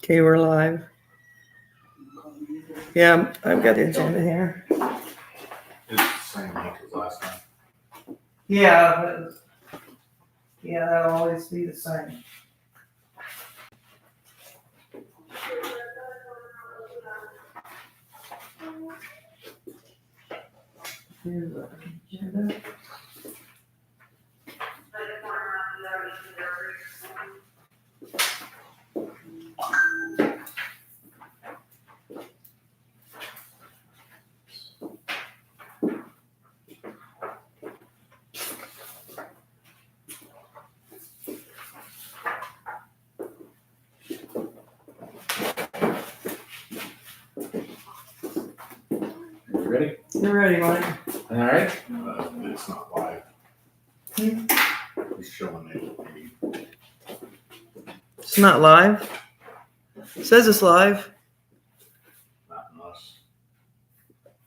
Okay, we're live. Yeah, I've got the agenda here. It's the same link as last time. Yeah, that'll always be the same. Here's the agenda. You ready? You're ready, Mike. All right. It's not live. Hmm? It's showing it. It's not live. It says it's live. Not in us.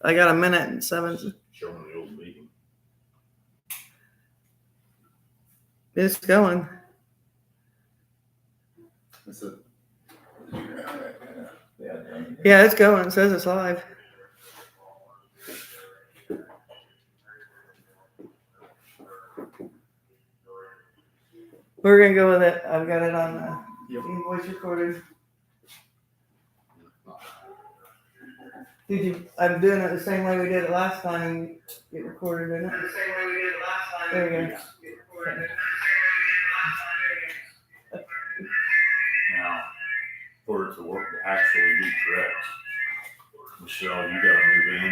I got a minute and 7. Showing the old meeting. It's going. Is it? Yeah, it's going. It says it's live. We're gonna go with it. I've got it on the voice recorded. Did you? I'm doing it the same way we did it last time. Get recorded, didn't it? The same way we did it last time. There you go. Get recorded. Now, for it to work, to actually be correct, Michelle, you gotta move in,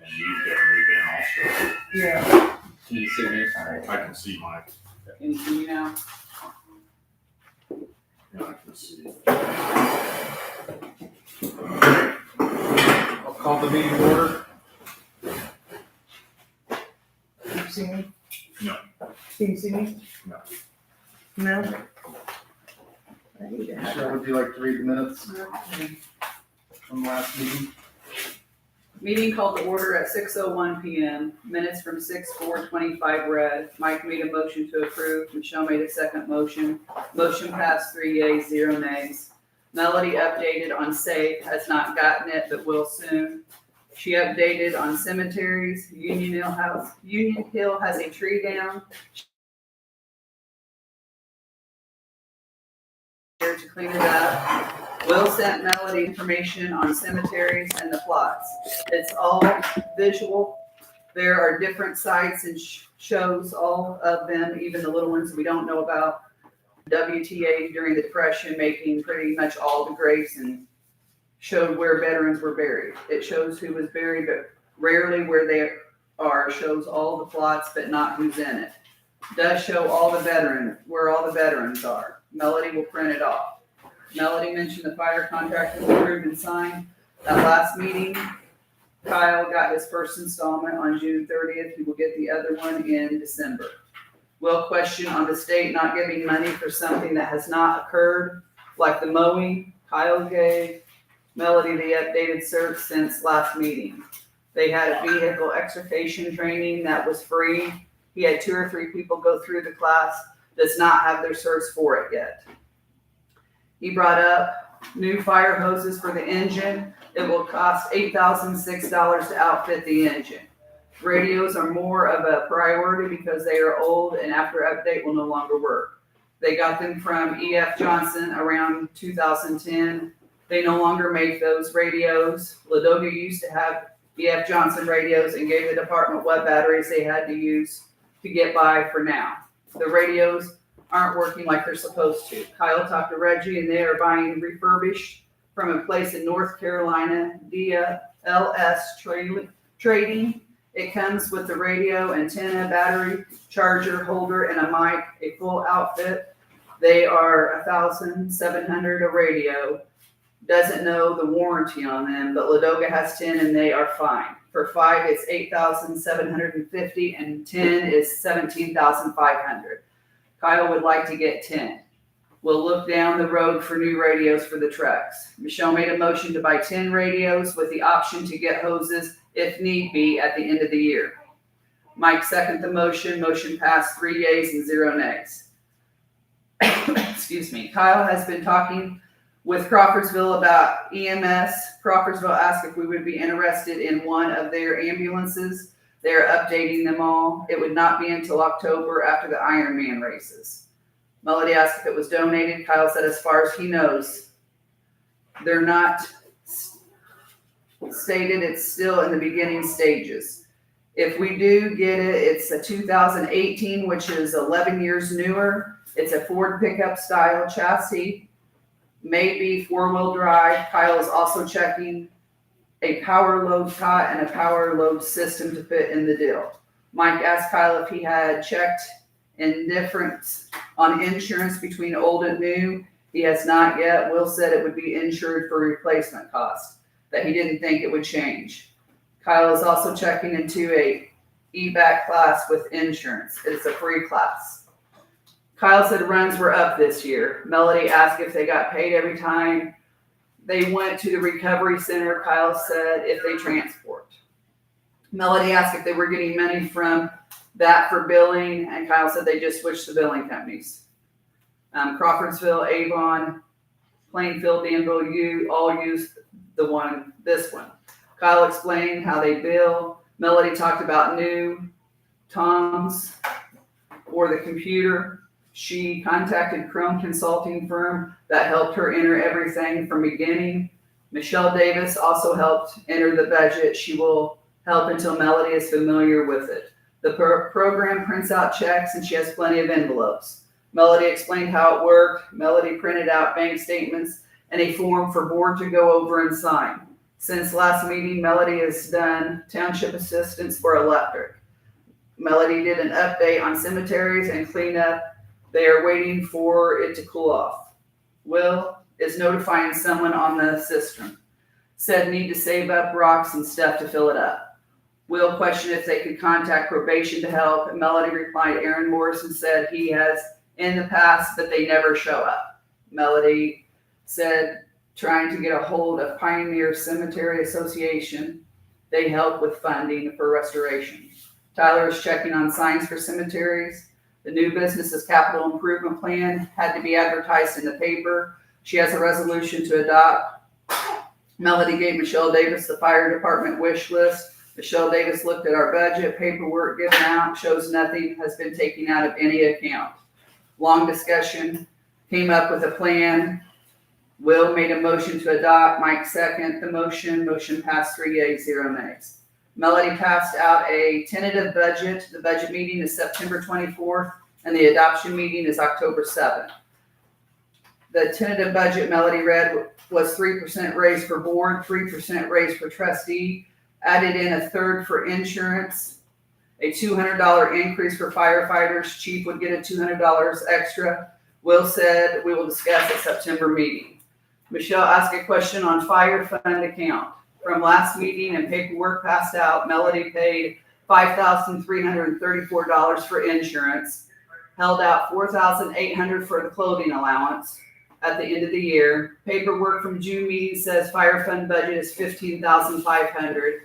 and you've gotta move in also. Yeah. Can you see me? I can see Mike. Can you see me now? Yeah, I can see. I'll call the meeting to order. Can you see me? No. Can you see me? No. No? I need to have Michelle, would you like to read the minutes from the last meeting? Meeting called to order at 6:01 PM. Minutes from 6/4/25 read. Mike made a motion to approve. Michelle made a second motion. Motion passed 3 yeas, 0 nays. Melody updated on safe, has not gotten it, but will soon. She updated on cemeteries. Union Hill has a tree down. Here to clean it up. Will sent Melody information on cemeteries and the plots. It's all visual. There are different sites and shows, all of them, even the little ones we don't know about. WTA during the Depression making pretty much all the graves and showed where veterans were buried. It shows who was buried, but rarely where they are. Shows all the plots, but not who's in it. Does show all the veterans, where all the veterans are. Melody will print it off. Melody mentioned the fire contract was approved and signed at last meeting. Kyle got his first installment on June 30th. He will get the other one in December. Will question on the state not giving money for something that has not occurred, like the mowing. Kyle gave Melody the updated cert since last meeting. They had a vehicle extrication training that was free. He had 2 or 3 people go through the class, does not have their certs for it yet. He brought up new fire hoses for the engine. It will cost $8,006 to outfit the engine. Radios are more of a priority because they are old and after update will no longer work. They got them from E.F. Johnson around 2010. They no longer make those radios. Ladoga used to have E.F. Johnson radios and gave the department what batteries they had to use to get by for now. The radios aren't working like they're supposed to. Kyle talked to Reggie and they are buying refurbished from a place in North Carolina, DLS Trading. It comes with the radio, antenna, battery, charger, holder, and a mic, a full outfit. They are $1,700 a radio. Doesn't know the warranty on them, but Ladoga has 10 and they are fine. For 5, it's $8,750 and 10 is $17,500. Kyle would like to get 10. We'll look down the road for new radios for the trucks. Michelle made a motion to buy 10 radios with the option to get hoses if need be at the end of the year. Mike seconded the motion. Motion passed 3 yeas and 0 nays. Excuse me. Kyle has been talking With Crawfordsville about EMS, Crawfordsville asked if we would be interested in one of their ambulances. They're updating them all. It would not be until October after the Ironman races. Melody asked if it was donated. Kyle said as far as he knows, they're not stated. It's still in the beginning stages. If we do get it, it's a 2018, which is 11 years newer. It's a Ford pickup style chassis, maybe 4-wheel drive. Kyle is also checking a power load cot and a power load system to fit in the deal. Mike asked Kyle if he had checked in difference on insurance between old and new. He has not yet. Will said it would be insured for replacement cost, that he didn't think it would change. Kyle is also checking into a EBAC class with insurance. It's a free class. Kyle said runs were up this year. Melody asked if they got paid every time they went to the recovery center. Kyle said if they transport. Melody asked if they were getting money from that for billing, and Kyle said they just switched the billing companies. Crawfordsville, Avon, Plainfield, Danville, you all use this one. Kyle explained how they bill. Melody talked about new Toms for the computer. She contacted Chrome Consulting Firm that helped her enter everything from beginning. Michelle Davis also helped enter the budget. She will help until Melody is familiar with it. The program prints out checks and she has plenty of envelopes. Melody explained how it worked. Melody printed out bank statements and a form for board to go over and sign. Since last meeting, Melody has done township assistance for electric. Melody did an update on cemeteries and cleanup. They are waiting for it to cool off. Will is notifying someone on the system. Said need to save up rocks and stuff to fill it up. Will questioned if they could contact probation to help. Melody replied Aaron Morrison said he has in the past, but they never show up. Melody said trying to get a hold of Pioneer Cemetery Association. They help with funding for restoration. Tyler is checking on signs for cemeteries. The new business's capital improvement plan had to be advertised in the paper. She has a resolution to adopt. Melody gave Michelle Davis the fire department wish list. Michelle Davis looked at our budget. Paperwork given out shows nothing has been taken out of any account. Long discussion, came up with a plan. Will made a motion to adopt. Mike seconded the motion. Motion passed 3 yeas, 0 nays. Melody passed out a tentative budget. The budget meeting is September 24th, and the adoption meeting is October 7th. The tentative budget Melody read was 3% raise for board, 3% raise for trustee, added in a third for insurance, a $200 increase for firefighters. Chief would get a $200 extra. Will said we will discuss at September meeting. Michelle asked a question on fire fund account. From last meeting and paperwork passed out, Melody paid $5,334 for insurance, held out $4,800 for the clothing allowance at the end of the year. Paperwork from June meeting says fire fund budget is $15,500.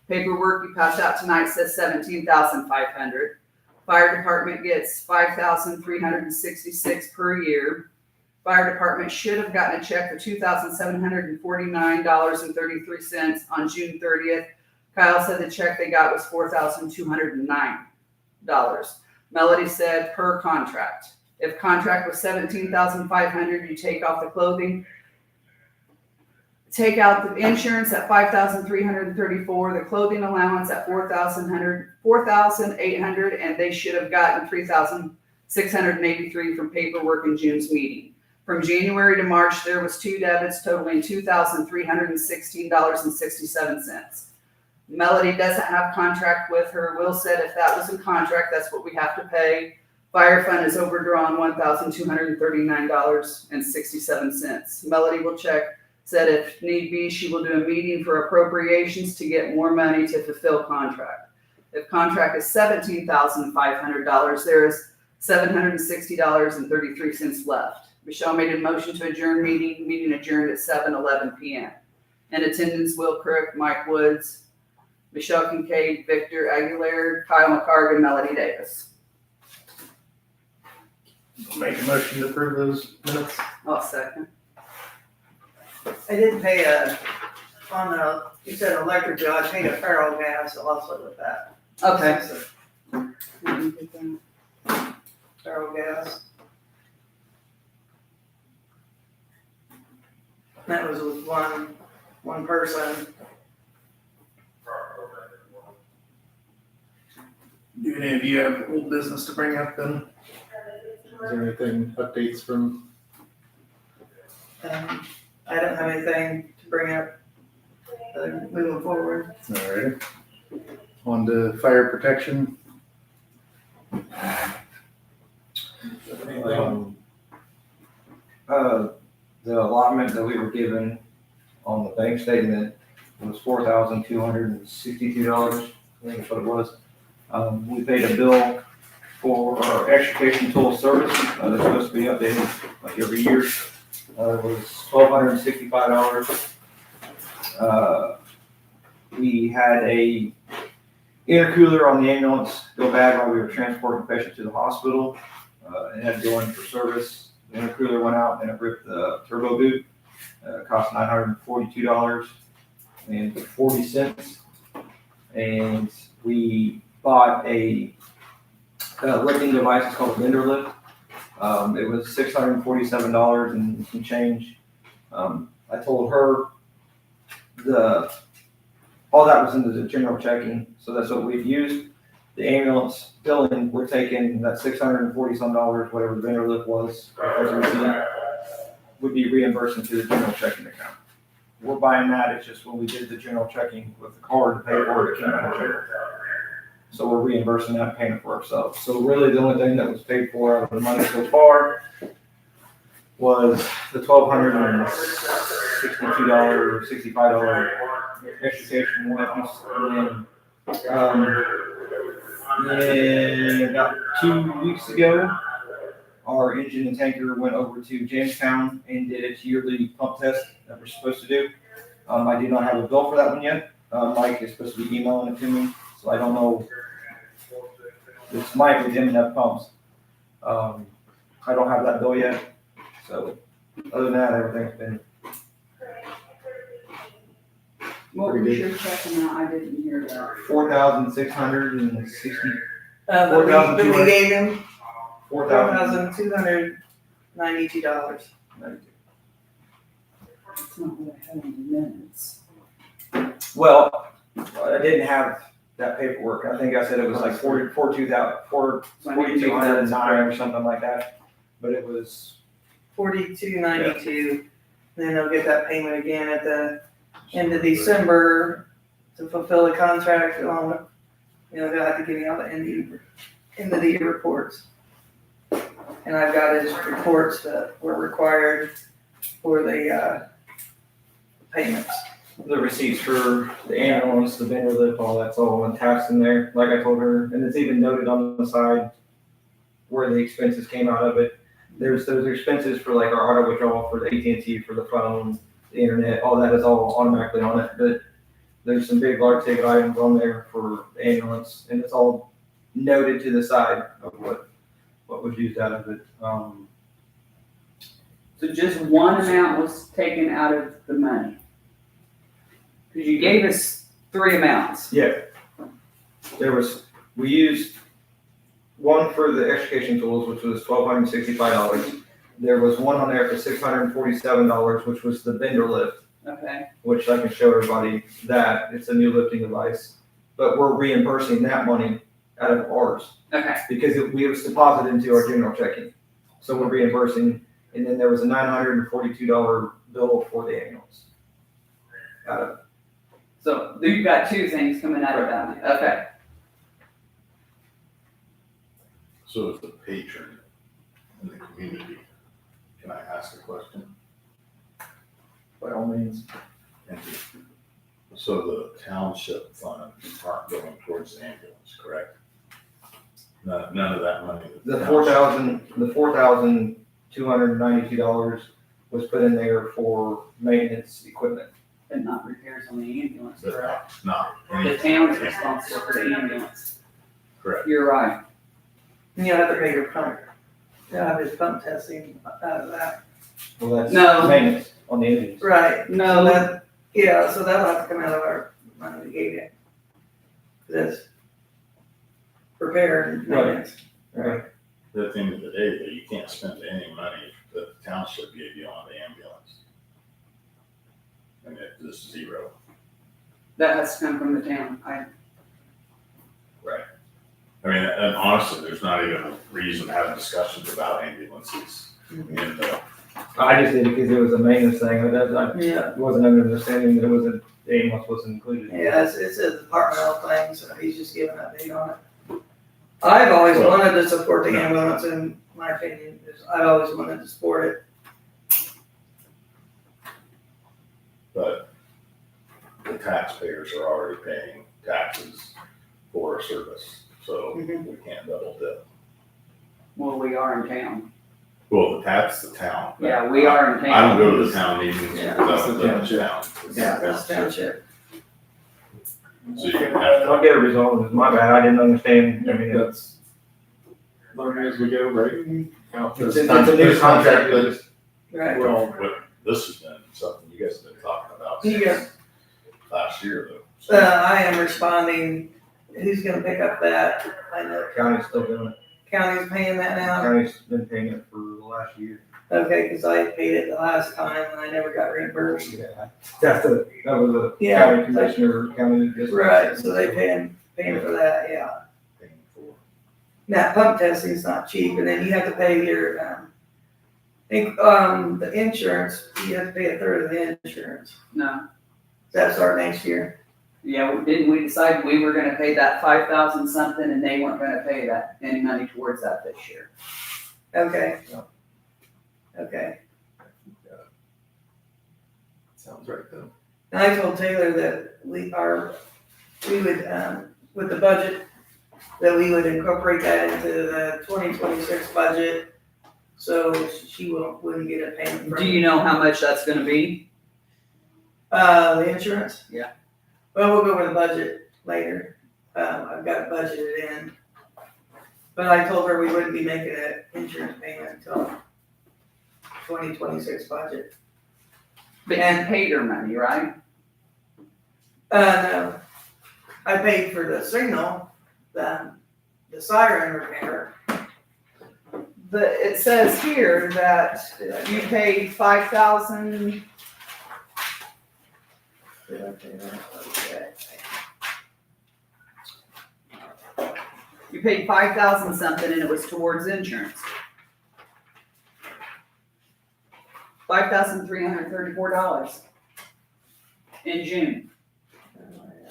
Paperwork you passed out tonight says $17,500. Fire department gets $5,366 per year. Fire department should have gotten a check for $2,749.33 on June 30th. Kyle said the check they got was $4,209. Melody said per contract. If contract was $17,500, you take off the clothing, take out the insurance at $5,334, the clothing allowance at $4,800, and they should have gotten $3,683 from paperwork in June's meeting. From January to March, there was 2 debits totaling $2,316.67. Melody doesn't have contract with her. Will said if that was in contract, that's what we have to pay. Fire fund is overdrawn $1,239.67. Melody will check, said if need be, she will do a meeting for appropriations to get more money to fulfill contract. If contract is $17,500, there is $760.33 left. Michelle made a motion to adjourn meeting adjourned at 7:11 p.m. In attendance, Will Crook, Mike Woods, Michelle Kincaid, Victor Aguilera, Kyle McCargan, Melody Davis. Make a motion to approve those minutes. I'll second. I didn't pay you said electric bill, I paid a feral gas also with that. Okay. Feral gas. That was with one person. Do any of you have old business to bring up then? Is there anything, updates from, I don't have anything to bring up moving forward. alright. On to fire protection. The allotment that we were given on the bank statement was $4,262, I think is what it was. We paid a bill for our extrication tool service, that's supposed to be updated like every year. It was $1,265. We had a intercooler on the ambulance go bad while we were transporting the patient to the hospital. It had to go in for service. The intercooler went out and it ripped the turbo boot. It cost $942.40. And we bought a lifting device, it's called a vendor lift. It was $647 and some change. I told her all that was into the general checking, so that's what we've used. The ambulance billing, we're taking that $640 some, whatever the vendor lift was, as a receipt, would be reimbursing to the general checking account. We're buying that, it's just when we did the general checking with the card to pay for it, it came out of check. So we're reimbursing that payment for ourselves. So really the only thing that was paid for out of the money so far was the $1,262 or $65 extrication weapons. And about 2 weeks ago, our engine and tanker went over to Jamestown and did its yearly pump test that we're supposed to do. I do not have a bill for that one yet. Mike is supposed to be emailing it to me, so I don't know. It's Mike with M&F Pumps. I don't have that bill yet. So other than that, everything's been What was your check amount? I didn't hear that. $4,660. But we gave him $4,292. $4,292. That's not what I had in the minutes. Well, I didn't have that paperwork. I think I said it was like 4,209 or something like that. But it was $42.92. Then they'll get that payment again at the end of December to fulfill the contract along with, they'll have to give me all the end of the year reports. And I've got his reports that were required for the payments. the receipts for the ambulance, the vendor lift, all that's all attached in there, like I told her. And it's even noted on the side where the expenses came out of it. There's those expenses for like our auto withdrawal for the AT&T, for the phone, the internet, all that is all automatically on it. But there's some big, large ticket items on there for the ambulance, and it's all noted to the side of what was used out of it. So just one amount was taken out of the money? Because you gave us three amounts. Yeah. We used one for the extrication tools, which was $1,265. There was one on there for $647, which was the vendor lift, Okay. which I can show everybody that. It's a new lifting device. But we're reimbursing that money out of ours Okay. because we was deposited into our general checking. So we're reimbursing, and then there was a $942 bill for the ambulance. Out of it. So you've got two things coming out of that. Okay. So as a patron in the community, can I ask a question? By all means. Thank you. So the township funds aren't going towards the ambulance, correct? None of that money. The $4,292 was put in there for maintenance equipment. But not repairs on the ambulance, But correct? not. The town's responsible for the ambulance. Correct. You're right. And you'll have to pay your pump. You'll have his pump testing out of that. Well, that's No. maintenance. on the engines. Right. No. So that, yeah, so that'll have to come out of our money we gave you. This repair and maintenance. Right. At the end of the day, though, you can't spend any money that the township gave you on the ambulance. And it's just zero. That has to come from the town. I mean, and honestly, there's not even a reason to have discussions about ambulances Mhm. in the, I just did it because it was a maintenance thing, but I Yeah, wasn't under the understanding that it wasn't, the ambulance wasn't included. yeah, it's a departmental thing, so he's just giving an update on it. I've always wanted to support the ambulance, in my opinion, I've always wanted to support it. but the taxpayers are already paying taxes for a service, so Mhm. we can't double dip. Well, we are in town. Well, that's the town. Yeah, we are in town. I don't go to the town meetings Yeah. because I don't live in town. Yeah, that's township. So you have I'll get it resolved, it's my bad, I didn't understand, I mean, That's learning as we go, right? Mhm. it's a new contract, but it's, Right. Well, but this has been something you guys have been talking about Yeah. since last year, though. I am responding, who's gonna pick up that? I know county's still doing it, county's paying that now. county's been paying it for the last year. Okay, cause I paid it the last time and I never got reimbursed. Yeah, that was a Yeah. county commissioner, county district. Right, so they paying for that, yeah. Paying for. Now, pump testing is not cheap, and then you have to pay your, the insurance, you have to pay a third of the insurance. No. Does that start next year? Yeah, didn't we decide we were gonna pay that 5,000 something and they weren't gonna pay that, any money towards that this year? Okay. Yeah. Okay. Sounds right though. And I told Taylor that we would, with the budget, that we would incorporate that into the 2026 budget, so she wouldn't get a payment from. Do you know how much that's gonna be? The insurance? Yeah. Well, we'll go over the budget later. I've got it budgeted in. But I told her we wouldn't be making an insurance payment until 2026 budget. But you paid her money, right? No. I paid for the signal, the siren repair. But it says here that you paid 5,000. Did I pay that? Okay. You paid 5,000 something and it was towards insurance. $5,334 in June.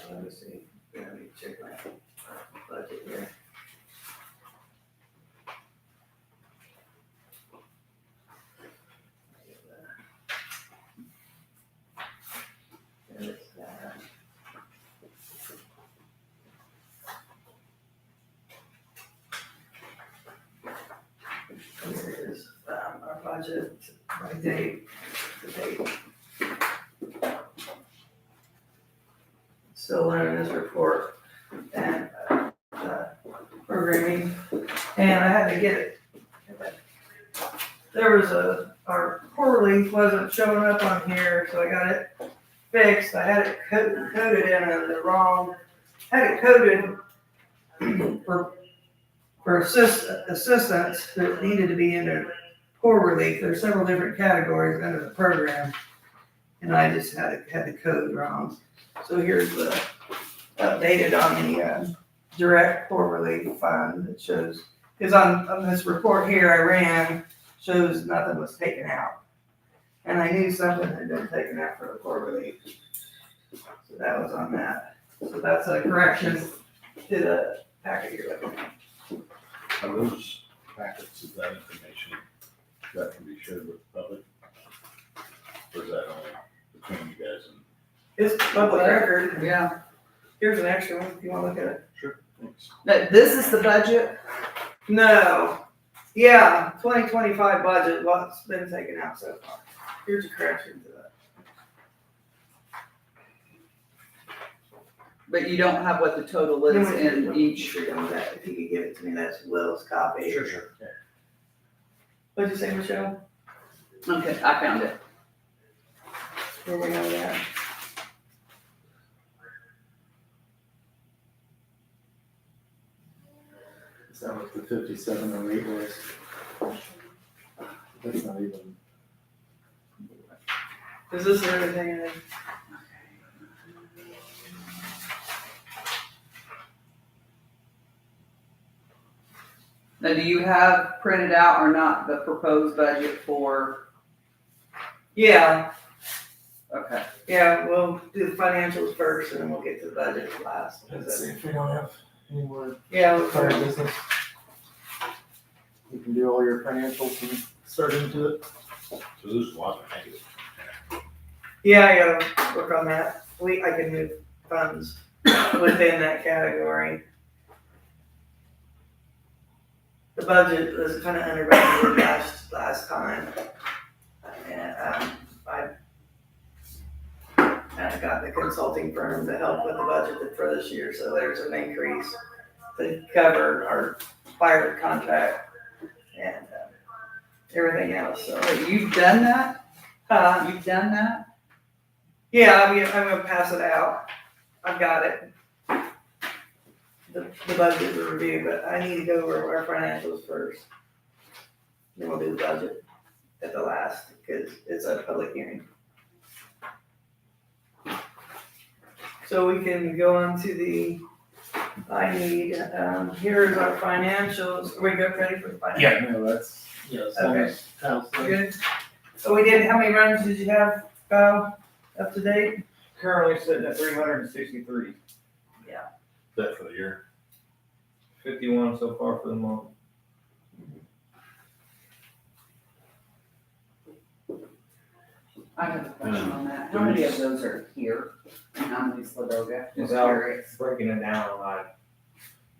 Let me see. Let me check my budget here. There's that. Here it is, our budget by date, the date. Still learning this report and, programming, and I had to get it. There was our quarterly wasn't showing up on here, so I got it fixed. I had it coded in the wrong, had it coded for assistance that needed to be in a poor relief. There's several different categories under the program, and I just had the code wrong. So here's the updated on the direct poor relief fund. It shows, because on this report here I ran, shows nothing was taken out. And I knew something had been taken out for the poor relief. So that was on that. So that's a correction to the packet you're looking at. Are those packets, is that information that can be shared with the public? Or is that only between you guys and? It's public record. Yeah. Here's an extra one if you want to look at it. Sure. Thanks. This is the budget? No. Yeah, 2025 budget, what's been taken out so far. Here's a correction to that. But you don't have what the total is in each. If you could give it to me, that's Will's copy. Sure. What'd you say, Michelle? Okay, I found it. where we know that. Is that what the 5708 was? That's not even. Is this everything in it? Now, do you have printed out or not the proposed budget for, Yeah, okay. yeah, we'll do the financials first and then we'll get to the budget last. Let's see if we don't have any more Yeah, we'll fire start. business. You can do all your financials and start into it. So there's a lot of negative. Yeah, I gotta work on that. I can move funds within that category. The budget was kind of under budgeted last time. And, I got the consulting firm to help with the budget for this year, so there's an increase to cover our fire contract and, everything else, so. Wait, you've done that? Uh, You've done that? yeah, I'm gonna pass it out. I've got it. The budget review, but I need to go over our financials first. Then we'll do the budget at the last, because it's a public hearing. So we can go on to the, I need, here's our financials. Are we ready for the financials? Yeah, no, that's, yeah, as long Okay. as Kyle's done. Good. So we did, how many runs did you have, Kyle, up to date? Currently sitting at 363, That for the year. 51 so far for the month. I have a question on that. How many of those are here and how many's Ladoga? Just Without- curious. Breaking it down,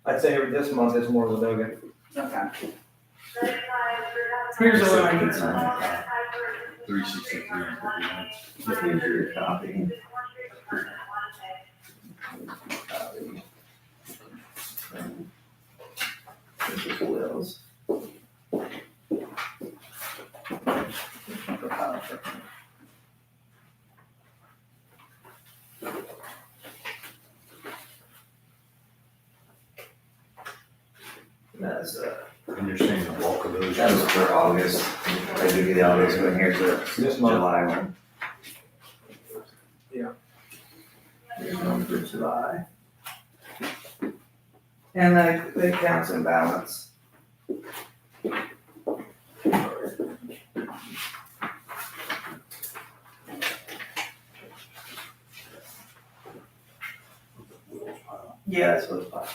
I'd say this month is more Ladoga. Okay. Here's the one I need signed. 363 and 51. Here's your copy. This is Will's. That's, And you're seeing the bulk of those. that was for August. I give you the August one, here's the This month, July one. Yeah. Here's one for July. And the accounts and balance. Yeah, that's what's fine.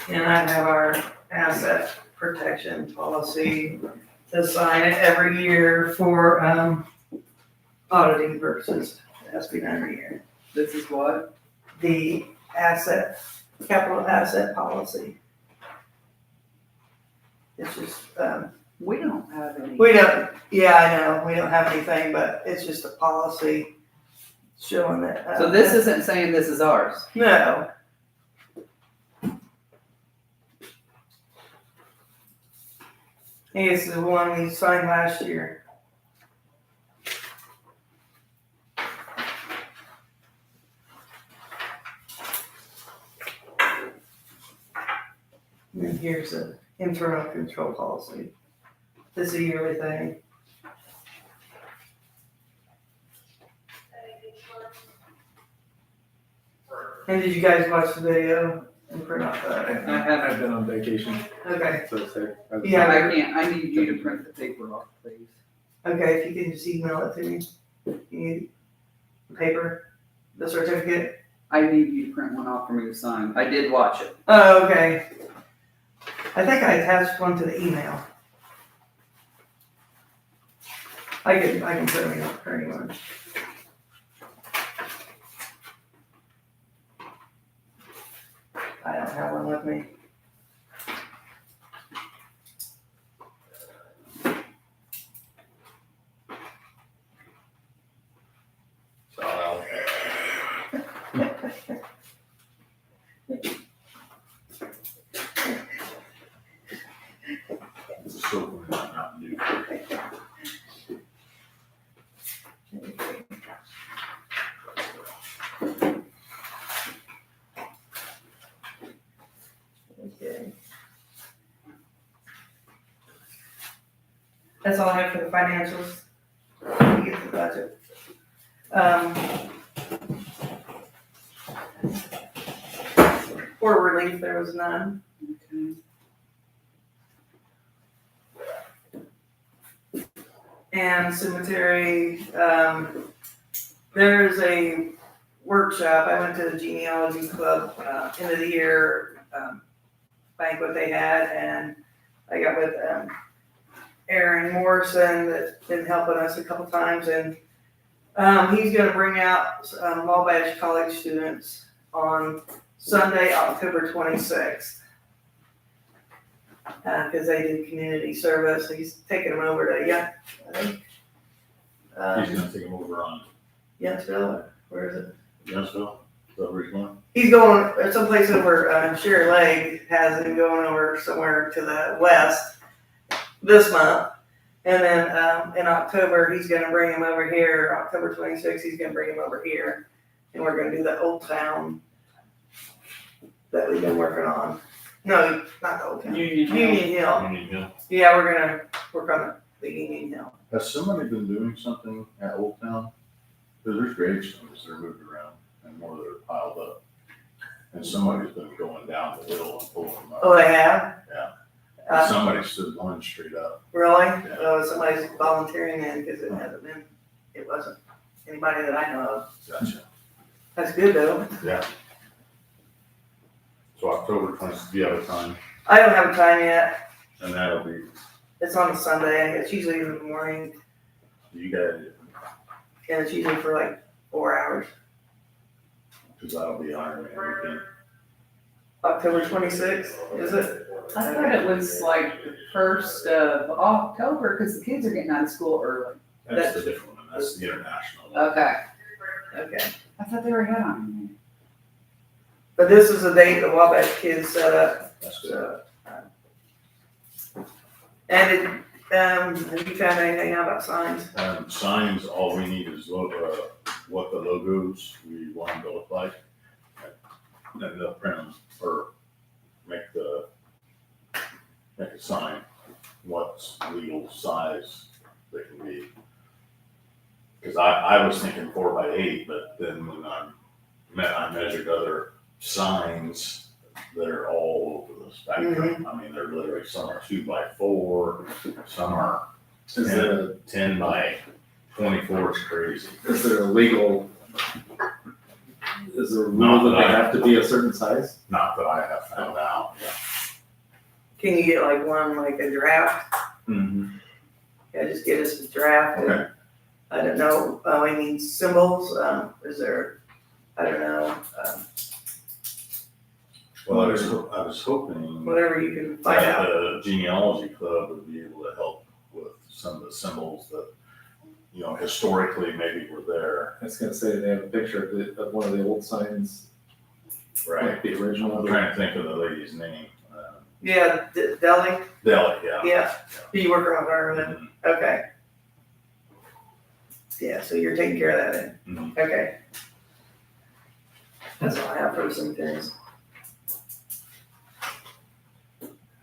And I have our asset protection policy to sign it every year for, auditing purposes. It has to be done every year. This is what? The capital asset policy. It's just, We don't have any. we don't, yeah, I know, we don't have anything, but it's just a policy showing that. So this isn't saying this is ours. No. It's the one we signed last year. And here's the internal control policy. This is a yearly thing. And did you guys watch the video and print out the? I haven't. I've been on vacation, Okay, so it's there. Yeah. I can't, I need you to print the paper off, please. okay, if you can just email it to me. You need the paper, the certificate? I need you to print one off for me to sign. I did watch it. Oh, okay. I think I attached one to the email. I can print me up for anyone. I don't have one with me. That's all I have for the financials. We get to the budget. For relief, there was none. Okay. And cemetery, there's a workshop. I went to the genealogy club, end of the year, banquet they had, and I got with, Aaron Morrison that's been helping us a couple times, and, he's gonna bring out, Wabash College students on Sunday, October 26th. Cause they do community service, he's taking them over to, I think. He's gonna take him over on Youngsville, where is it? Youngsville, is that where he's going? He's going someplace over, Sheer Lake has him going over somewhere to the west this month. And then, in October, he's gonna bring him over here, October 26th, he's gonna bring him over here. And we're gonna do the Old Town that we've been working on. No, not the Old Town. Union Hill. Union Hill. Union Hill. Yeah, we're gonna work on the Union Hill. Has somebody been doing something at Old Town? Because there's gravestones that are moved around and more that are piled up. And somebody's been going down the hill and pulling them Oh, up. they have? Yeah. Somebody stood one straight up. Really? Yeah. Oh, somebody's volunteering in, cause it hasn't been, it wasn't anybody that I know of. Gotcha. That's good though. Yeah. So October 20th, do you have a time? I don't have a time yet. And that'll be, It's on a Sunday. It's usually in the morning, you guys, and it's usually for like 4 hours. because that'll be Iron Man weekend. October 26th, is it? I thought it was like the 1st of October, because the kids are getting out of school early. That's the different one. That's the international one. Okay. Okay. I thought they were ahead on me. But this is the date the Wabash kids set up, That's good. so. And it, have you found anything out about signs? Signs, all we need is what the logos we want them to look like. And they'll print them or make a sign, what's legal size they can be. Cause I was thinking 4x8, but then when I measured other signs that are all over the spectrum. I mean, they're literally, some are 2x4, some are Is there, 10 by 24, it's crazy. is there a legal, is there a rule that they have to be a certain size? Not that I have found out. Can you get like one, like a draft? Mm-hmm. Yeah, just get us a draft. Okay. I don't know, I mean, symbols, is there, I don't know, Well, I was hoping whatever you can find that out. the genealogy club would be able to help with some of the symbols that, historically maybe were there. I was gonna say, they have a picture of one of the old signs, like the original. I'm trying to think of the lady's name. Yeah, Delhi, Deli, yeah. yeah, you working on her then, okay. Yeah, so you're taking care of that then, Mhm. okay. That's all I have for the cemeteries.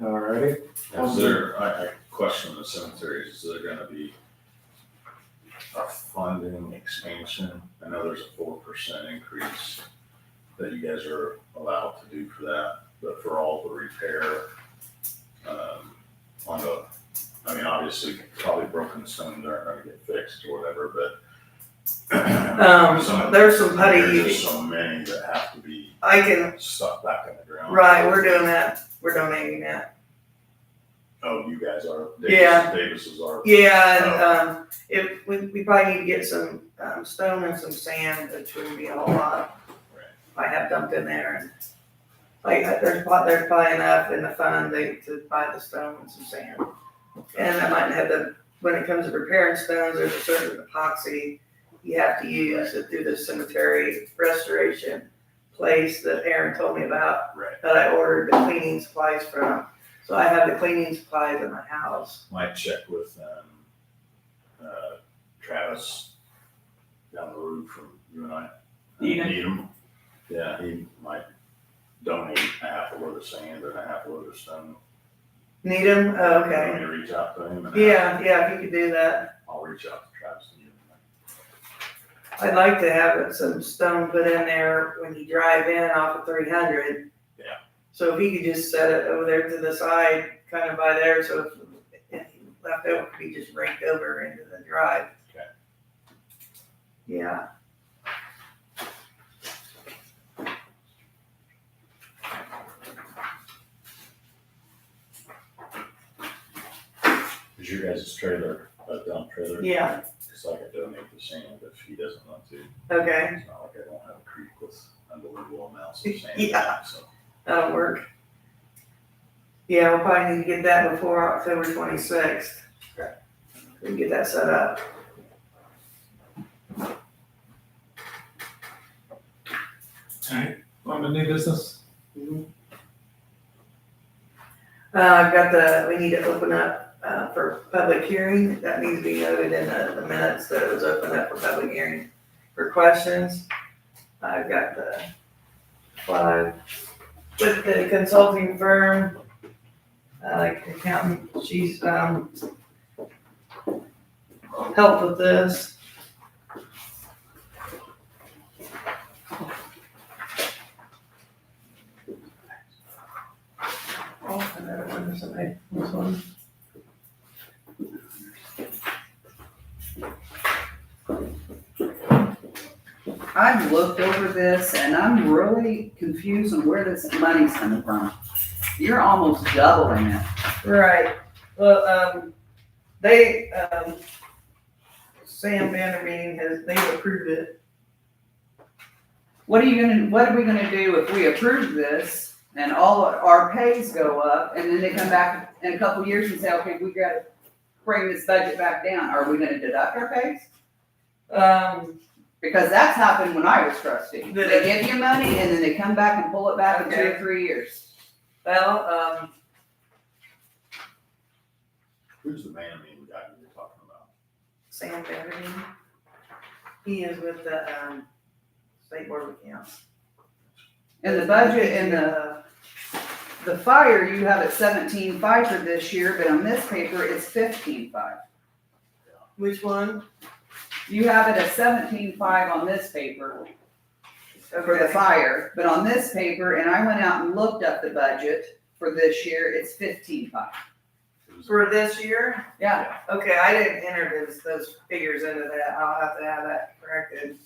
Alrighty. Is there, I question the cemeteries, is there gonna be a funding expansion? I know there's a 4% increase that you guys are allowed to do for that, but for all the repair, obviously, probably broken stones aren't gonna get fixed or whatever, but There's some putty, there's just so many that have to be I can, stuck back in the ground. right, we're doing that, we're donating that. Oh, you guys are? Yeah. Davis's are? Yeah, and, if, we probably need to get some, stone and some sand, which wouldn't be a whole lot. I have dumped in there and, like, there's probably enough in the fund to buy the stone and some sand. And I might have when it comes to repairing stones, there's a certain epoxy you have to use to do the cemetery restoration place that Aaron told me about, Right. that I ordered the cleaning supplies from. So I have the cleaning supplies in my house. Might check with, Travis down the road from you and I. Eden. Needham. Yeah, he might donate a half a load of sand and a half a load of stone. Need him? Oh, okay. Let me reach out to him and Yeah, if you could do that. I'll reach out to Travis and you. I'd like to have some stone put in there when you drive in off of 300. Yeah. So if he could just set it over there to the side, kind of by there, so if anything left over could be just raked over into the drive. Okay. Yeah. Is your guys' trailer a dump trailer? Yeah, Cause I could donate the sand if he doesn't want to. okay, It's not like I don't have a creek with unbelievable amounts of sand. Yeah. So, that'll work. Yeah, we'll probably need to get that before October 26th. Okay. We can get that set up. Alright, on to new business. I've got we need to open up, for public hearing, that needs to be noted in the minutes that it was opened up for public hearing for questions. I've got the 5, with the consulting firm, accountant, she's, helped with this. Oh, another one or something, this one. I've looked over this and I'm really confused on where this money's coming from. You're almost doubling it. Right, well, they, Sam Vanderveen they've approved it. What are we gonna do if we approve this and all our pays go up and then they come back in a couple years and say, okay, we gotta bring this budget back down? Are we gonna deduct our pays? Because that's happened when I was trustee. They give you money and then they come back and pull it back in 2 or 3 years. Well, who's the man guy you're talking about? Sam Vanderveen, he is with the, State Board of Accounts. And the budget and the fire, you have it 17.5 for this year, but on this paper, it's 15.5. Which one? You have it at 17.5 on this paper for the Okay. fire, but on this paper, and I went out and looked up the budget for this year, it's 15.5. For this year? Yeah, Okay, I didn't enter those figures into that, I'll have to have that corrected.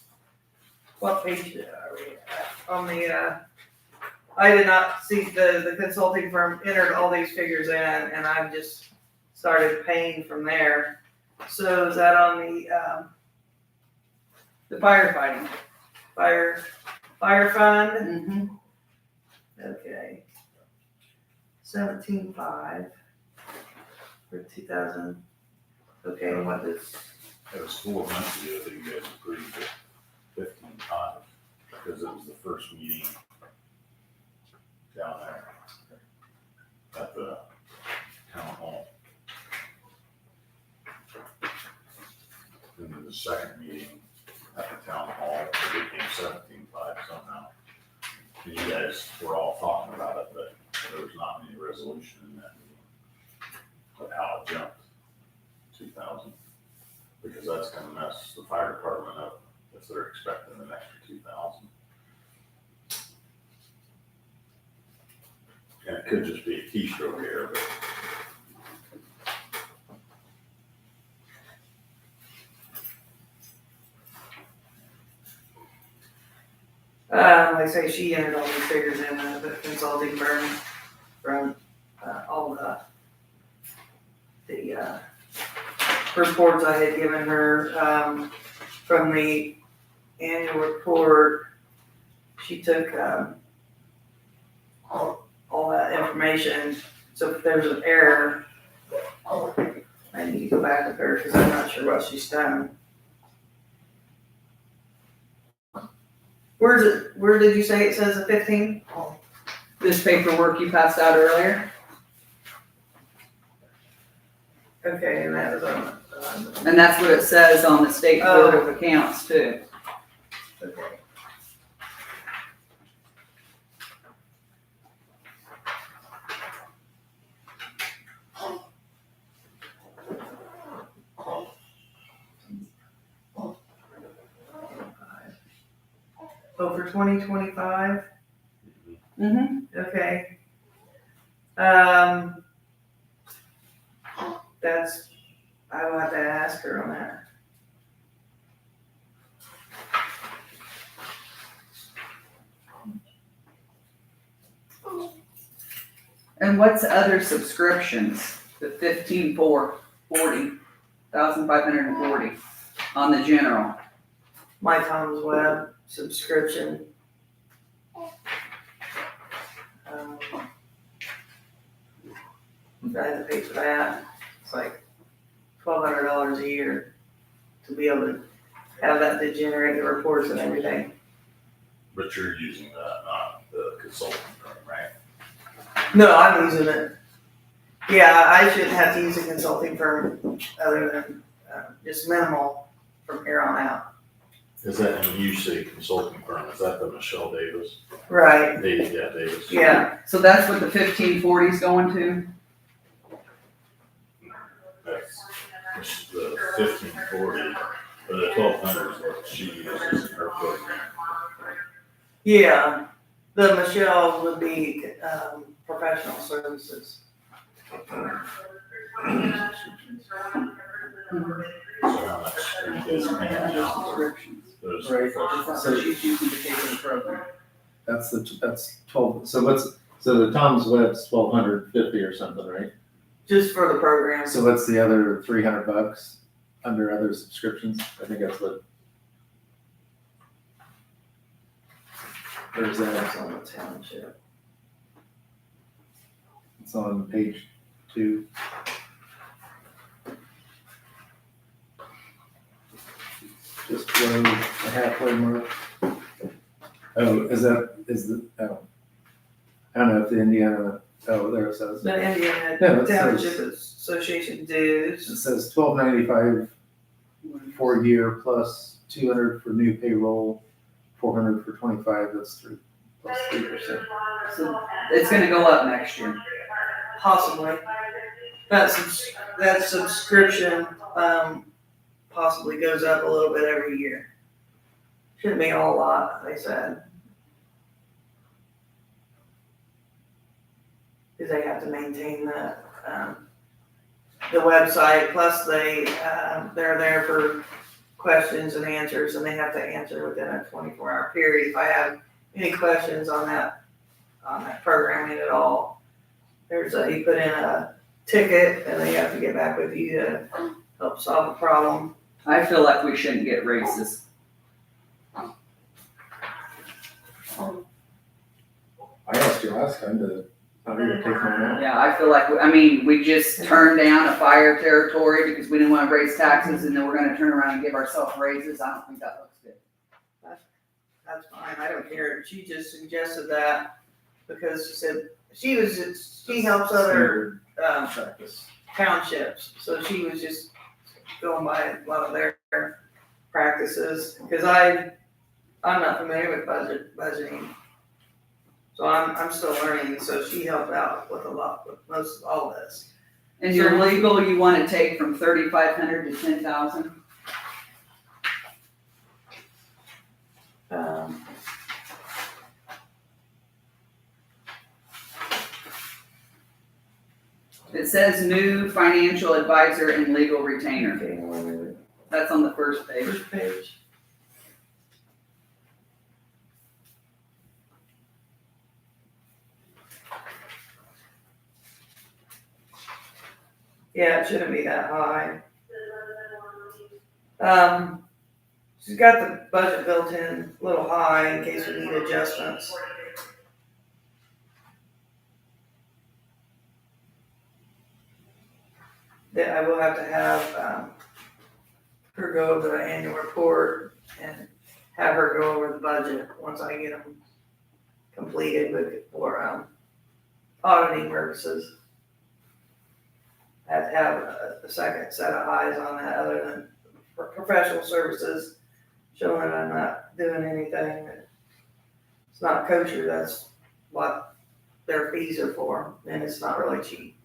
What page are we at? On the, I did not see the consulting firm entered all these figures in, and I've just started paying from there. So is that on the firefighting. fire fund? Mm-hmm. Okay. 17.5 for 2000. Okay, and what is, It was 4 months ago that you guys approved it, 15.5, because it was the first meeting down there at the town hall. And then the second meeting at the town hall, it became 17.5 somehow. And you guys were all talking about it, but there was not any resolution in that meeting of how it jumped 2,000. Because that's gonna mess the fire department up if they're expecting an extra 2,000. And it could just be a keystroke error, but like I say, she entered all these figures in the consulting firm from, all the reports I had given her, from the annual report. She took, all that information, so if there's an error, I need to go back with her, cause I'm not sure what she's done. Where did you say it says a 15? This paperwork you passed out earlier, Okay, and that was on, and that's what it says on the State Board of Accounts too. okay. Oh, for 2025? Mm-hmm. Okay. That's, I will have to ask her on that. And what's other subscriptions? The 1,540 on the general. My Tom's Web subscription. I had to pay for that. It's like $1,200 a year to be able to have that to generate the reports and everything. But you're using that, not the consulting firm, right? No, I'm using it. Yeah, I shouldn't have to use a consulting firm other than just minimal from here on out. Is that, when you say consulting firm, is that the Michelle Davis? Right, Davis. yeah. So that's what the 1,540 is going to? That's the 1,540, but the 1,200 is what she uses in her program. Yeah, the Michelle would be professional services. So how much are you guys paying now for those? Right. So she's using to pay for the program. That's 12, so the Tom's Web's 1,250 or something, right? Just for the program. So what's the other $300 under other subscriptions? I think that's what. Where's that? That's on the township. It's on page 2. Just below the halfway mark. Oh, I don't know if the Indiana, there it says. The Indiana Yeah, it Township says, Association it dues. says $1,295 for a year plus 200 for new payroll, 400 for 25, that's 3 plus 3%. So it's gonna go up next year. Possibly. That subscription, possibly goes up a little bit every year. Shouldn't be a whole lot, they said. Cause they have to maintain the website, plus they're there for questions and answers, and they have to answer within a 24-hour period. If I have any questions on that programming at all, you put in a ticket, and they have to get back with you to help solve a problem. I feel like we shouldn't get raises. I asked you last time to, how do you take mine out? Yeah, I feel like, we just turned down a fire territory because we didn't wanna raise taxes, and then we're gonna turn around and give ourselves raises. I don't think that looks good. That's fine, I don't care. She just suggested that because she said she helps other Practice. townships, so she was just going by a lot of their practices, because I'm not familiar with budgeting. So I'm still learning, so she helped out with most of all this. And your legal, you wanna take from 3,500 to 10,000? It says new financial advisor and legal retainer. Okay, That's on the first page. first page. Yeah, it shouldn't be that high. She's got the budget built in a little high in case we need adjustments. That I will have to have, her go over the annual report and have her go over the budget once I get them completed for auditing purposes. I have to have a second set of eyes on that other than for professional services, showing that I'm not doing anything that it's not kosher. That's what their fees are for, and it's not really cheap.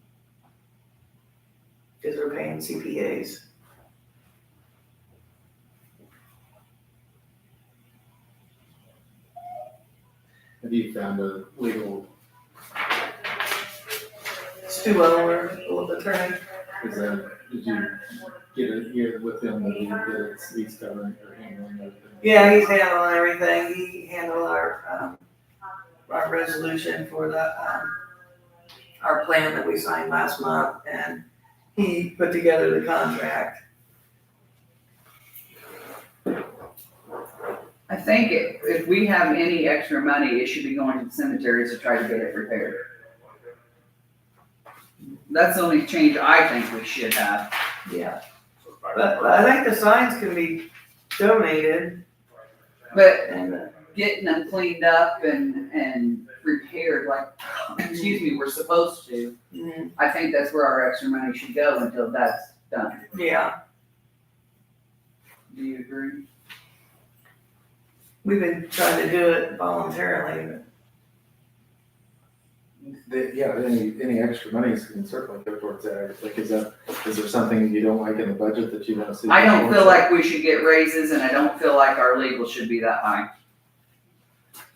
Because they're paying CPAs. Have you found a legal, Stu Elmer, the attorney. is that, did you get it here with him that he's covering or handling everything? Yeah, he's handling everything. He handled our resolution for our plan that we signed last month, and he put together the contract. I think if we have any extra money, it should be going to the cemeteries to try to get it repaired. That's the only change I think we should have. Yeah. But I think the signs can be donated, But and, getting them cleaned up and repaired like, excuse me, we're supposed to, I think that's where our extra money should go until that's done. yeah, Do you agree? we've been trying to do it voluntarily. Any extra monies can certainly go towards that. Like, is there something you don't like in the budget that you want to see? I don't feel like we should get raises, and I don't feel like our legal should be that high.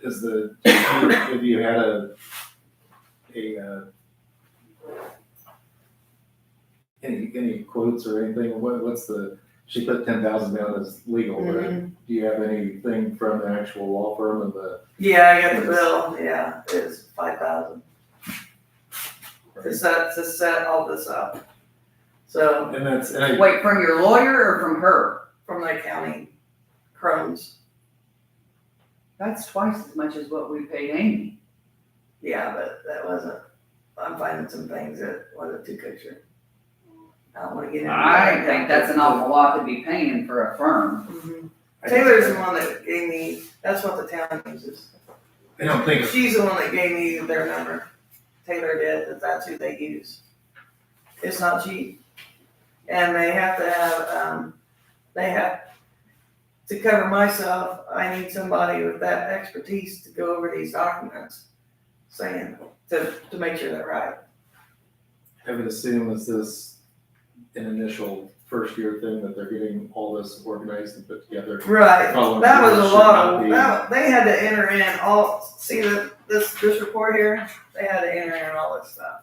Have you had any quotes or anything? What's she put 10,000 down as legal, but do you have anything from the actual law firm and the? Yeah, I got the bill, yeah, it's 5,000 to set all this up. So, Wait, from your lawyer or from her? from the county Crohn's, That's twice as much as what we paid Amy. yeah, but that wasn't, I'm finding some things that wasn't too kosher. I don't wanna get into that. I think that's an awful lot to be paying for a firm. Mhm. Taylor's the one that gave me, that's what the town uses. I don't think. She's the one that gave me their number. Taylor did, that's who they use. It's not cheap. And they have to have, to cover myself, I need somebody with that expertise to go over these documents, saying, to make sure they're right. I would assume is this an initial first year thing that they're getting all this organized and put together? Right, Following that was a rules lot should of, not they had to enter in all, see this report here, they had to enter in all this stuff.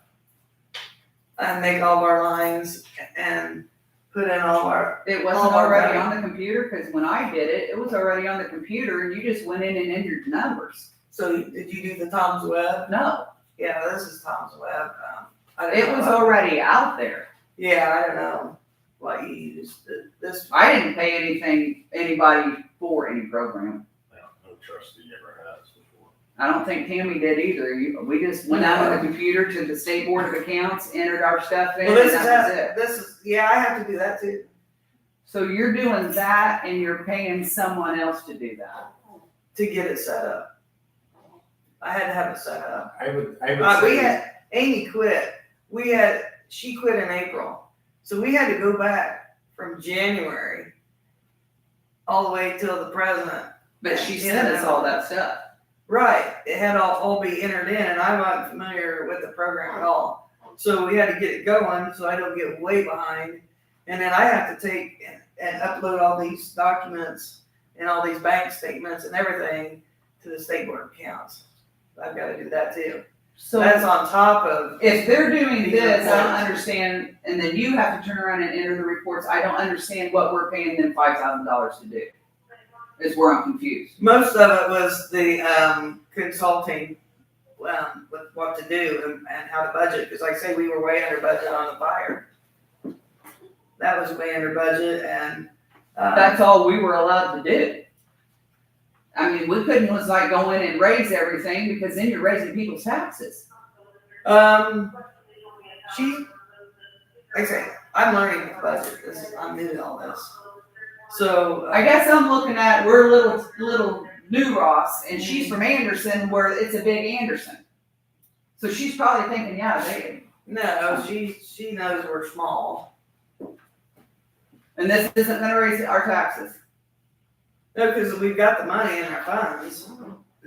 And make all of our lines and put in all of our, It wasn't already on the computer, because when I did it, it was already on the computer, and you just went in and entered numbers. so did you do the Tom's Web? No, Yeah, this is Tom's Web. I don't it know was what- already out there. Yeah, I don't know what you used, this. I didn't pay anybody for any program. No trustee ever has before. I don't think Tammy did either. We just went out on the computer to the state board of accounts, entered our stuff in, Well, and that was it. yeah, I have to do that too, So you're doing that, and you're paying someone else to do that. to get it set up. I had to have it set up. I would We say, had, Amy quit, she quit in April, so we had to go back from January all the way till the president. But she sent us all that stuff. Right, it had all be entered in, and I'm not familiar with the program at all. So we had to get it going, so I don't get way behind. And then I have to take and upload all these documents and all these bank statements and everything to the state board of accounts. I've gotta do that too. So That's on top of, if they're doing These this, I don't reports. understand, and then you have to turn around and enter the reports, I don't understand what we're paying them $5,000 to do. Is where I'm confused. most of it was the consulting, with what to do and how to budget, because like I say, we were way under budget on the fire. That was way under budget, and, That's all we were allowed to do. I mean, we couldn't just like go in and raise everything, because then you're raising people's taxes. she, like I say, I'm learning the budget, I'm new to all this. So, I guess I'm looking at, we're little New Ross, and she's from Anderson, where it's a big Anderson. So she's probably thinking, yeah, no, she knows we're small. and this isn't gonna raise our taxes. No, because we've got the money in our funds,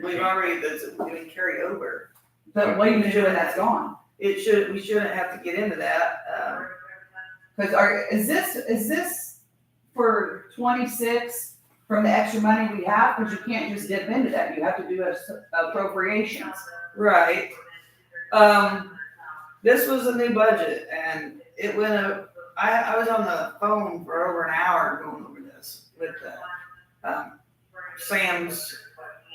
we've already, that's gonna carry over. But what are you gonna do when that's gone? We shouldn't have to get into that, Cause is this for 26 from the extra money we have, because you can't just dip into that, you have to do appropriations. Right. This was a new budget and it went up, I was on the phone for over an hour going over this with, Sam's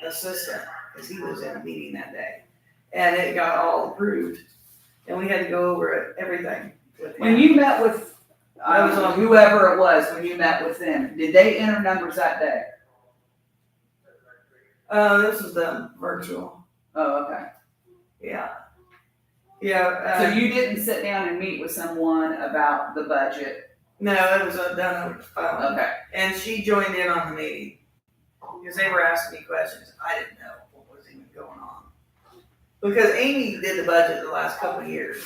assistant, cause he was in a meeting that day. And it got all approved and we had to go over everything with him. When you met with, I was on- whoever it was, when you met with them, did they enter numbers that day? This is the virtual, Oh, okay. yeah. Yeah, So you didn't sit down and meet with someone about the budget? no, it was done over the phone. Okay. And she joined in on the meeting, because they were asking me questions, I didn't know what was even going on. Because Amy did the budget the last couple of years.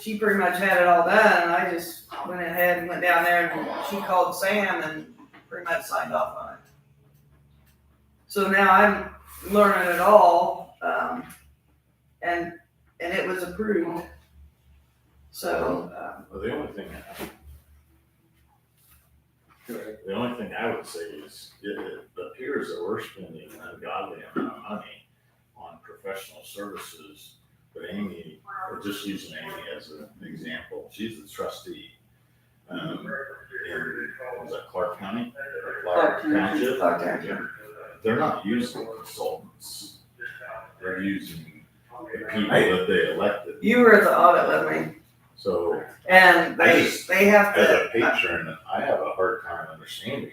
She pretty much had it all done, and I just went ahead and went down there, and she called Sam and pretty much signed off on it. So now I'm learning it all, and it was approved. So, Well, the only thing I would say is, it appears that we're spending an ungodly amount of money on professional services. But Amy, or just using Amy as an example, she's the trustee. In, was that Clark County? Or Clark Township? Clark Township. They're not using consultants. They're using the people that they elected. you were at the audit with me, So and they have as to. a patron, I have a hard time understanding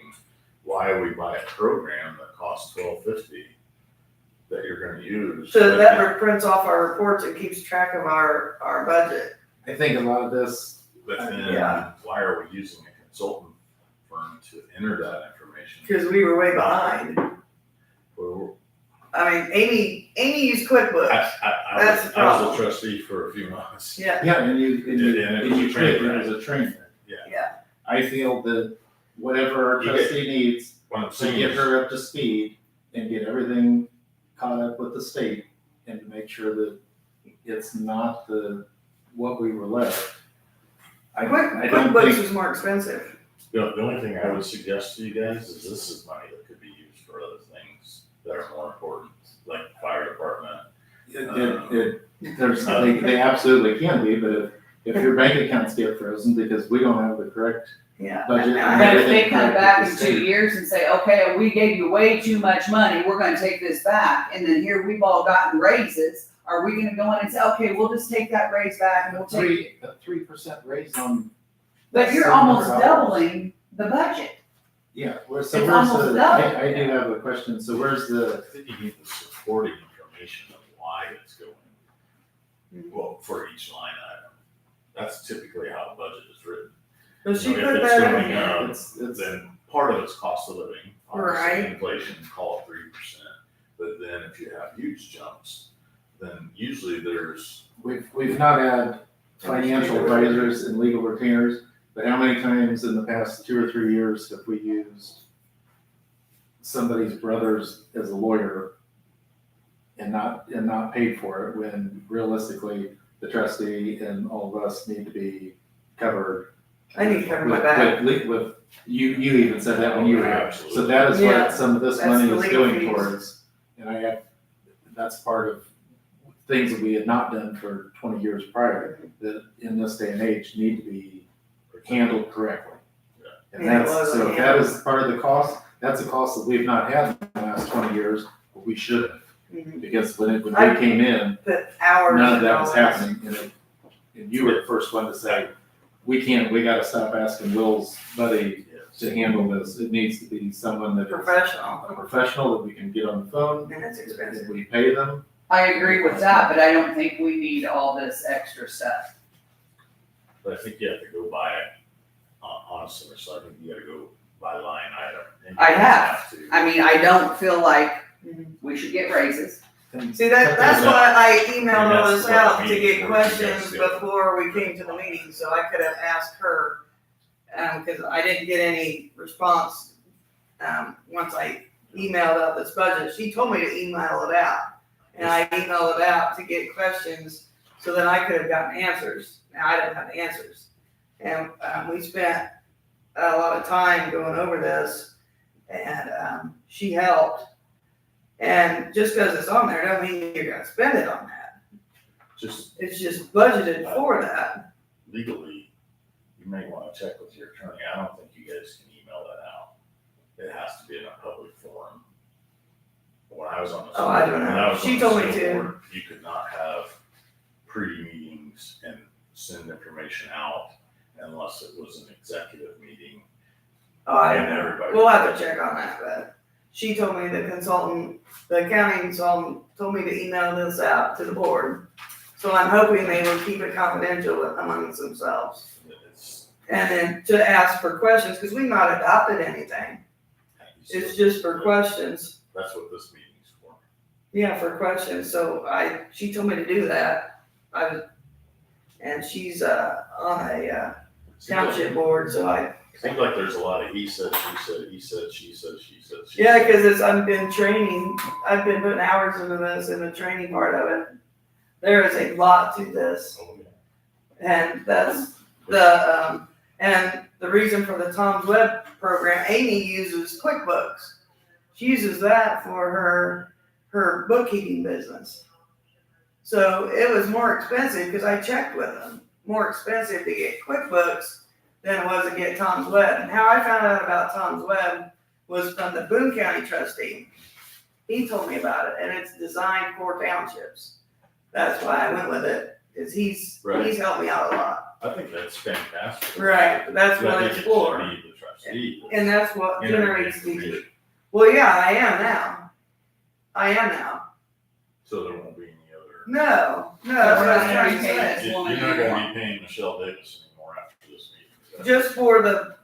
why we buy a program that costs $12.50 that you're gonna use. So that prints off our reports and keeps track of our budget. I think a lot of this, But then, Yeah. why are we using a consultant firm to enter that information? Because we were way behind. Well, I mean, Amy used QuickBooks. That's the I was problem. a trustee for a few months. Yeah, yeah, and you it was a train, trainer. it was a trainer. yeah. I feel that whatever our You trustee needs What I'm to saying get is, her up to speed and get everything caught up with the state and to make sure that it's not what we were left. I don't QuickBooks think, is more expensive. the only thing I would suggest to you guys is this is money that could be used for other things that are more important, like fire department. they absolutely can be, but if your bank accounts get frozen because we don't have the correct Yeah. budget. I But had- if they come Everything back in correct with the 2 state. years and say, okay, we gave you way too much money, we're gonna take this back, and then here we've all gotten raises, are we gonna go in and say, okay, we'll just take that raise back and we'll take it? A 3% raise on, But you're almost doubling the budget. yeah, so It's where's almost double. I do have a question, so where's I think you need the supporting information of why it's going, well, for each line item. That's typically how a budget is written. So she If put it's that going in. up, it's, then part of it's cost of living, Right. obviously inflation, call it 3%. But then if you have huge jumps, then usually there's, we've not had financial advisors and legal retainers, but how many times in the past 2 or 3 years have we used somebody's brothers as a lawyer and not paid for it, when realistically the trustee and all of us need to be covered? I need to cover my with- back. with you even said that when you were here. Absolutely. So that is Yeah, what some of this that's money the is legal going fees. towards. And that's part of things that we had not done for 20 years prior, that in this day and age need to be handled correctly. And Yeah, that's, well, so if yeah. that is part of the cost, that's a cost that we've not had in the last 20 years, but we should have. Mhm. Because when we I- came in, Put hours. none of that was and all happening. And you were the first one to say, we gotta stop asking Will's buddy yes. to handle this. It needs to be someone that is Professional, a professional that we can get on the phone, and it's expensive. and we pay them. I agree with that, but I don't think we need all this extra stuff. But I think you have to go by it, honestly, so I think you gotta go by line item. And you I don't have. to. I mean, I don't feel like Mhm. we should get raises. See, that's why I emailed all And that's this out what to I get mean, questions yes, yeah. before we came to the meeting, so I could have asked her. Cause I didn't get any response, once I emailed out this budget. She told me to email it out. And I emailed it out to get questions, so that I could have gotten answers. Now, I didn't have the answers. And, we spent a lot of time going over this, and, she helped. And just because it's on there, don't mean you're gonna spend it on that. Just It's just budgeted for that. legally, you may wanna check with your attorney. I don't think you guys can email that out. It has to be in a public forum. When I was on the. Oh, I don't know. when I was She on the told me school to. board, you could not have pre-meetings and send information out unless it was an executive meeting. Oh, I And don't know. everybody. We'll have to check on that, but she told me the accounting consultant told me to email this out to the board. So I'm hoping they will keep it confidential amongst themselves. It's, And then to ask for questions, because we've not adopted anything. It's just for questions. That's what this meeting's for. Yeah, for questions. So she told me to do that. And she's, on a, township board, so Seems like there's a lot of he said, she said, he said, she said, she said, she yeah, said. because I've been putting hours into this and the training part of it. There is a lot to this. Oh, yeah. And that's and the reason for the Tom's Web program, Amy uses QuickBooks. She uses that for her bookkeeping business. So it was more expensive, because I checked with them, more expensive to get QuickBooks than it was to get Tom's Web. And how I found out about Tom's Web was from the Boone County trustee. He told me about it, and it's designed for townships. That's why I went with it, because he's helped me out a lot. I think that's fantastic. Right, that's But I what think it's it should for. be the trustee. And that's what Enter the generates these. information. Well, yeah, I am now. So there won't be any other. No, that's what I was We're not trying to gonna be say. paying. You're not gonna be paying Michelle Davis anymore after this meeting. Just for the,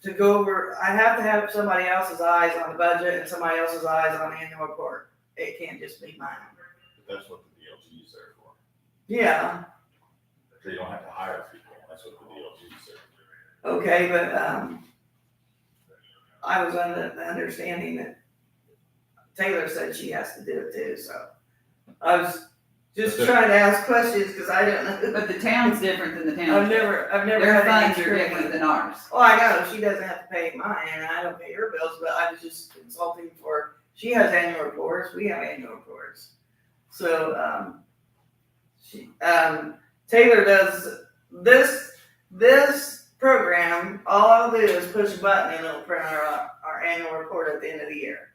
to go over, I have to have somebody else's eyes on the budget and somebody else's eyes on the annual report. It can't just be mine. But that's what the DLG is there for. Yeah, So you don't have to hire people. That's what the DLG is there for. okay, but, I was under the understanding that Taylor said she has to do it too, so. I was just trying to ask questions, because I don't know. But the town's different than the I've township. never Their had any funds are different training. than ours. Oh, I know, she doesn't have to pay mine, and I don't pay her bills, but I was just consulting for, she has annual reports, we have annual reports. So, Taylor does this program, all I'll do is push a button and it'll print our annual report at the end of the year.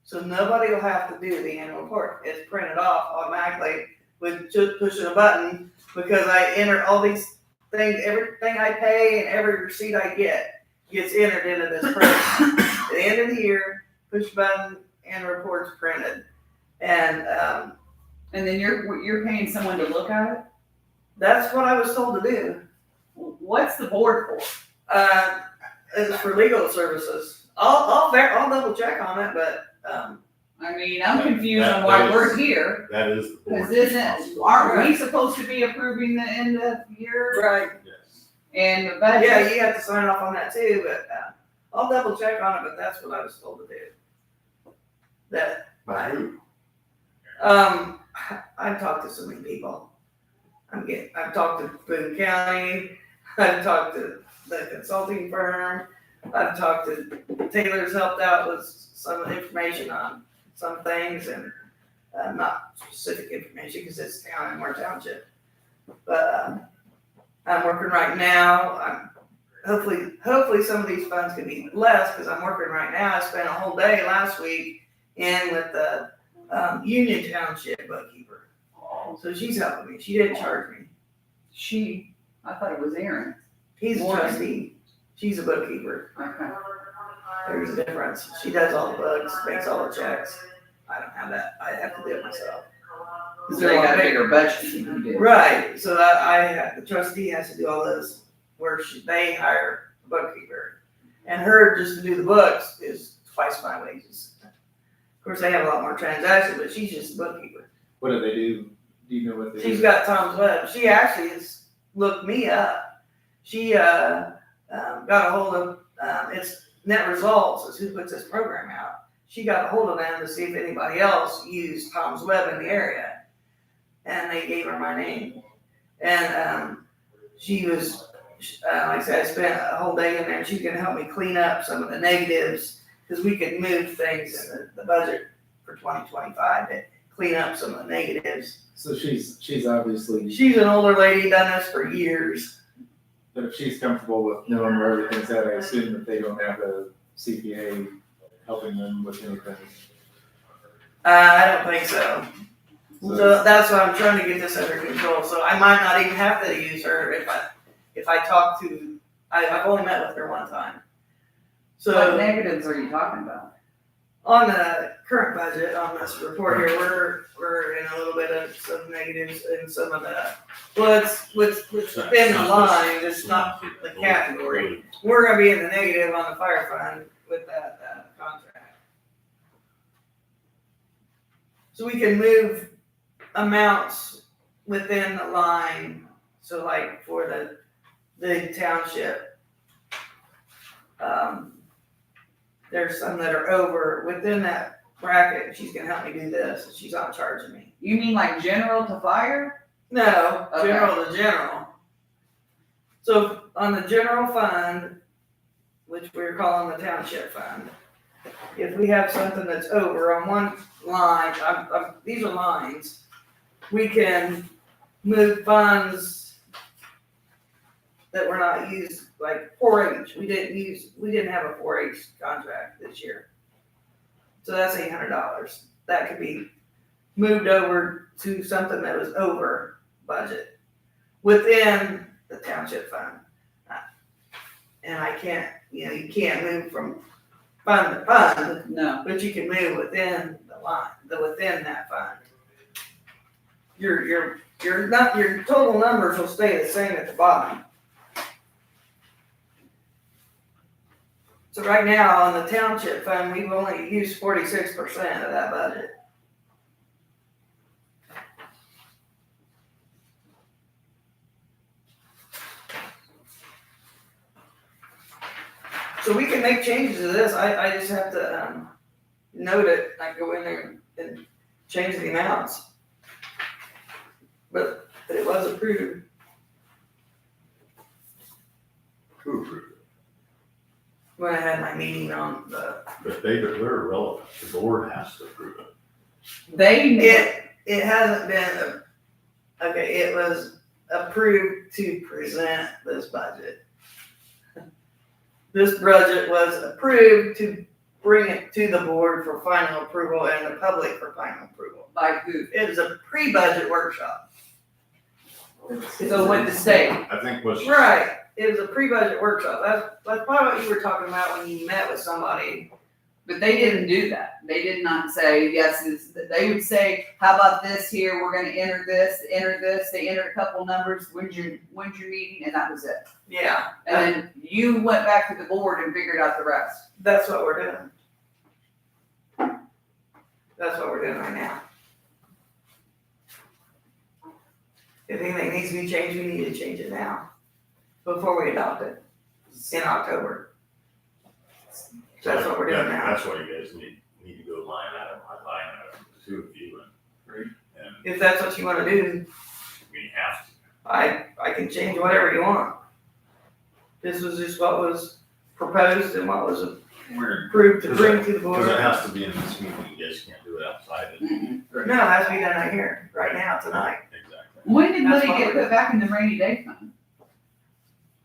So nobody will have to do the annual report, it's printed off automatically with just pushing a button, because I enter all these things, everything I pay and every receipt I get gets entered into this program. At the end of the year, push button and reports printed. And, And then you're paying someone to look at it? that's what I was told to do. What's the board for? It's for legal services. I'll double check on it, but, I mean, I'm That- confused that- on why that is- we're here. That is the board's Cause responsibility. aren't we supposed to be approving the end of year right. Yes. and the budget? Yeah, you have to sign off on that too, but, I'll double check on it, but that's what I was told to do. That, By who? I've talked to so many people. I've talked to Boone County, I've talked to the consulting firm, I've talked to, Taylor's helped out with some of the information on some things, and, not specific information, because it's town and more township. But, I'm working right now, hopefully some of these funds can be less, because I'm working right now. I spent a whole day last week in with the Union Township bookkeeper. So she's helping me. She didn't charge me. I thought it was Aaron. He's a Morning. trustee. She's a bookkeeper. Okay. There's a difference. She does all the books, makes all the checks. I don't have that. I have to do it myself. So they got a bigger budget than you do. Right, so that the trustee has to do all this, where they hire a bookkeeper. And her just to do the books is twice my wages. Of course, they have a lot more transactions, but she's just a bookkeeper. What do they do? Do you know what they do? She's got Tom's Web. She actually has looked me up. She, got a hold of, it's Net Results is who puts this program out. She got a hold of them to see if anybody else used Tom's Web in the area. And they gave her my name. And, she was like I said, I spent a whole day in there, and she's gonna help me clean up some of the negatives, because we could move things in the budget for 2025 to clean up some of the negatives. So she's obviously, She's an older lady, done this for years. but if she's comfortable with knowing where everything's at, I assume that they don't have a CPA helping them with anything. I don't think so. So that's why I'm trying to get this under control, so I might not even have to use her if I talk to, I've only met with her one time. What So, negatives are you talking about? on the current budget, on this report here, we're in a little bit of some negatives in some of the, well, it's within the line, it's not the category. We're gonna be in the negative on the fire fund with that contract. So we can move amounts within the line, so like for the township. There's some that are over within that bracket, she's gonna help me do this, and she's not charging me. You mean like general to fire? No, Okay. general to general. So on the general fund, which we're calling the township fund, if we have something that's over on one line, these are lines, we can move funds that were not used, like 4-H, we didn't have a 4-H contract this year. So that's $800. That could be moved over to something that was over budget within the township fund. And I can't, you can't move from fund to fund, No. but you can move within the line, within that fund. Your total numbers will stay the same at the bottom. So right now, on the township fund, we've only used 46% of that budget. So we can make changes to this, I just have to, note it, I go in there and change the amounts. But it was approved. Who approved it? When I had my meeting on the, But they're irrelevant, the board has to approve it. it hasn't been, okay, it was approved to present this budget. This budget was approved to bring it to the board for final approval and the public for final approval. By who? It was a pre-budget workshop. So what the state? I think what's. Right, it was a pre-budget workshop, that's probably what you were talking about when you met with somebody. But they didn't do that. They did not say, yes, they would say, how about this here? We're gonna enter this. They entered a couple numbers. When's your meeting? And that was it. Yeah, And then you went back to the board and figured out the rest. that's what we're doing. That's what we're doing right now. If anything needs to be changed, we need to change it now, before we adopt it in October. That's what we're doing now. That's why you guys need to go line item by line item, the two of you, and If that's what you wanna do, we have to. I can change whatever you want. This was just what was proposed and what was approved to bring to the board. Because it has to be in this meeting, you guys can't do it outside of it. Mm-mm. No, it has to be done right here, right now, tonight. Exactly. When did That's money what get we're put back in the rainy day fund?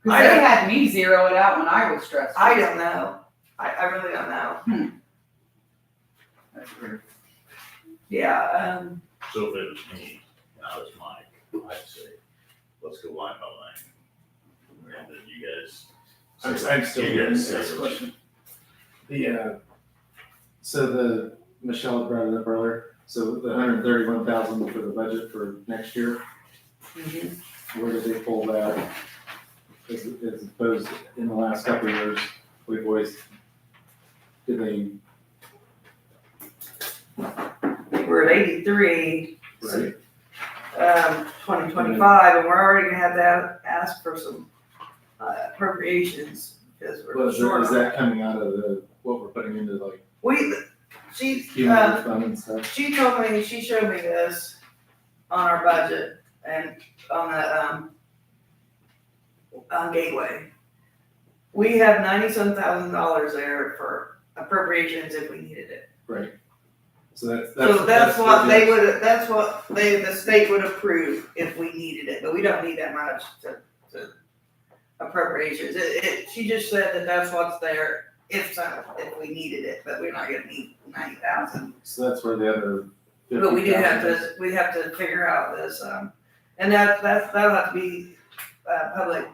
Cause I they don't- had me zero it out when I was stressed. I don't know. I really don't know. That's weird. Yeah, So if it was me, and I was Mike, I'd say, let's go line by line. And then you guys. I'm still You getting guys this say question. So Michelle brought it up earlier, so the 131,000 for the budget for next year, where did they pull that? As opposed, in the last couple of years, we've always, we're at 83, right? 2025, and we're already gonna have to ask for some appropriations, because we're Was short. is that coming out of what we're putting into like Cumulative fund and stuff? she showed me this on our budget and on the, Gateway. We have $97,000 there for appropriations if we needed it. Right. So that's. So that's what the- they would, the state would approve if we needed it, but we don't need that much to appropriations. She just said that that's what's there if we needed it, but we're not gonna need 90,000. So that's where the other. But we do have 50,000 is. we have to figure out this, and that'll have to be, public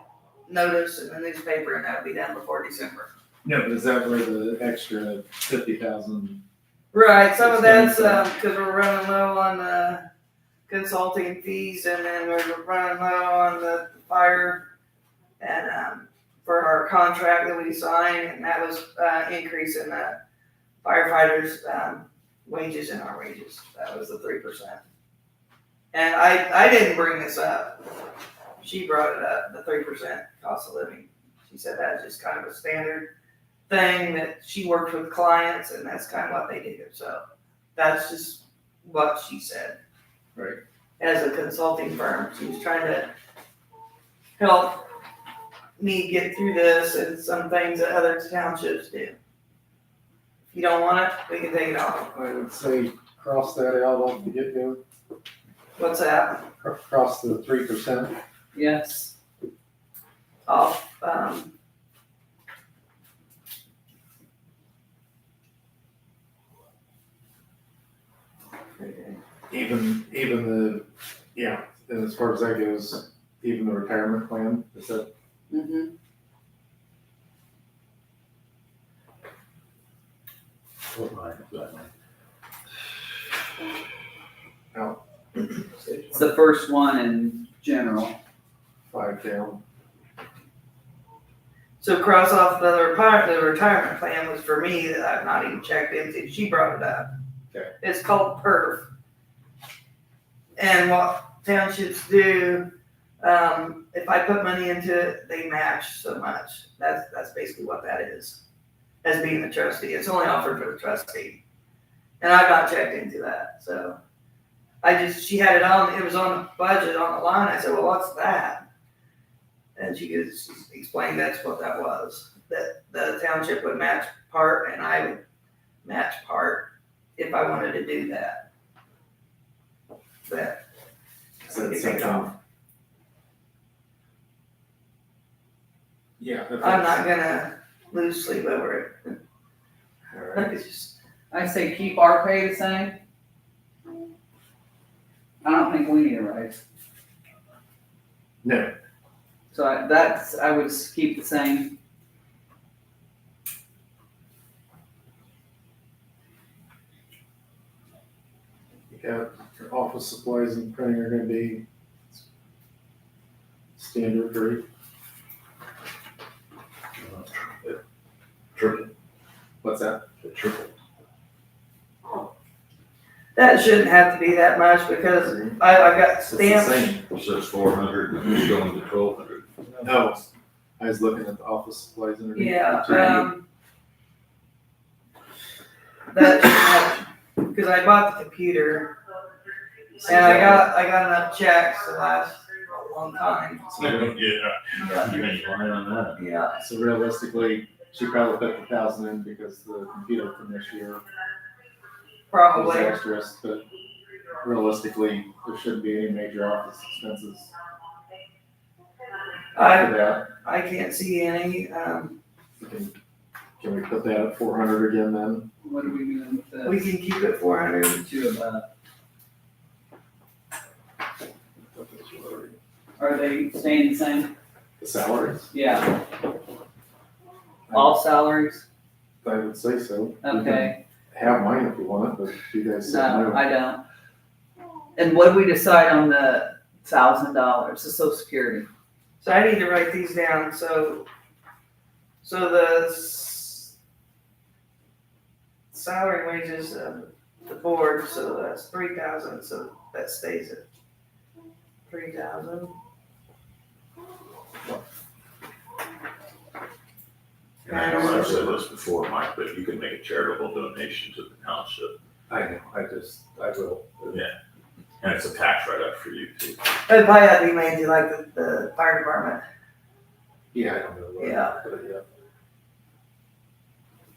notice in the newspaper, and that'll be done before December. No, but is that where the extra 50,000? Right, some of that's, cause we're running low on the consulting fees, and then we're running low on the fire, and, for our contract that we signed, and that was, increasing the firefighters, wages and our wages, that was the 3%. And I didn't bring this up, she brought it up, the 3% cost of living. She said that's just kind of a standard thing that she works with clients, and that's kind of what they do, so that's just what she said. Right. As a consulting firm, she was trying to help me get through this and some things that other townships do. If you don't want it, we can take it off. I would say cross that out off the get-go, What's that? cross the 3%. Yes. Off, Even the, yeah, and as far as that goes, even the retirement plan, is that, Mm-hmm. What line is that line? It's the first one in general. 5 down? so cross off the retirement plan was for me that I've not even checked into, she brought it up. Okay. It's called PERF. And what townships do, if I put money into it, they match so much. That's basically what that is, as being the trustee. It's only offered for the trustee. And I've not checked into that, so. She had it was on the budget on the line. I said, well, what's that? And she explained that's what that was. That the township would match part and I would match part if I wanted to do that. But Is that we can take it something? off. Yeah. if I'm it's- not gonna lose sleep over it. All right. It's just, I say keep our pay the same. I don't think we need a raise. No, So I would keep the same. you got your office supplies and printing are gonna be standard rate. Triple, What's that? the triple. that shouldn't have to be that much because I've got It's the stamps. same. It says 400 and it's going to 1,200. No, I was looking at the office supplies and everything. Yeah, that, because I bought the computer and I got enough checks to last a long time. Yeah, Yeah. you ain't lying on that. Yeah, So realistically, she probably put the 1,000 in because the computer from this year was probably. extras, but realistically, there shouldn't be any major office expenses after that. I can't see any, Can we put that at 400 again then? What are we doing with that? we can keep it 400. Two of that. Are they staying the same? The salaries? Yeah. All salaries? I would say so. You can Okay. have mine if you want, but you guys said No, no. I don't. And what did we decide on the $1,000, the social security? So I need to write these down, so the salary and wages of the board, so that's 3,000, so that stays at 3,000. And I know I've said this before, Mike, but you can make a charitable donation to the township. I know, I will. Yeah. And it's a tax write-up for you too. It'd probably have to be made to like the fire department. Yeah, I don't know. what- Yeah. but yeah.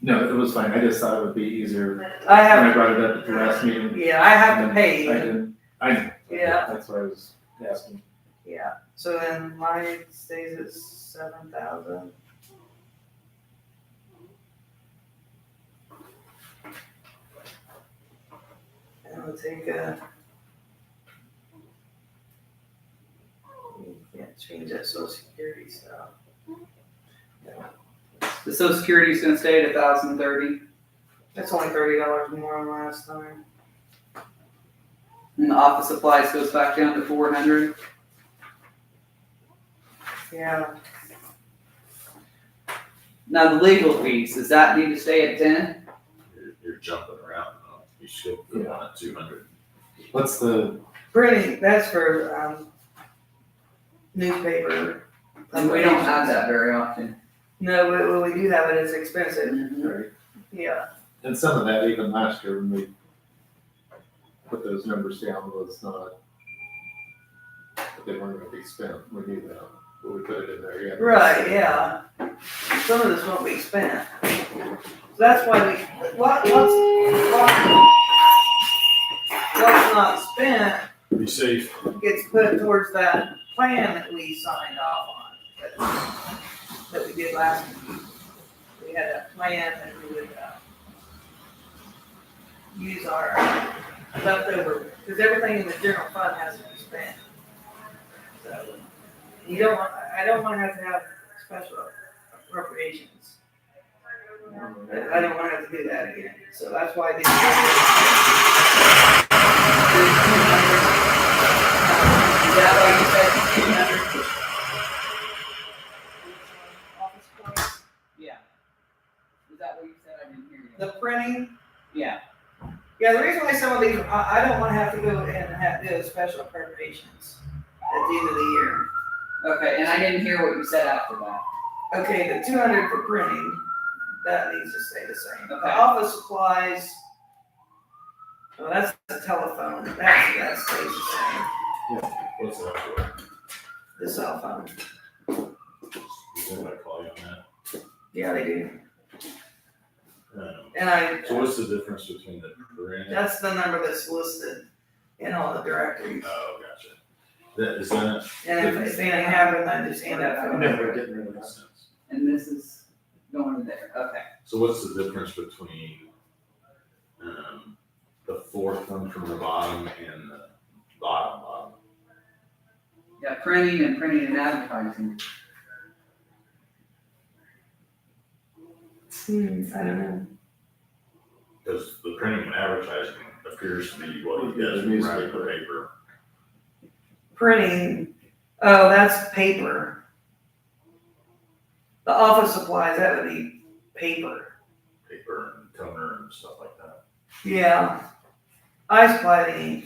No, it was fine. I just thought it would be easier when I I have, brought it up at the last meeting. yeah, I have to I pay you. didn't, I know. Yeah. That's why I was asking. Yeah, so then mine stays at 7,000. And we'll take you can't change that social security stuff. The social security is gonna stay at 1,030, That's only $30 more than last time. and the office supplies goes back down to 400. Yeah, Now, the legal fees, does that need to stay at 10? You're jumping around, though. You should put one at 200. What's the, printing, that's for, newspaper. And we don't have that very often. No, when we do have it, it's expensive. right? Yeah, And some of that, even last year when we put those numbers down, was not, that they weren't gonna be spent. We knew that, but we put it in there, yeah. right, yeah. Some of this won't be spent. So that's why what's not spent Be safe. gets put towards that plan that we signed off on, that we did last week. We had a plan that we would, use our leftover, because everything in the general fund has to be spent. So, I don't want to have special appropriations. I don't want to have to do that again, so that's why these. Is that why you said 200? Office supplies. Yeah. Is that what you said? I didn't hear you. The printing, Yeah. yeah, the reason why some of these, I don't want to have to go in and have to do special appropriations at the end of the year. Okay, and I didn't hear what you said after that. Okay, the 200 for printing, that needs to stay the same. The Okay. office supplies, well, that's the telephone, that stays the same, What's that for? the cell phone. Does anybody call you on that? Yeah, they do. Um, And So what's the difference between the print? that's the number that's listed in all the directories. Oh, gotcha. That, is that? And if anything happens, I just hand that phone. No, we're getting rid of Makes that. sense. And this is going to there. Okay. So what's the difference between, the fourth one from the bottom and the bottom? Yeah, printing and advertising. I don't know. Because the printing and advertising appears to be what you guys Yeah, write in the paper. Printing, oh, that's paper. The office supplies, that would be paper. Paper and toner and stuff like that. Yeah. I supply the ink.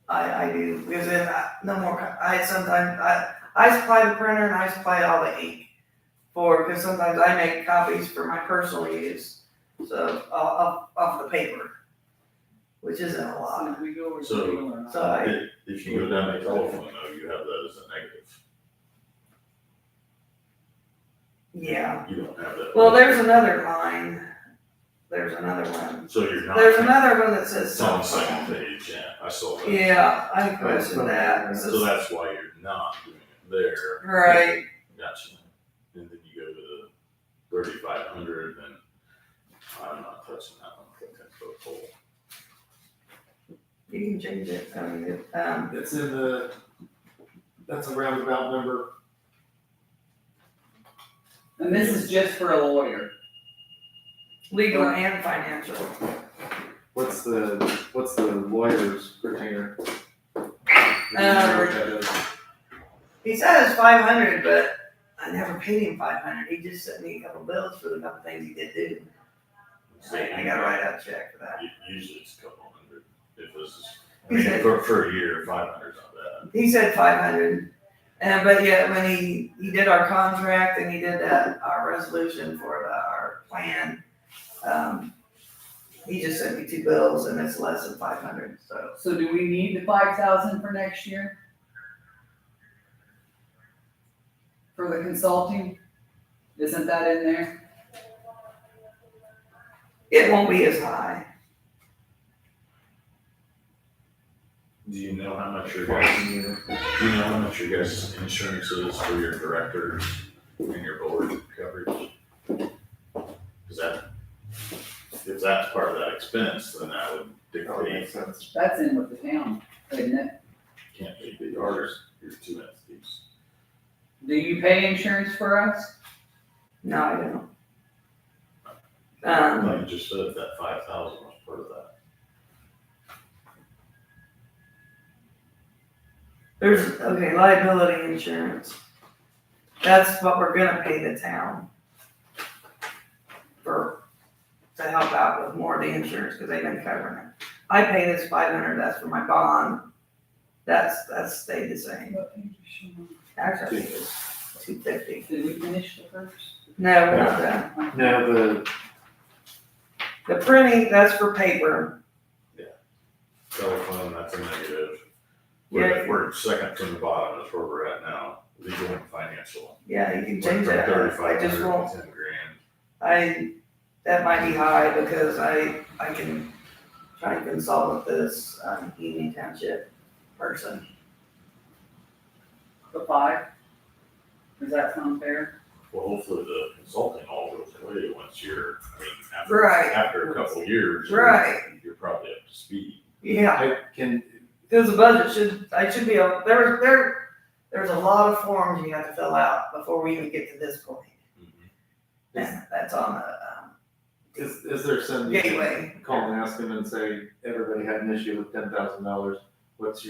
I do, because then no more, I supply the printer and I supply all the ink because sometimes I make copies for my personal use, so off the paper, which isn't a lot. So we go over So- the deal or not? So If you go down the telephone though, you have that as a negative. yeah. You don't have that. Well, there's another line. There's another one. So you're not. There's another one that says It's on the cell second phone. page, yeah, I saw that. Yeah, I question that. It So says- that's why you're not doing it there. Right. Gotcha. And then you go to the 3,500 and I'm not touching that one. I think that's so full. You can change it. I mean, It's in the, that's a roundabout number. And this is just for a lawyer. legal and financial. What's the lawyer's retainer? He said it's 500, but I never paid him 500. He just sent me a couple bills for the couple things he did do. I gotta write out a check for that. Usually it's a couple hundred. If this is, I He mean, said- for a year, 500's not bad. He said 500. But yeah, when he did our contract and he did our resolution for our plan, he just sent me 2 bills and it's less than 500. So So do we need the 5,000 for next year? For the consulting, isn't that in there? It won't be as high. Do you know how much your guys' insurance is for your directors and your board coverage? Is that, if that's part of that expense, then that would That would make dictate, sense. That's in with the town, isn't it? can't be the yours, your two entities. Do you pay insurance for us? No, I don't. Like you just said, that 5,000 was part of that. There's, okay, liability insurance. That's what we're gonna pay the town to help out with more of the insurance, because they've been covering it. I pay this 500, that's for my bond. That's stayed the same. Actually, I think it's 250. Did we finish the first? No, we're not done. No, The printing, that's for paper. Telephone, that's a negative. Yeah. We're second from the bottom, that's where we're at now, legal and financial. Yeah, you can Went change from that. I just 3,500 to won't, 10 grand. that might be high because I can try and consult with this, Union Township person. The 5? Does that sound fair? Well, hopefully the consulting all goes away once you're, I mean, Right. after a couple of years. Right. You're probably up to speed. Yeah, I can, because the budget I should be able, there's a lot of forms you have to fill out before we even get to this point. And that's on the, is there some, you can gateway. call and ask them and say, everybody had an issue with $10,000, what's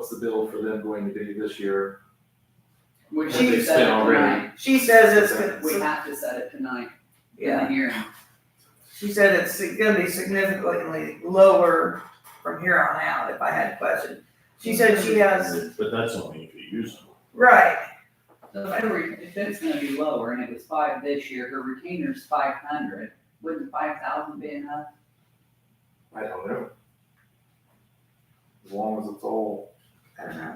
the bill for them going to be this year? We What should they set spent it already. tonight. She says We it's, have to set it tonight in yeah, the hearing. she said it's gonna be significantly lower from here on out if I had a question. She said she has, But that's only if you use them. right, So if it's gonna be lower and it was 5 this year, her retainer's 500, wouldn't 5,000 be enough? I don't know. As long as it's all, I don't know.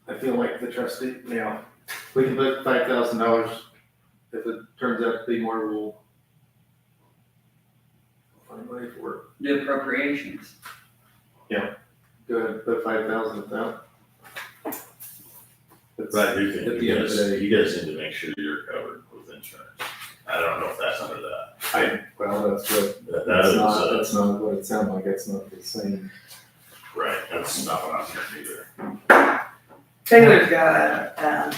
I feel like the trustee, we can put $5,000. If it turns out to be more, we'll find money for it. The appropriations. Go ahead, put 5,000 at that. It's- But I do think At the end of the day. you guys need to make sure you're covered with insurance. I don't know if that's under that. Well, that's what, That that's is, that's not what it sounded like, it's not the same. right, that's not what I'm hearing either. Taylor's got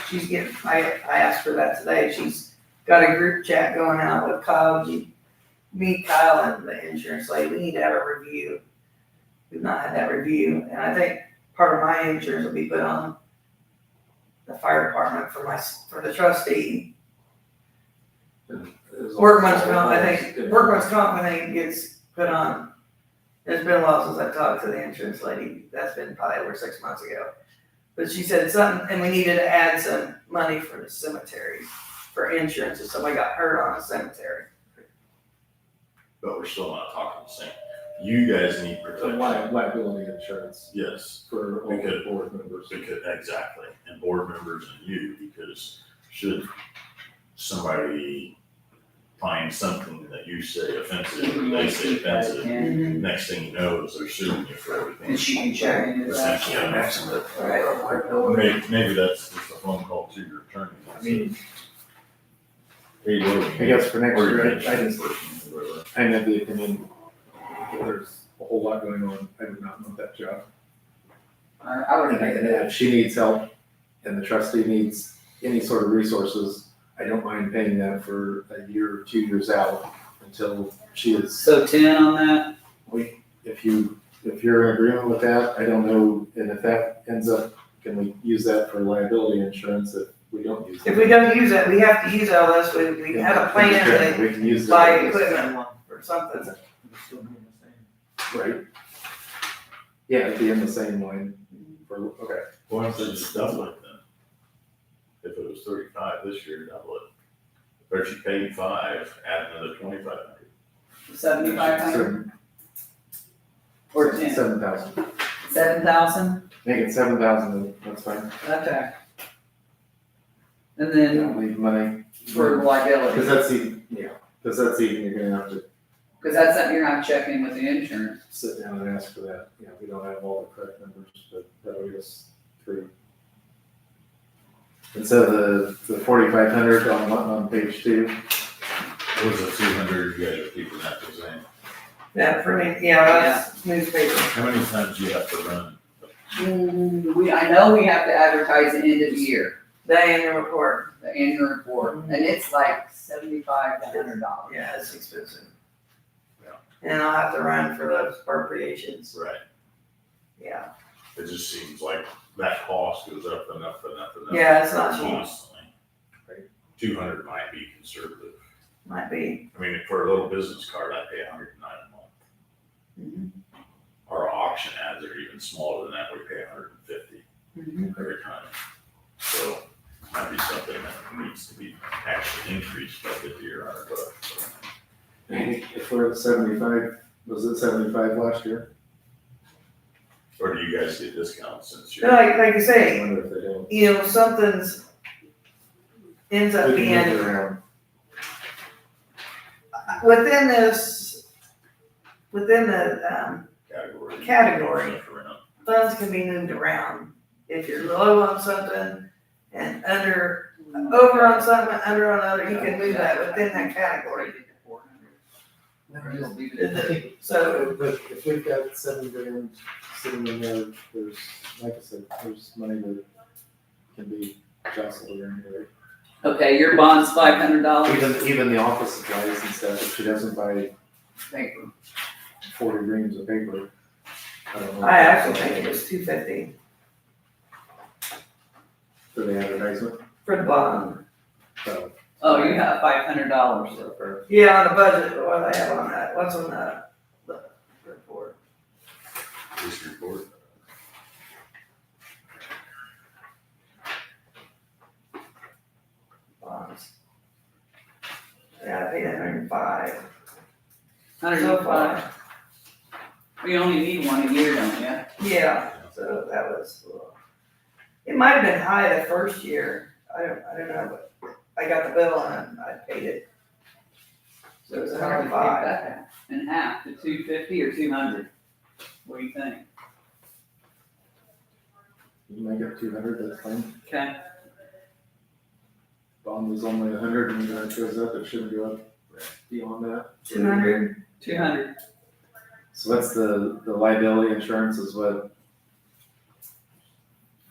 she's getting, I asked her that today, she's got a group chat going out with Kyle, me, Kyle, and the insurance lady, we need to have a review. We've not had that review, and I think part of my insurance will be put on the fire department for the trustee. Workman's comp, I think gets put on. It's been a while since I talked to the insurance lady, that's been probably over 6 months ago. But she said something, and we needed to add some money for the cemetery, for insurance, if somebody got hurt on a cemetery. But we're still not talking the same. You guys need The protection. liability insurance Yes, for all the board members. exactly, and board members and you, because should somebody find something that you say offensive, or they say offensive, next thing you know is they're suing you for everything. And she can check into that. Essentially, an accident. Right. Maybe that's just a phone call to your attorney. I mean, Hey, Lord, I guess for next or your year, I insurance just, person, whatever. I'm of the opinion, there's a whole lot going on, I do not want that job. I would And think if she needs help and the trustee needs any sort of resources, I don't mind paying that for a year or 2 years out until she is, So 10 on that? if you're in agreement with that, I don't know, and if that ends up, can we use that for liability insurance if we don't use it? If we don't use it, we have to use all this, we had a plan to We can use buy that. equipment or something. Right? Yeah, it'd be in the same line for, okay. Why don't they just double it then? If it was 35 this year, double it. Or if you paid 5, add another 2,500. 7,500 or 10? 7,000. 7,000? Make it 7,000, that's fine. Okay. And then Don't leave money. for liability, Cause that's even, you're gonna have to because that's something you're not checking with the insurance. sit down and ask for that. We don't have all the correct numbers, but that'll get us through. And so the 4,500 on page 2, It was a 200, you guys are keeping that the same. Yeah, for me, yeah, that's newspaper. How many times do you have to run? I know we have to advertise the end of the year, The annual report. the annual report, and it's like $75 to $100. Yeah, it's expensive. Yeah. And I'll have to run for those appropriations. Right. Yeah. It just seems like that cost goes up and up and up and up. Yeah, it's not cheap. Constantly. 200 might be conservative. Might be. I mean, for a little business card, I pay $109 a month. Mhm. Our auction ads are even smaller than that, we pay $150 Mhm. every time. So, might be something that needs to be actually increased by $50 or $100. if we're at 75, was it 75 last year? Or do you guys get discounts since you're? Like you I say, wonder if they don't. you know, something's ends up We can move being it around. within this, within the, Category. funds can be moved around. If you're low on something and over on something, under on another, you can move that within that category. So, But if we've got $7,000 sitting in there, there's, like I said, there's money that can be jostled around there. Okay, your bond's $500. Even the office supplies and stuff, if she doesn't buy Paper. 40 reams of paper, I don't know. I actually think it was $250 For the advertisement, for the bond. so. Oh, you have $500. For Yeah, on the budget, what do I have on that? What's on the report? This report. Bonds. Yeah, I paid 105. 105. We only need one a year, don't we? Yeah, so that was, it might have been high the first year. I don't know, but I got the bill and I paid it. So it was Hard to take 105. that in half to 250 or 200. What do you think? You make it 200, that's fine. Okay. Bond was only 100, and when it goes up, it shouldn't go up beyond that. 200. 200. So that's the liability insurance is what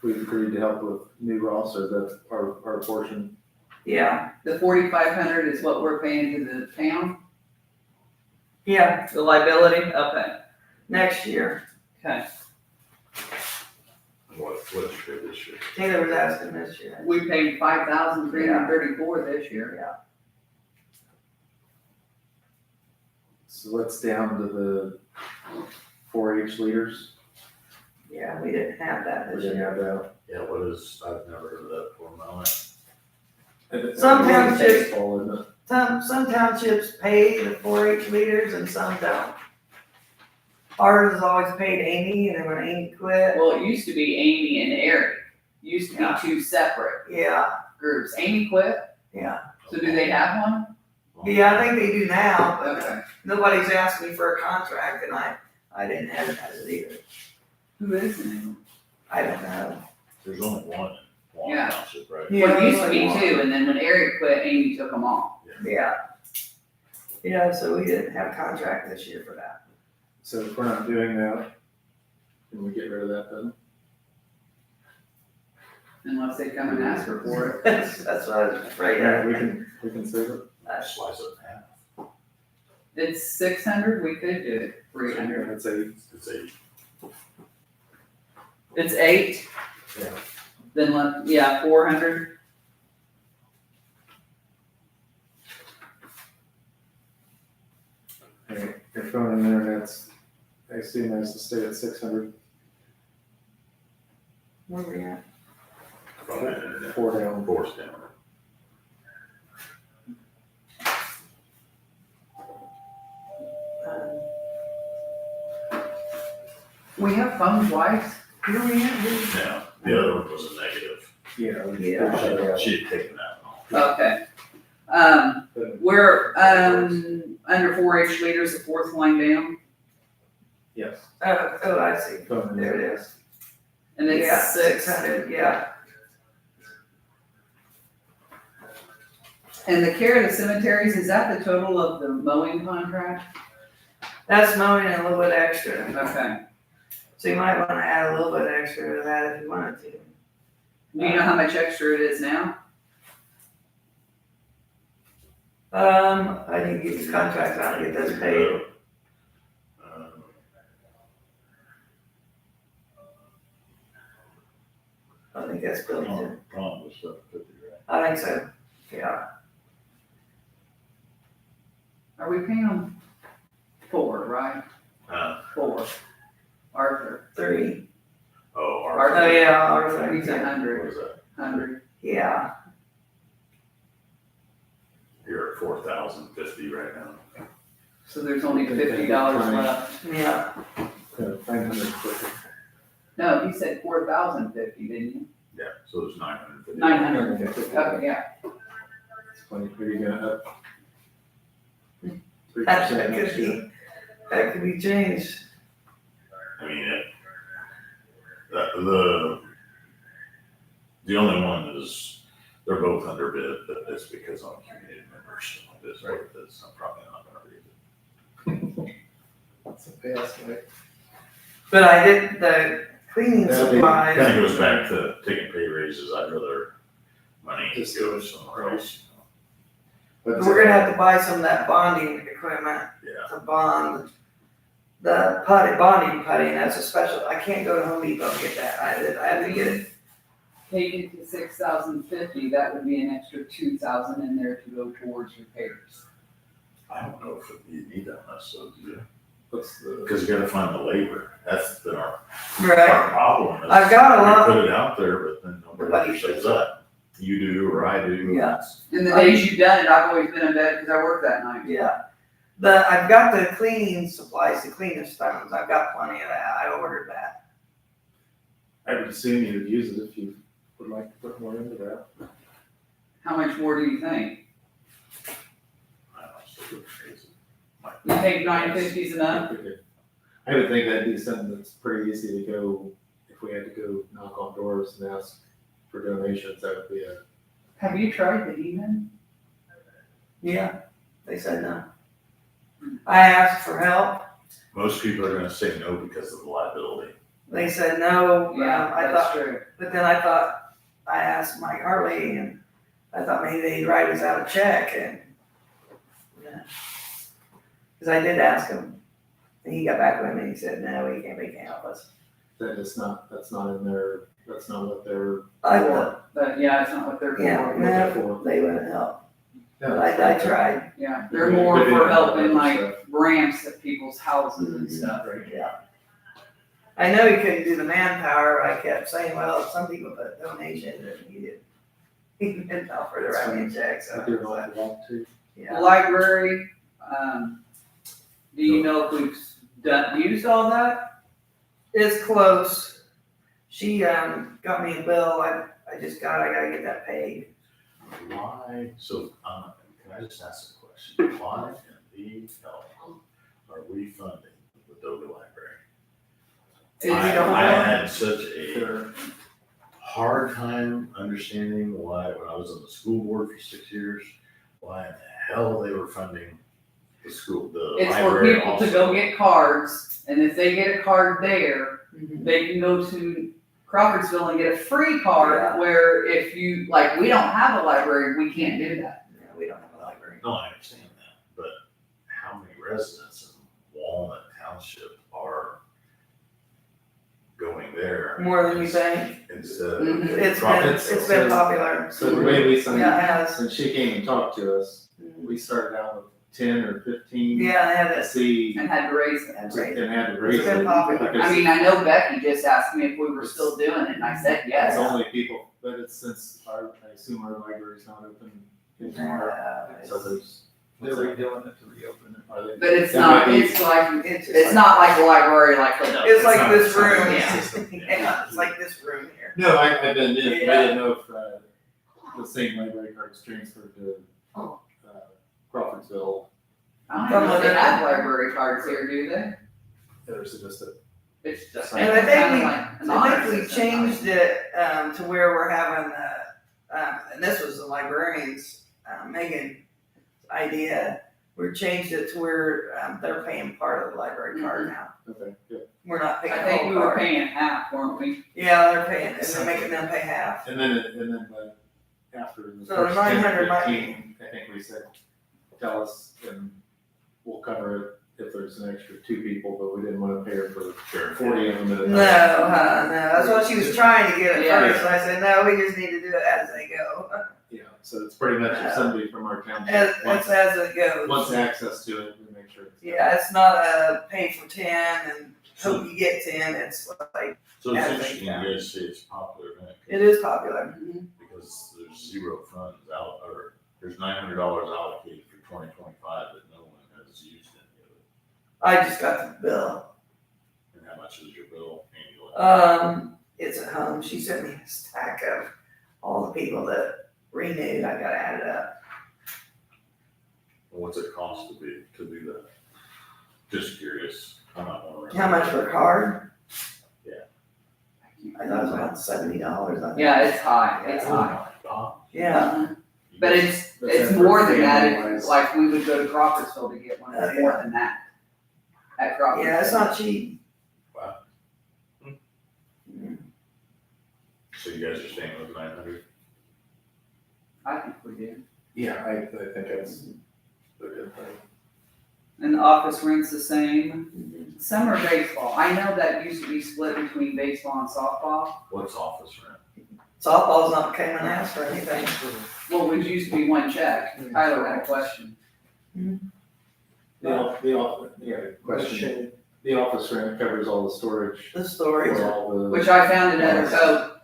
we've agreed to help with New Ross, or that's our portion. Yeah, The 4,500 is what we're paying to the town. yeah, The liability. Okay. next year. Okay. What did you pay this year? Taylor was asking this year. We paid 5,334 this year. Yeah. So what's down to the 4-H leaders? Yeah, we didn't have that We this didn't year. have that. Yeah, what is, I've never heard of that before in my life. Some townships- Baseball, isn't it? Some townships pay the 4-H leaders and some don't. Ours has always paid Amy, and then when Amy quit, Well, it used to be Amy and Eric. Used to be Yeah. two separate yeah, groups. Amy quit. yeah. So do they have one? Yeah, I think they do now, but Okay. nobody's asked me for a contract and I didn't advertise it either. Who is it? I don't know. There's only one in Walton Yeah. Township, right? Yeah, Well, it used to be like- two, and then when Eric quit, Amy took them all. Yeah. Yeah, so we didn't have a contract this year for that. So if we're not doing that, can we get rid of that then? Unless they come and ask her for it. That's what I was afraid Yeah, of. we can save it. Slice it in half. It's 600, we could do it 300. I'd say It's a, It's 8. Yeah. Then let, 400. hey, your phone and internet's, I assume has to stay at 600, Where we at? from the internet, 4 down. forced down. We have phone twice. Where we at? Yeah, the other one was a negative. Yeah. Yeah. She'd taken that off. Okay. We're, under 4-H leaders, the fourth line down, Yes. Oh, I see. There it is. and Yeah, it's 6. 600, yeah. And the care of the cemeteries, is that the total of the mowing contract? That's mowing and a little bit extra. Okay. So you might wanna add a little bit extra to that if you wanted to. Do you know how much extra it is now? I need to get these contracts out and get those paid. I think that's built in. Ron was 750, right? I think so, yeah. Are we paying them 4, right? 4. Arthur, 3. Oh, Oh, our. yeah, Arthur, he's yeah. 100, What is that? 100. Yeah, You're at 4,050 right now. So there's only $50 left. yeah. 950. No, he said 4,050, didn't you? Yeah, so there's 950. 950. Okay, yeah. It's funny, are you gonna up? 3% That next could year? be, that could be changed. I mean, the only one is, they're both under bid, but it's because I'm community members, so this, what it is, I'm probably not gonna read it. That's a pass, right? But I did the cleaning That'd be- supplies. Kind of goes back to taking pay raises, I'd rather money Just go go somewhere else. But We're gonna have to buy some of that bonding equipment Yeah, to bond, the bonding putty, that's a special, I can't go to Home Depot and get that, I have to get it. Take it to 6,050, that would be an extra 2,000 in there to go towards repairs. I don't know if you need that much, so, do you? what's the, Because you gotta find the labor, that's been our Right. problem. is I've got a we lot- Put it out there, but then nobody Nobody shows shows up. You do, or I do. Yeah. And the days you've done it, I've always been in bed because I work that night. Yeah, I've got the cleaning supplies, the cleaning stones, I've got plenty of that, I ordered that. I would assume you would use it if you would like to put more into that. How much more do you think? I don't know, so it's crazy. You think 950 is enough? I would think that'd be something that's pretty easy to go, if we had to go knock on doors and ask for donations, that would be a. Have you tried the Heathen? Yeah, they said no. I asked for help, Most people are gonna say no because of the liability. they said no, I that's thought, true. but then I thought, I asked Mike Hartley and I thought maybe they'd write us out a check and. Yeah. Cause I did ask him, and he got back with me, he said, no, he can't help us. That is not, that's not in their, that's not what they're. I for. thought, But yeah, it's not what they're yeah, for. no, they wouldn't help, Yeah, but I tried, Yeah, they're more for helping like ramps at people's houses and stuff. yeah. I know he couldn't do the manpower, I kept saying, well, some people put donations and he didn't offer to write me a check, I so. do an awful lot too. The Yeah, library, do you know if we've used all that? it's close. She, got me a bill, I gotta get that paid. Why, so, can I just ask a question? Why in the hell are we funding the Doga Library? Did I you don't I know? had such a hard time understanding why, when I was on the school board for 6 years, why in the hell they were funding the school, the It's for library people to also. go get cards, and if they get a card there, Mhm. they can go to Crawfordsville and get a free card, Yeah. where if you, like, we don't have a library, we can't do that. Yeah, we don't have a library. No, I understand that, but how many residents in Walnut Township are going there? More than you think, Instead of. Mhm. it's been popular. So the way we signed, Yeah, it has. since she came and talked to us, we started out with 10 or 15. Yeah, they have To this, see, And had to raise it. that's and right. had to raise It's been it. popular. because I mean, I know Becky just asked me if we were still doing it, and I said It's yes. only people, but it's since I assume our library's not open in tomorrow, so there's. They're redoing it to reopen it. Are they- But it's that not, might be- it's like, It's just it's like- not like a library like the. It's like this It's not- room, it's not- yeah, it's like this room here. No, I've been in, I didn't know if, the same library cards transferred to, Crawfordsville, I don't know if they have library cards here, do they? or is it just a? It's just. And I think kinda we- like an I honor think we system. changed it, to where we're having, and this was the librarian's, Megan's idea. We changed it to where, they're paying part of the library card now. Okay, good. We're not paying I the think whole we were card. paying half, weren't we? Yeah, they're paying, and they're making them pay half. And then, after the So the first 900 10, might 15, I think we said, tell us, and we'll cover it if there's an extra 2 people, but we didn't wanna pay her for Sure. 40 of them at a time. No, no, that's what she was trying to get at Yeah. first, and I said, no, we just need to do it as they go. Yeah, so it's pretty much if somebody from our township As wants it goes. wants access to it, we make sure. It's Yeah, it's not a pay for 10 and hope you get 10, it's like, So it's Yeah, interesting, yeah. you guys say it's a popular event. it is popular. Because there's 0 funds out, or there's $900 allocated for 2025, but no one has used any of it. I just got the bill. And how much is your bill annually? It's at home, she sent me a stack of all the people that renewed, I gotta add it up. What's it cost to do that? Just curious. I'm not gonna. How much for a card? Yeah. I thought it was around $70. Yeah, it's high, it's high. Yeah, But it's That's more for than that, family-wise. it's like we would go to Crawfordsville to get one, it's more than that. At Crawfordsville. yeah, it's not cheap. Wow. Mm. So you guys are staying with 900? I think we do. Yeah, I think that's a good thing. And the office rent's the same. Summer baseball, I know that used to be split between baseball and softball. What's office rent? Softball's not came and asked for anything. Well, it used to be one check. Tyler had a question. Question. The office rent covers all the storage The stories, for all the. Which I found another tote,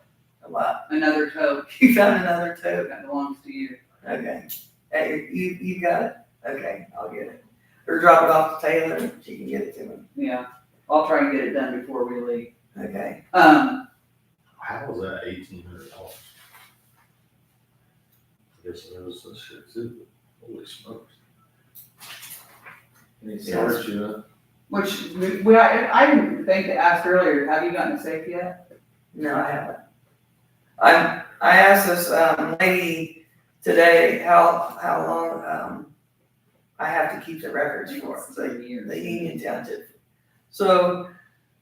another tote you found another tote, that belongs to you. okay. Hey, you got it, okay, I'll get it. Or drop it off to Taylor, and she can get it to me, Yeah, I'll try and get it done before we leave. okay. How was that $1,800? I guess there was this shit too, but holy smokes. Any storage unit. Which, I didn't think to ask earlier, have you gotten a safe yet? No, I haven't. I asked this, lady today, how long, I have to keep the records for, It's 3 years. the Union Township. So,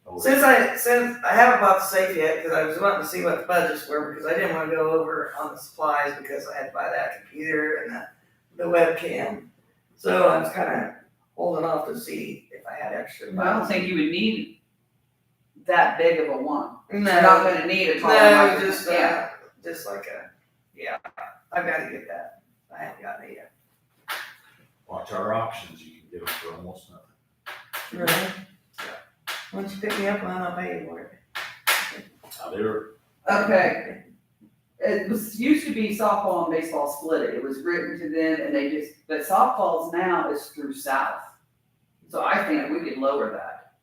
Oh, since I haven't bought the safe yet, because I was wanting to see what the budgets were, because I didn't want to go over on the supplies, because I had to buy that computer and the webcam. So I was kind of holding off to see if I had extra money. I don't think you would need that big of a one. No, You're not gonna need a tall no, microphone. just, Yeah. just like yeah, I've got to get that. I haven't gotten it yet. Watch our auctions, you can get them for almost nothing. Really? Once you pick me up, I'll pay you for it. Now they're, Okay. It was, used to be softball and baseball split it. It was written to them and they just, but softball's now is through South. So I think we could lower that.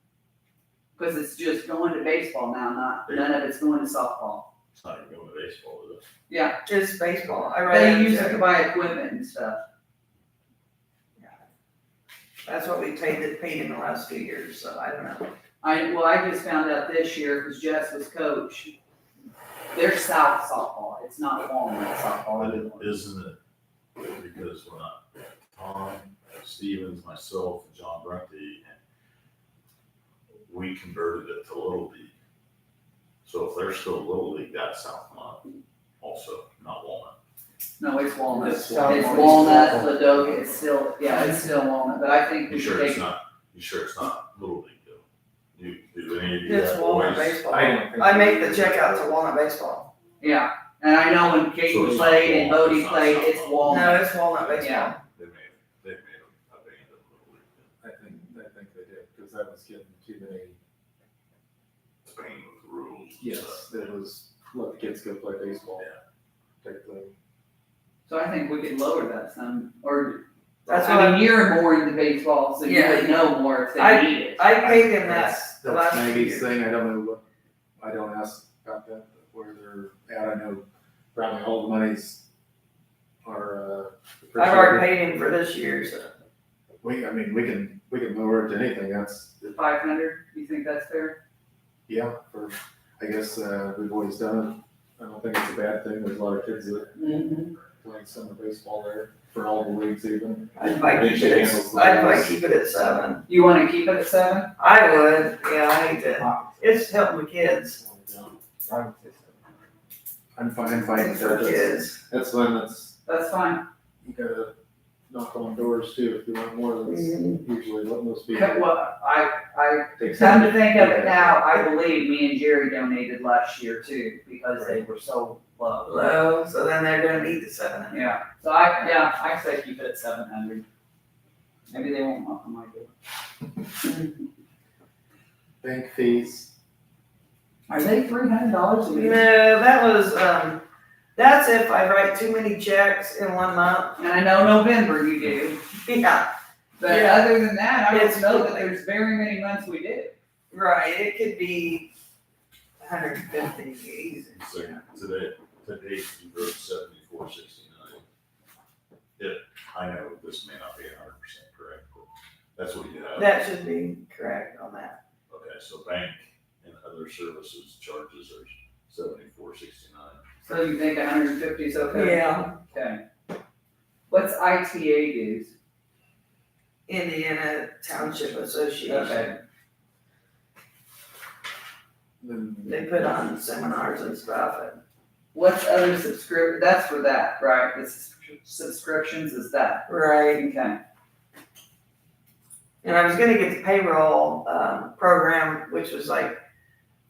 Cause it's just going to baseball now, none of it's going to softball. it's not even going to baseball, is it? Yeah, Just baseball. they use it to buy equipment and stuff. That's what we paid in the last 2 years, so I don't know. I just found out this year, cause Jess was coach. They're South softball. It's not Walnut softball But anymore. isn't it, because when Tom, Stevens, myself, and John Brunty, we converted it to Little League. So if they're still Little League, that's Southmont also, not Walnut. No, it's Walnut. It's It's South Walnut, Walnut. Ladoga, it's still Walnut, but I think You we should sure it's take. not, Little League though? Do any of you It's have Walnut boys? baseball. I don't think. I make the check out to Walnut baseball. Yeah, and I know when So Katie it's not played and Walnut, Bodie it's not played, South it's Walnut. Walnut. No, it's Walnut baseball. Yeah. They made them abandon Little League. I think they did, because that was getting too many. It's paying with the rules. and Yes, stuff. it was, let the kids go play baseball. Type thing. So I think we could lower that some, or, That's I what mean, you're more into baseball, so you Yeah. would know more if they need it. I paid him that That's the last 2 Maggie's years. thing, I don't know what, I don't ask about that. where they're at? I know probably all the monies are, I've already paid him for this year, so. we can lower it to anything, that's, 500, you think that's fair? yeah, I guess, we've always done it. I don't think it's a bad thing, there's a lot of kids that Mm-hmm. play summer baseball there, for all the leagues even. I'd probably keep it at, I'd probably keep it at 7. You wanna keep it at 7? I would, yeah, I hate to, it's helping the kids, I'm fine with it's for that, kids. that's one That's fine. you gotta knock on doors too, if you want more, that's usually what most people Well, I take. come to think of it now, I believe me and Jerry donated last year too, because they were so low. Low, so then they're gonna need the 7. Yeah, so I say keep it at 700. Maybe they won't knock on my door. Bank fees, Are they $300 a No, year? that was, that's if I write too many checks in 1 month. And I know November you do, Yeah, but Yeah. other than that, I It's- don't know that there's very many months we do. right, it could be 150 easy. So today you wrote 7469. I know this may not be 100% correct, but that's what you have. That should be correct on that. Okay, so bank and other services charges are 7469. So you think 150 is okay? Yeah, Okay. What's ITA dues? Indiana Township Association. Okay. then. They put on seminars and stuff, and What's other that's for that, right? The subscriptions is that, right. okay. And I was gonna get the payroll, program, which was like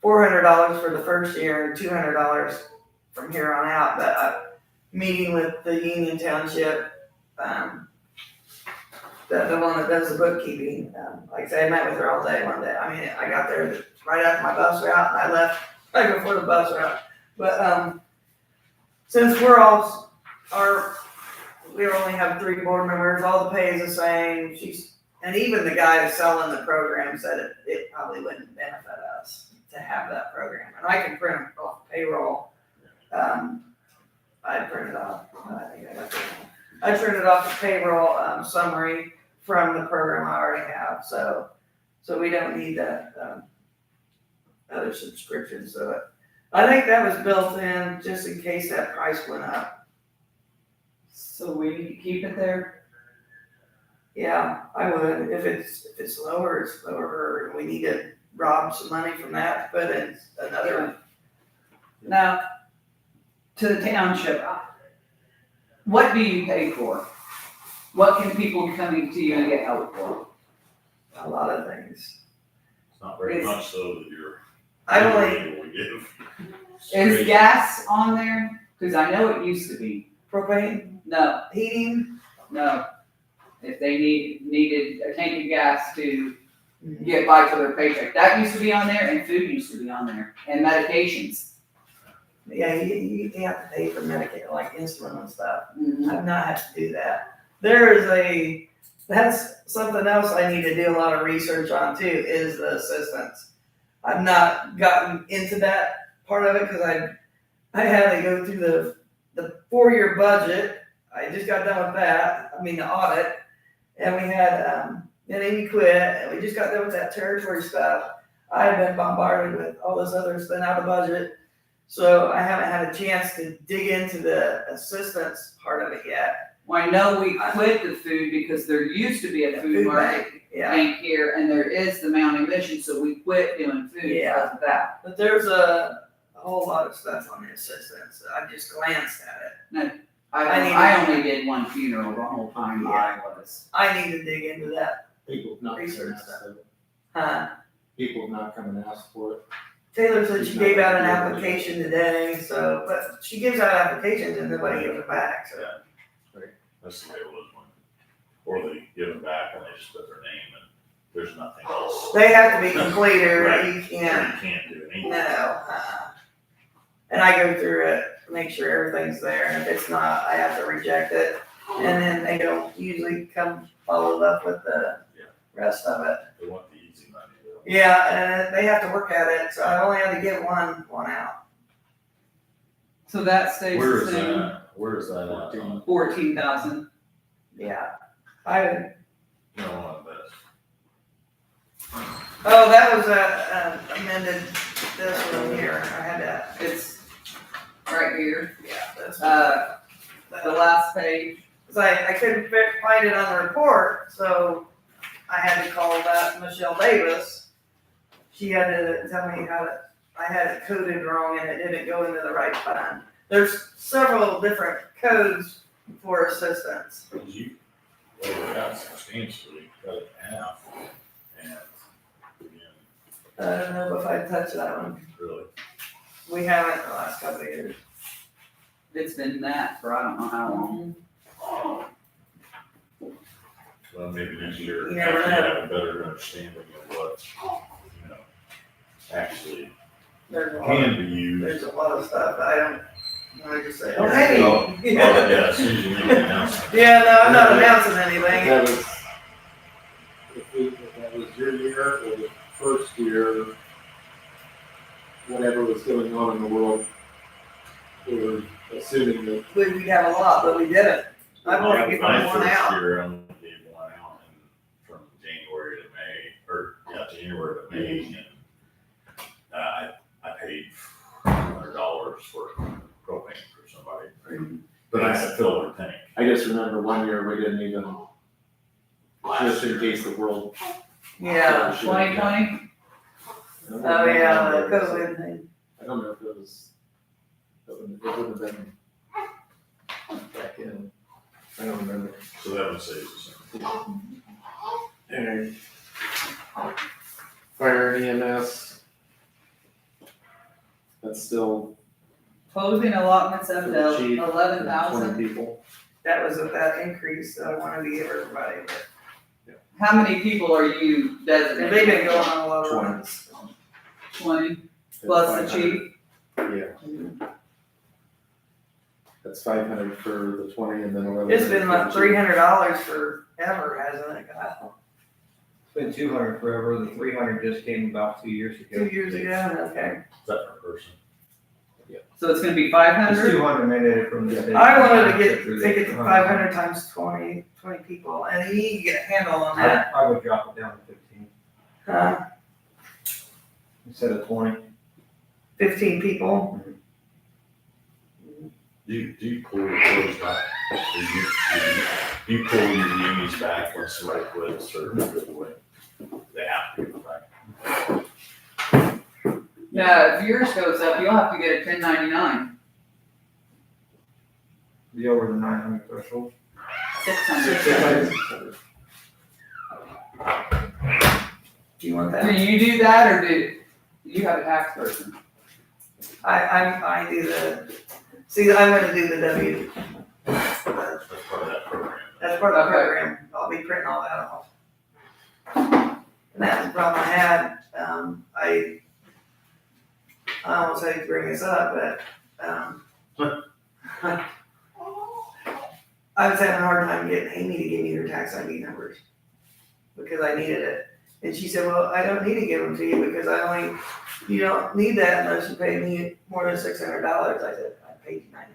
$400 for the first year and $200 from here on out, but meeting with the Union Township, the one that does the bookkeeping, like I say, I met with her all day one day. I mean, I got there right after my bus route and I left right before the bus route. But, since we only have 3 board members, all the pay is the same, and even the guy who's selling the program said it probably wouldn't benefit us to have that program. And I can print off payroll. I printed off, I think I got that. I printed off the payroll, summary from the program I already have, so we don't need that, other subscriptions, so I think that was built in just in case that price went up. So we need to keep it there? Yeah, I would, if it's lower, it's lower, we need to rob some money from that, to put in another. Now, to the township, what do you pay for? What can people coming to you and get help for? A lot of things. It's not very It's- much so that you're I only, able to give. Is straight- gas on there? Cause I know it used to be. propane, No, heating, no. If they needed a tank of gas to get by to their paycheck, that used to be on there and food used to be on there and medications. yeah, you have to pay for Medicaid, like insulin and stuff. Mhm. I've not had to do that. That's something else I need to do a lot of research on too, is the assistance. I've not gotten into that part of it because I had to go through the 4-year budget. I just got done with that, the audit, and we had, then Amy quit, and we just got done with that territory stuff. I've been bombarded with all this other stuff out of budget, so I haven't had a chance to dig into the assistance part of it yet. Well, I know we quit the food because there used to be a food market bank, yeah. bank here and there is the Mountain Mission, so we quit doing food because of that. But there's a whole lot of stuff on the assistance. I just glanced at it. I only did one funeral the whole time I was. I need to dig into that. People have not come and Research asked, that. though. People have not come and asked for it. Taylor said she gave out an application today, but she gives out applications and nobody gives it back, so. That's the way it was when, or they give them back and they just put their name and there's nothing else. They have to be completed, Right. you You can't, can't do anything. no. And I go through it, make sure everything's there, and if it's not, I have to reject it. And then they don't usually come followed up with the rest of it. They want the easy money though. Yeah, and they have to work at it, so I only had to give one out. So that stays Where the is same, that, where is that at? 14,000. Yeah. I, No, on this. oh, that was amended, this one here, I had that, It's right here, yeah, this the one. last page. Cause I couldn't find it on the report, so I had to call that Michelle Davis. She had to tell me I had it coded wrong and it didn't go into the right fund. There's several different codes for assistance. You, well, we got substantially cut it in half, and, again, I don't know if I'd touch that one. really, We haven't in the last couple of years. It's been that for I don't know how long. well, maybe next year, You after never you know. have a better understanding of what, actually There's a lot, can be used. there's a lot of stuff, I just say, Oh, hey. well, yeah, as soon as you make the announcement. Yeah, no, I'm not announcing anything. That was, if that was your year or the first year, whatever was going on in the world, we were assuming that We'd have a lot, but we didn't. I want to give My one first out. year, I only gave one out from January to May, or, yeah, January to May, and, I paid $100 for propane for somebody. But I had to fill their tank. I just remember one year we didn't even, just in case the world. Yeah. 2020? Oh, yeah, the COVID thing. I don't know if it was, it would have been back in, I don't remember. So that one saves us. Alright. Fire and EMS. That's still Closing allotments up for the to chief, 11,000. 20 people. That was with that increase, so I wanted to give everybody, but How many people are you they've been designating? going on a lot of 20. runs. 20 plus the chief? Yeah. That's 500 for the 20 and then 11. It's been like $300 forever, hasn't it? God, It's been 200 forever, the 300 just came about 2 years ago. 2 years ago, okay. Is that per person? So it's gonna be It's 500? 200 mandated from the state. I wanted to get, Through take it to the- 500 times 20 people, and you need to get a handle on that. I would drop it down to 15 instead of 20. 15 people. Do you pull your clothes back? Do you pull your unis back when somebody quits or goes away? They have to go back. Now, if yours goes up, you'll have to get a 1099. Be over the 900 threshold. 600. Do you want Do that? you do that or do you have a tax person? I do I'm gonna do the W. That's part of that program. That's part of the Okay. program. I'll be printing all that off. And that's the problem I had. I almost hate to bring this up, but, I was having a hard time getting Amy to give me her tax ID numbers because I needed it. And she said, well, I don't need to give them to you because you don't need that unless you pay me more than $600. I said, I paid you $900.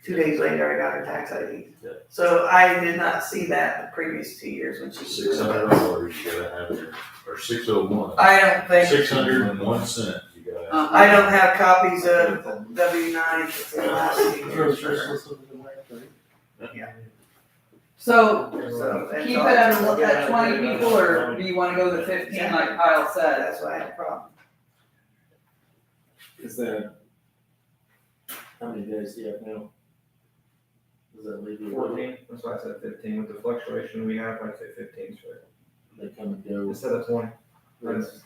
2 days later, I got her tax ID. Yeah. So I did not see that the previous 2 years when she. $600 you gotta have your, or 601. I don't think, 601 cent you gotta have. I don't have copies of W-9s. It's in the last 2 years. So So that's keep it all. at 20 people or do you wanna go to 15 like Kyle said? That's why I had a problem. Is that, how many days do you have now? Does that leave you? 14, that's why I said 15. With the fluctuation we have, I'd say 15 is fair. They come and go. Instead of 20. Because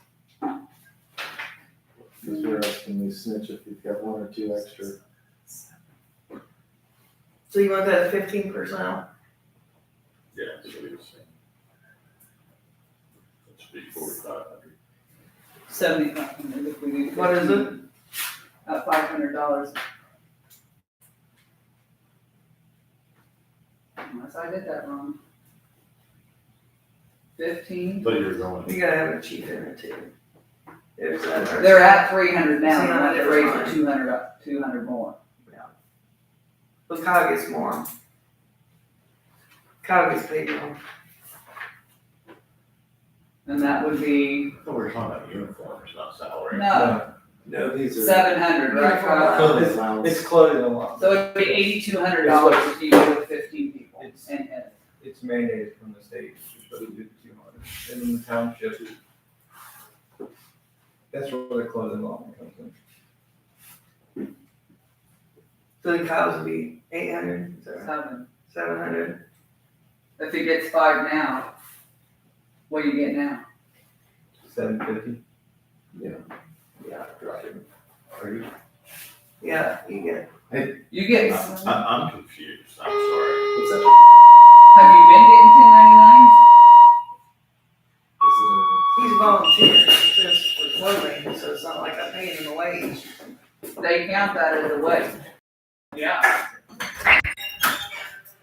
you're asking me snitch if you've got 1 or 2 extra. So you want that at 15%? Yeah, that's what he was saying. That should be 4,500. 7,500 if we do. What is it? $500. Unless I did that wrong. 15. But you're going, You gotta have a chief in it too. There's that. They're at 300 now, See, and I have to raise it fine. 200 more. But Kyle gets more. Kyle gets paid more. And that would be, I thought we were talking about uniforms, not salary. no, No, these are. 700, right, Kyle? Clothing allowance. It's clothing allowance. So it'd be $8,200 if you do with 15 people. It's- And It's mandated from the state, but we do 200. And then the township, that's where the clothing allowance comes in. So then Kyle's would be 800, 700. If he gets 5 now, what do you get now? 750. Yeah, right. Are you? Yeah, you get. You get, I'm confused, I'm sorry. What's that? have you been getting 1099s? Is He's volunteering, it's just for clothing, so it's not like I'm paying him a wage. They count that as a wage. Yeah.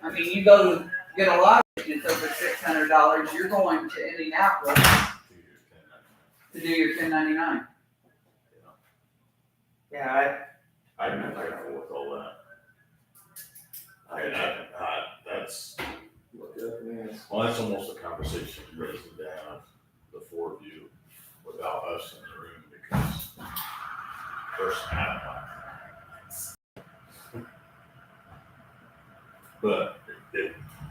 I mean, you go to get a lot, it's over $600, you're going to Indianapolis to do your 1099. Yeah, I'm not careful with all that. That's, well, that's almost a conversation raising to have the four of you without us in the room because there's But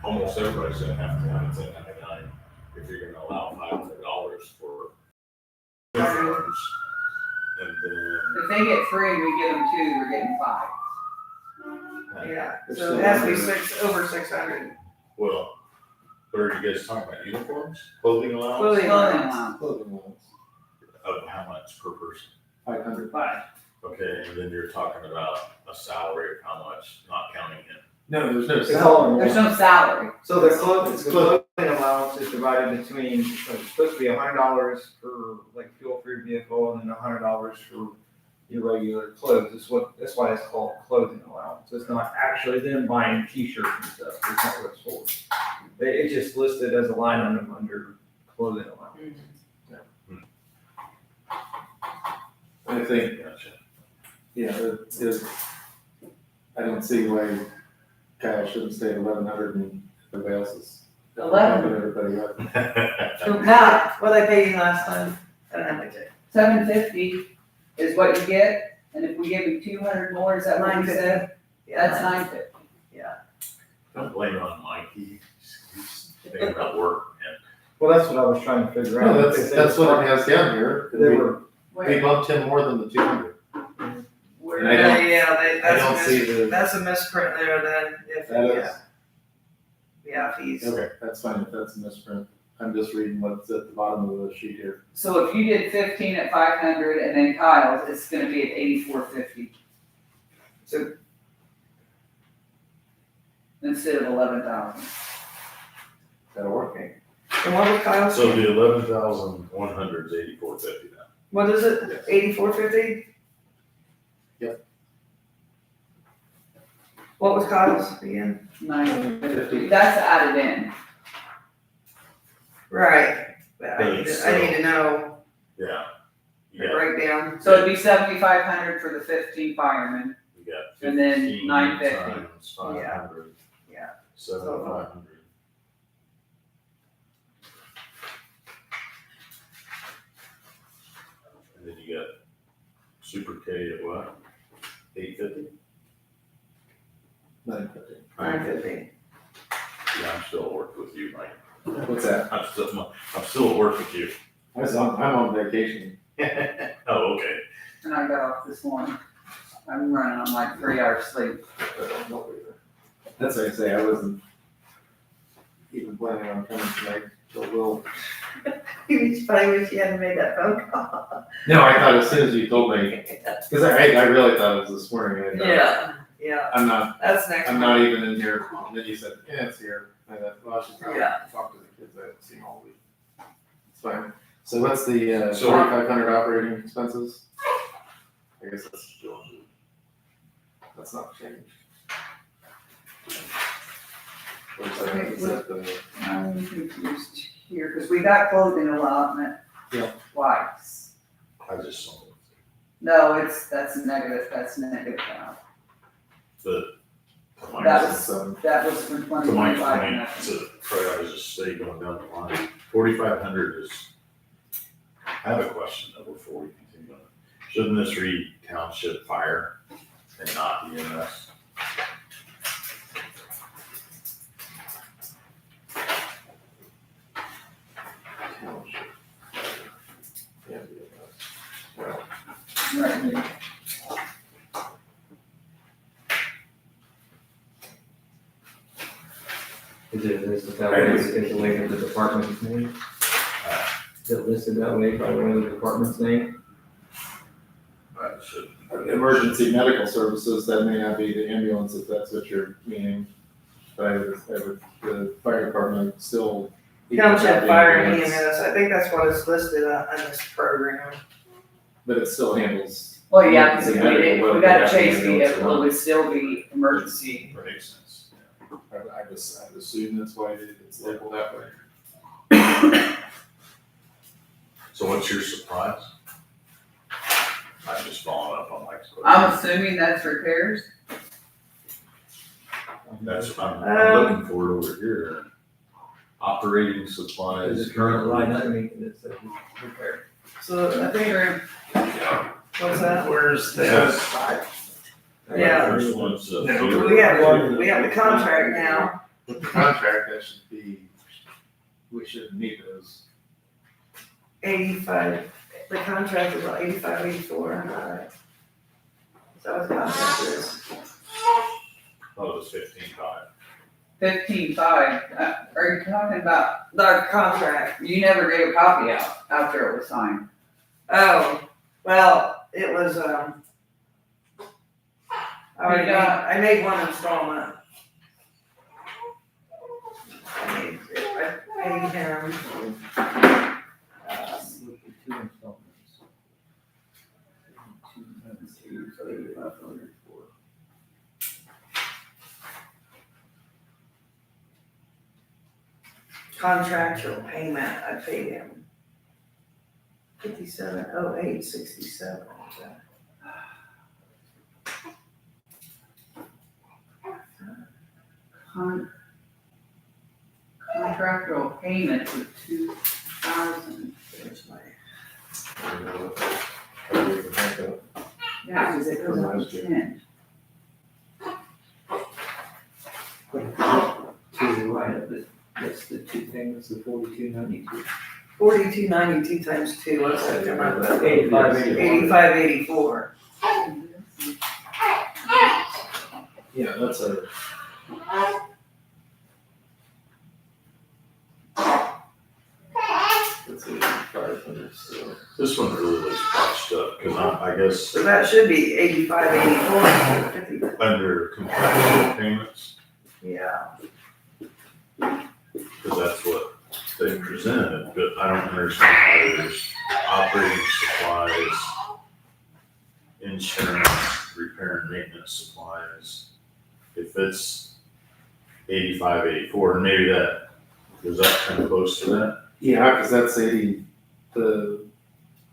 almost everybody's gonna have to have a 1099 if you're gonna allow $500 for uniforms. And then, If they get 3 and we give them 2, we're getting 5. yeah, They're so still it has to be under- over 600. well, but are you guys talking about uniforms, clothing allowance? Clothing Clothing allowance. allowance. Clothing allowance, Of how much per person? 500. 5. Okay, and then you're talking about a salary of how much, not counting him. No, there's no It's all salary. in There's one. no salary. So the clothing allowance is divided between, it's supposed to be $100 for like fuel for your vehicle and then $100 for your regular clothes. That's why it's called clothing allowance. It's not actually them buying t-shirts and stuff. It's not what it's for. It's just listed as a line item under clothing allowance. I think, Gotcha. yeah, I don't see why Kyle shouldn't stay at 1,100 and everybody else is. 11. Everybody up. So now, what I paid you last time, I don't have my check. $750 is what you get, and if we give you 200 more, is that what you said? That's $950. Don't blame it on Mikey. He's thinking about work and Well, that's what I was trying to figure out. No, that's what it has down here. They were, We bumped him more than the 200. Where- I don't- Yeah, I don't see the, that's a misprint there then, if, that is, yeah, if he's. okay, that's fine if that's a misprint. I'm just reading what's at the bottom of the sheet here. So if you did 15 at 500 and then Kyle's, it's gonna be at 84.50. So instead of 11,000. That'll work. And what was Kyle's? so the 11,100 is 84.50 now. What is it, 84.50? Yep. What was Kyle's again? 950. That's added in. Right, but I need But I need to know Yeah. the You got, breakdown. So it'd be 7,500 for the 15 firemen. you got And then 15 950. times 500. Yeah. 7,500. And then you got Super K at what? 850? 950. 950. Yeah, I'm still at work with you, Mike. What's that? I'm still at work with you. I'm on vacation. Oh, okay. And I got off this morning. I'm running on like 3 hours sleep. That's what I say, I wasn't even planning on coming tonight, but we'll. It's funny when she hadn't made that phone call. No, I thought as soon as you told me, because I really thought it was this morning. I thought, Yeah, I'm not, that's next I'm month. not even in here, and then you said, yeah, it's here. I thought, well, I should probably Yeah. talk to the kids I haven't seen all week. It's fine. So what's the, So- 4,500 operating expenses? I guess that's not changed. What's that? Okay, Is that the- I'm confused here, because we got clothing allotment Yeah. twice. I just saw it. No, that's negative now. But to That Mike's, was, that was from to 2025. Mike's point, to try out as a state going down the line, 4,500 is, I have a question though before we continue on. Shouldn't this read Township Fire and not EMS? Right. Is it listed that way, is it linked to the department's name? Is it listed that way by way of the department's name? I should. Emergency medical services, that may not be the ambulance if that's what you're meaning. But the fire department still. Township Fire and EMS, I think that's what is listed on this program. But it still handles. Well, yeah, because if we Medical, got a whether chase they have ambulance or vehicle, it not. would still be emergency. Makes sense. I'd assume that's why it's labeled that way. So what's your surprise? I'm just following up on Mike's question. I'm assuming that's repairs. That's what I'm looking for it over here. Operating supplies. Is it current line underneath it, it says repair? So I think we're, what's that? Where's Yes. Yeah. First one's, We have the contract now. With the contract, that should be, we shouldn't need those. 85, the contract is about 85, 84, alright. So the contract is. Oh, it was 15.5. 15.5, are you talking about, The contract, you never gave a copy out after it was signed? oh, well, it was, I made one installment. I paid him, Two installments. 2 times 2, so 8,500 for. contractual payment, I paid him 570867. Contractual payment of 2,000. There's my, Yeah, because it goes on 10. Two, right, but that's the two things, the 4292. 4292 times 2, what's that come out with? 8584. 8584. Yeah, that's a. That's 8,500 still. This one really looks patched up, because I guess So that should be 8584. under contractual payments, Yeah, because that's what they presented, but I don't understand how there's operating supplies, insurance, repair and maintenance supplies. If it's 85, 84, and maybe that, was that kind of close to that? Yeah, because that's the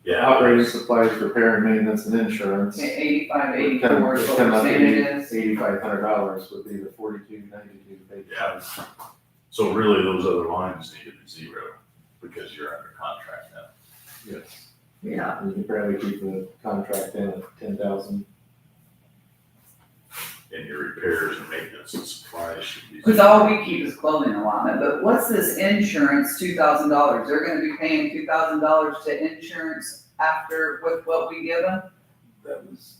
Yeah. operating supplies, repair and maintenance and insurance. 8584 is what we're saying it is. $8,500 would be the 4292 paid. Yeah. So really, those other lines need to be zero, because you're under contract now. Yes. yeah. You can probably keep the contract in at 10,000. And your repairs and maintenance and supplies should be. Because all we keep is clothing allotment, but what's this insurance, $2,000? They're gonna be paying $2,000 to insurance after with what we give them? That was.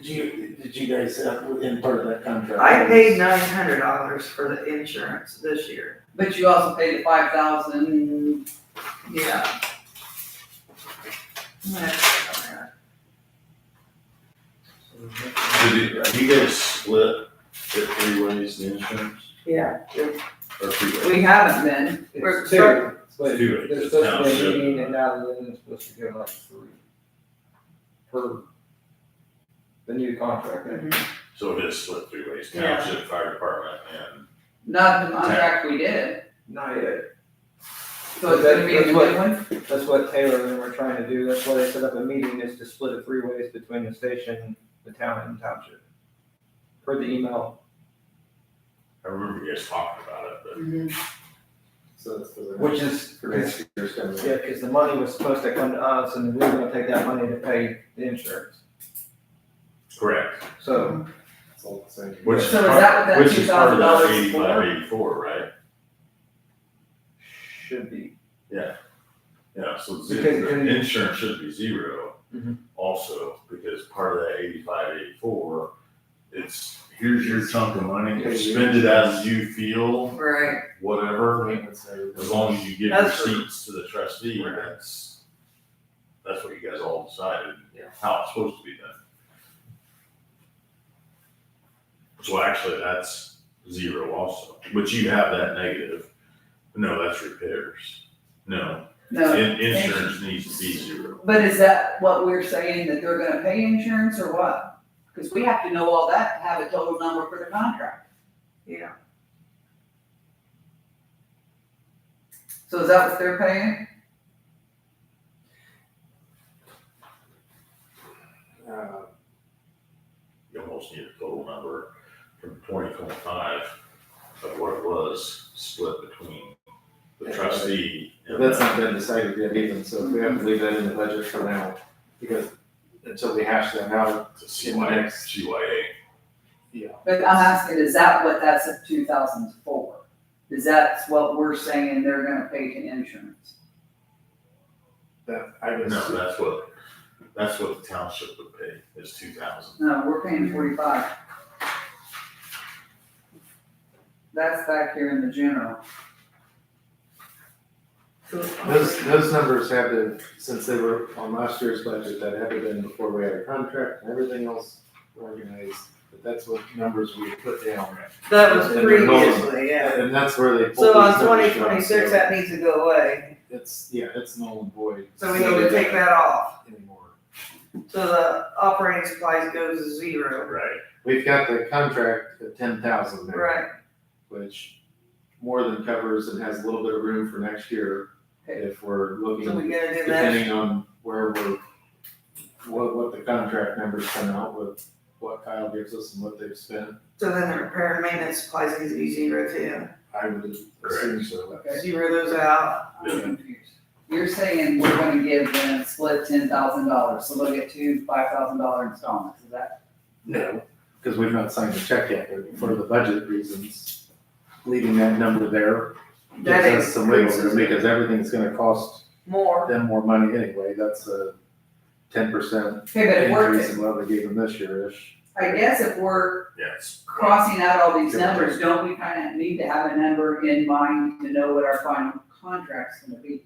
Did you guys have in part of that contract? I paid $900 for the insurance this year. But you also pay the 5,000. Yeah. Did you guys split it 3 ways, the insurance? Yeah, Or 2 ways? We haven't been. We're It's two, but Two. there's supposed to be a Township. meeting, and now then it's supposed to go like 3 per the new contract. So it is split 3 ways, Yeah. township, fire department, and Not the contract we did. Not yet. So it's gonna be a new one? That's what Taylor and them are trying to do. That's why they set up a meeting, is to split it 3 ways between the station, the town, and the township. Per the email. I remember you guys talking about it, but So it's for the. Which is- For next year's coming. Yeah, because the money was supposed to come to us, and we were gonna take that money to pay the insurance. correct. So, It's all the same. Which So is that what that which is part of that $2,000 is 85, 84, right? should be. Yeah, so Because the insurance should be zero Mhm. also, because part of that 85, 84, it's, here's your chunk of money, spend it as you feel, Right. whatever, Maintenance and everything. as long as you give That's true. receipts to the trustee, Right. that's what you guys all decided, Yeah. how it's supposed to be done. So actually, that's zero also, but you have that negative. No, that's repairs. No, No, insurance needs to be zero. but is that what we're saying, that they're gonna pay insurance or what? Because we have to know all that to have a total number for the contract. Yeah. So is that what they're paying? You almost need a total number from 2025 of what it was split between the trustee and That's the, not been decided yet even, so if we have to leave that in the budget for now, because until we hash that out, the in the next- CYA. But I'm asking, is that what that's of 2000 for? Is that what we're saying they're gonna pay to insurance? that I was. No, that's what the township would pay, is 2,000. No, we're paying 45. That's back here in the general. Those numbers have to, since they were on last year's budget, that had to been before we had a contract and everything else organized. But that's what numbers we put down. That was And they're going- previously, yeah. And that's where they. pulled So on these numbers 2026, from, that needs to go away. so it's null and void. So we need to take that off. Anymore. So the operating supplies goes to zero. Right. We've got the contract at 10,000 there. Right. Which more than covers and has a little bit of room for next year. If we're looking, So we gotta do that. depending on where what the contract numbers come out with, what Kyle gives us and what they've spent. So then the repair and maintenance supplies need to be zero too. I would assume so. Okay. Zero those out. I'm confused. You're saying we're gonna give them split $10,000, so they'll get two $5,000 installments, is that? No, because we've not signed the check yet, but for the budget reasons, leaving that number there That gives us some wiggle increases room it because everything's gonna cost more. them more money anyway. That's a 10% Okay, but if we're, increase in what we gave them this year-ish. I guess if we're Yes. crossing out all these numbers, don't we kinda need to have a number in mind to know what our final contract's gonna be?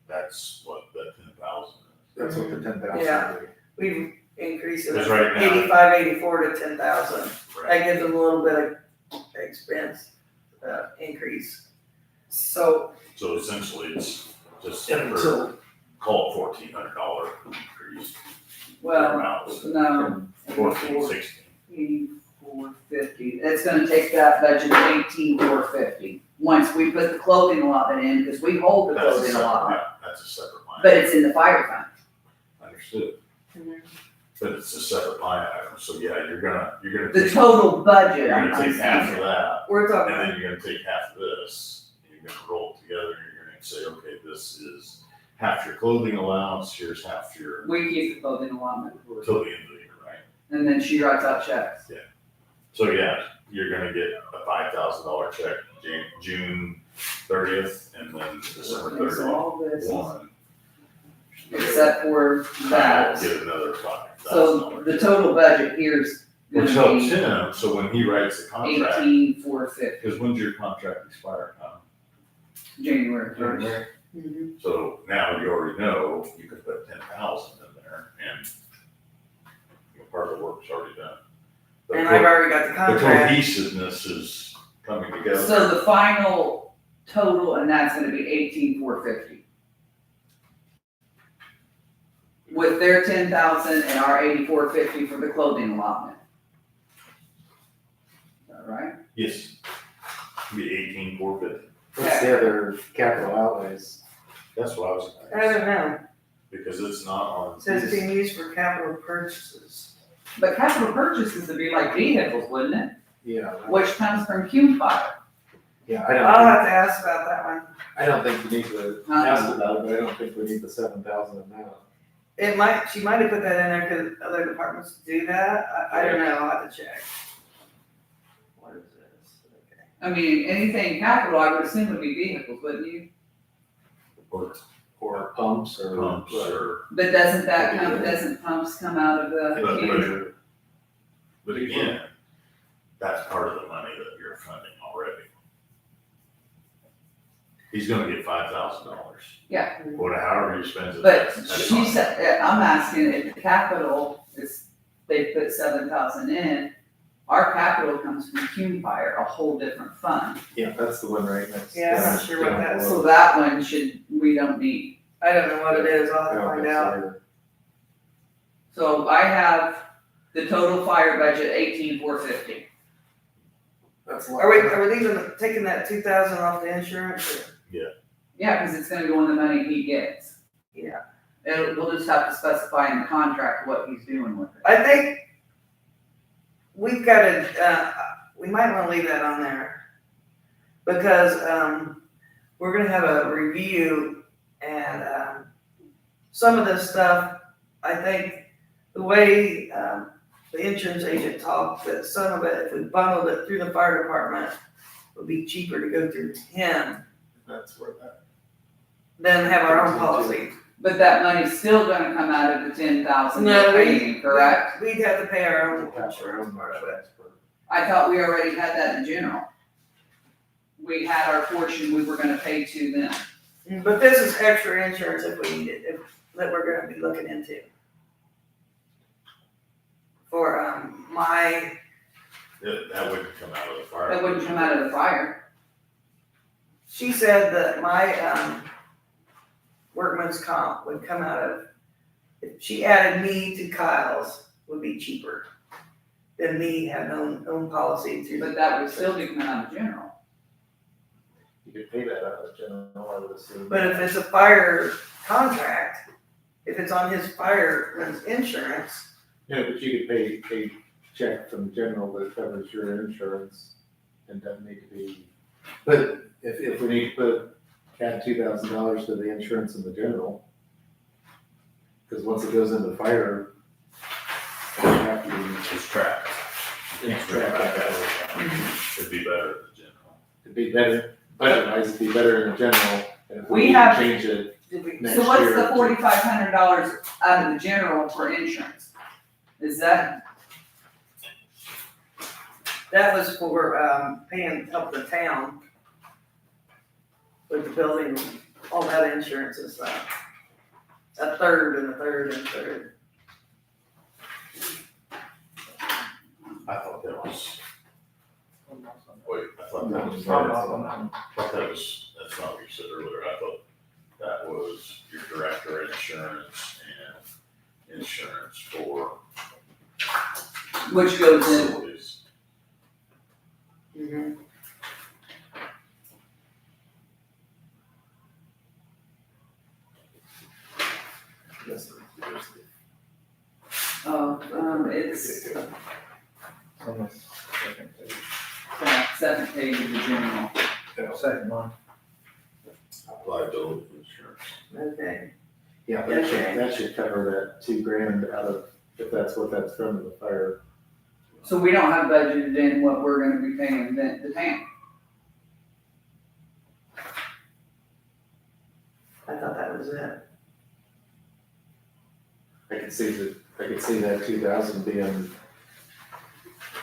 That's what that 10,000 is. That's what the 10,000 Yeah. would be. We've increased it Because right now- 85, 84 to 10,000. Right. That gives them a little bit of expense, increase. So, So essentially, it's just Until- for, call it $1,400 increase. well, Amounts. no, 14, 16. 8450, it's gonna take that budget to 18,450, once we put the clothing allotment in, because we hold the That's a clothing separate, allotment, yeah, that's a separate line. but it's in the fire fund. Understood. But it's a separate line item, so yeah, you're gonna The take, total budget, you're I'm gonna take half of saying. that, We're and talking, then you're gonna take half of this, and you're gonna roll it together, and you're gonna say, okay, this is half your clothing allowance, here's half your, We keep the clothing allotment, till the end of the year, right? and then she writes out checks. So yeah, you're gonna get a $5,000 check June 30th, and then December Okay, so all this, 31. except for that, Get another $5,000. so the total budget here's Which gonna helps be him, so when he writes the contract, 18,450, because when's your contract expire, Tom? January 1st. So now you already know you can put 10,000 in there, and part of the work's already done. The and I've already got the the contract. cohesiveness is coming together. So the final total, and that's gonna be 18,450. With their 10,000 and our 8450 for the clothing allotment. Is that right? Yes, be 18,450. What's the other capital outlays? That's what I was I don't thinking, know. because it's not on. It says being used for capital purchases. But capital purchases would be like vehicles, wouldn't it? Yeah. Which comes from Cume Fire. Yeah, I'll have to ask about that one. I don't think you need to ask about it, but I don't think we need the 7,000 amount. She might have put that in there because other departments do that. I don't know, I'll have to check. What is this? Okay. I mean, anything capital, I would assume would be vehicles, wouldn't you? Or pumps or. Pumps or, But doesn't pumps come out of the Cume? but again, that's part of the money that you're funding already. He's gonna get $5,000. Yeah. However you spend it. But that's she fine. said, I'm asking if the capital is, they put 7,000 in, our capital comes from Cume Fire, a whole different fund. Yeah, that's the one right next. Yeah, I'm not sure what that is. So that one we don't need. I don't know what it is, I'll have to find out. So I have the total fire budget 18,450. That's Are we leaving, taking that 2,000 off the insurance? Or- Yeah, because it's gonna go in the money he gets. Yeah. We'll just have to specify in the contract what he's doing with it. I think we've got to, we might want to leave that on there. Because, we're gonna have a review and, some of this stuff, I think the way, the insurance agent talked, that some of it, if we bundled it through the fire department, would be cheaper to go through him That's where that. than have our own policy. But that money's still gonna come out of the 10,000 No, we're paying, correct? We'd have to pay our own Our insurance own part of it. transfer. I thought we already had that in general. We had our portion we were gonna pay to them. But this is extra insurance if we need it, that we're gonna be looking into. For, That wouldn't come out of the fire. That wouldn't come out of the fire. she said that my, workman's comp would come out of, if she added me to Kyle's, would be cheaper than me having own policy through. But that would still be coming out of general. You could pay that out of general, I would assume. But if it's a fire contract, if it's on his fireman's insurance, Yeah, but you could pay a check from general that covers your insurance and doesn't need to be, but if we need to add $2,000 to the insurance in the general, because once it goes into fire, you have to, It's trapped. You can't It's bring it trapped. back out. It'd be better in general. it'd be better, budget-wise, it'd be better in the general. And if We need to have- change it did we, next So what's year the to- $4,500 out of the general for insurance? Is that, that was for, paying, help the town with the building, all that insurance and stuff. A third and a third and a third. I thought that was, wait, I thought that was, I'm off on that one. that's not what you said earlier. I thought that was your director insurance and insurance for which goes in, facilities. Mm-hmm. Yes, it's, On the second page. second page of the general. Second one. Liability insurance. Okay. Yeah, that should cover that $2,000 out of, if that's what that's from the fire. So we don't have budgeted in what we're gonna be paying the town. I thought that was it. I could see that 2,000 being,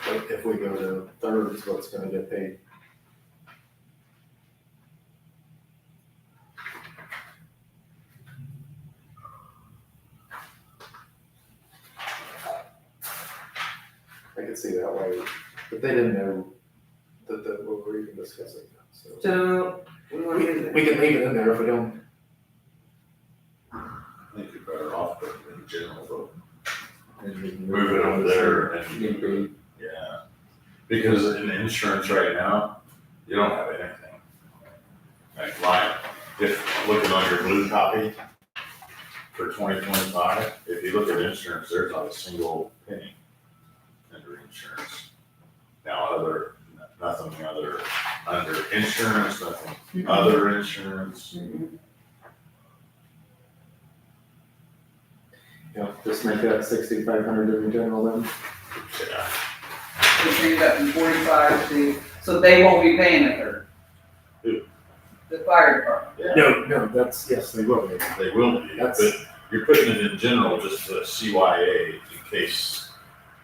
like, if we go to thirds, what's gonna get paid. I could see that way, but they didn't know that what we're even discussing, so. So, we want to do We can leave it in there if we don't. I think you're better off putting it in general, Move move it over there and, Need be. yeah. Because in insurance right now, you don't have anything. Like if, looking on your blue copy for 2025, if you look at insurance, there's not a single penny under insurance. Now, nothing under insurance, nothing other insurance. Yeah, just make that 6,500 in general then. Yeah. We change that from 45 to, so they won't be paying a third. Who? The fire department. No, that's, yes, they will be. They will be, but you're putting it in general just to CYA in case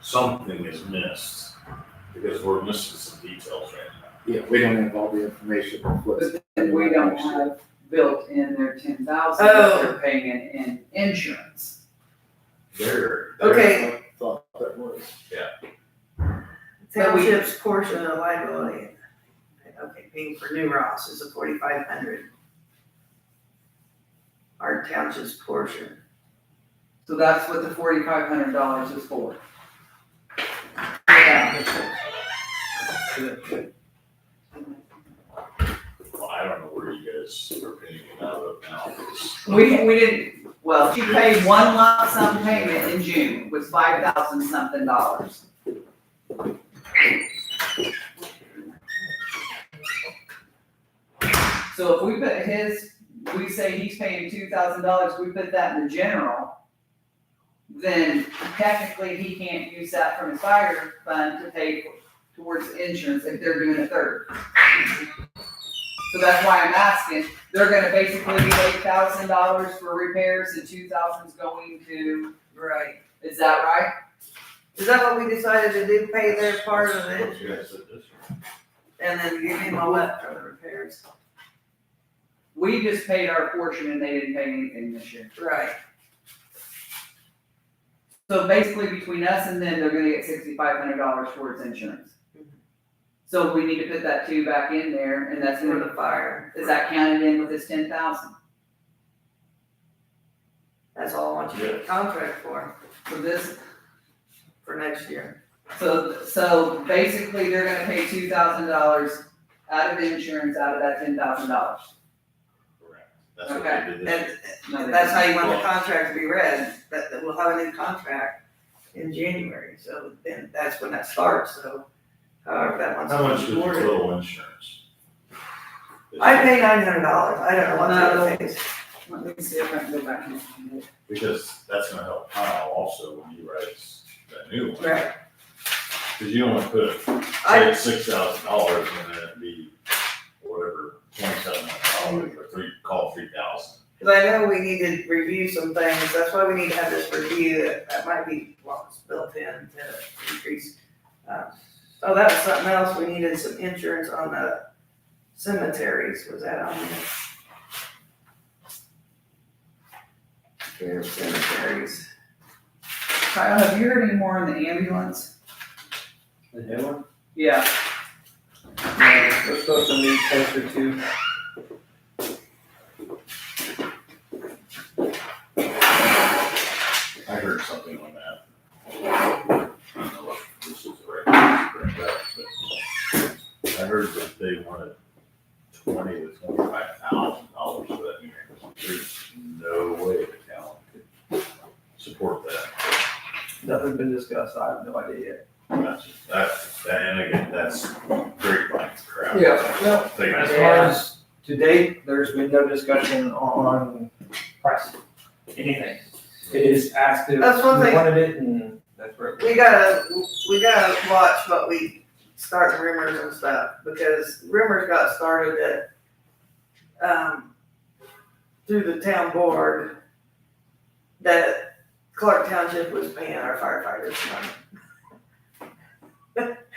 something is missed, because we're missing some details right now. Yeah, we don't have all the information. But then we don't have built in their 10,000 that Oh. they're paying in insurance. Okay. I thought that was. Township's portion of liability, okay, paying for New Ross is a 4,500. Our township's portion. So that's what the $4,500 is for. Yeah. Well, I don't know where you guys are paying it out of now. We didn't, well, she paid one lump sum payment in June, was $5,000 something dollars. So if we put we say he's paying $2,000, we put that in the general, then technically he can't use that from his fire fund to pay towards insurance if they're doing a third. So that's why I'm asking, they're gonna basically be $8,000 for repairs and 2,000's going to, Right. is that right? Is that what we decided to do, pay their part of What it, you guys said this year. and then give him all that for the repairs? We just paid our portion and they didn't pay anything this year. Right. So basically between us and them, they're gonna get $6,500 towards insurance. So we need to put that two back in there and that's For gonna, the fire. is that counted in with this 10,000? That's all I want you to get a contract for next year. So basically they're gonna pay $2,000 out of insurance, out of that $10,000. Correct. That's what they did this year. And that's how you want the contract to be read, that we'll have a new contract in January, so then that's when that starts, so however that one's. How much is your total insurance? I pay $900, I don't know what that pays. Let me see if I can go back and find it. Because that's gonna help Kyle also when he writes that new one. Right. Cause you don't wanna put, I- say, $6,000 and then it'd be whatever, $2,700 or call it 3,000. Cause I know we need to review some things, that's why we need to have this review, that might be what's built in to increase. Oh, that was something else, we needed some insurance on the cemeteries, was that on there? Cemeteries. Kyle, have you heard any more on the ambulance? The new one? Yeah. We're supposed to meet closer to. I heard something on that. I don't know if this is the right place to bring it up, but I heard that they wanted $20,000 to $25,000 for that new ambulance. There's no way the town could support that. Nothing's been discussed, I have no idea yet. And again, that's grapevine crap. Well, They- as far as to date, there's been no discussion on price, anything. It is active, That's one we thing. wanted it, and that's where. We gotta watch what we start rumors and stuff, because rumors got started that, through the town board, that Clark Township was paying our firefighters money.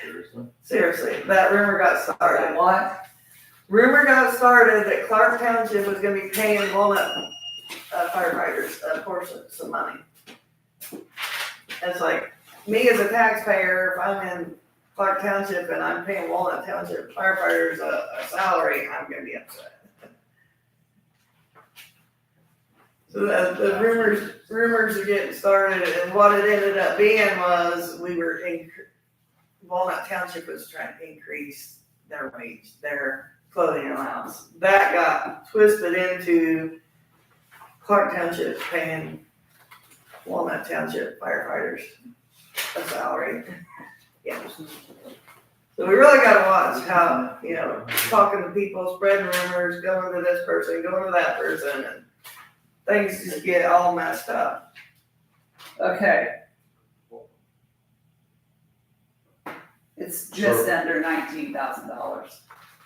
Seriously? Seriously, that rumor got started. What? Rumor got started that Clark Township was gonna be paying Walnut firefighters a portion, some money. It's like, me as a taxpayer, if I'm in Clark Township and I'm paying Walnut Township firefighters a salary, I'm gonna be upset. So the rumors are getting started, and what it ended up being was, Walnut Township was trying to increase their wage, their clothing allowance. That got twisted into Clark Township paying Walnut Township firefighters a salary. Yeah. So we really gotta watch how, talking to people, spreading rumors, going to this person, going to that person, and things just get all messed up. Okay. It's just under $19,000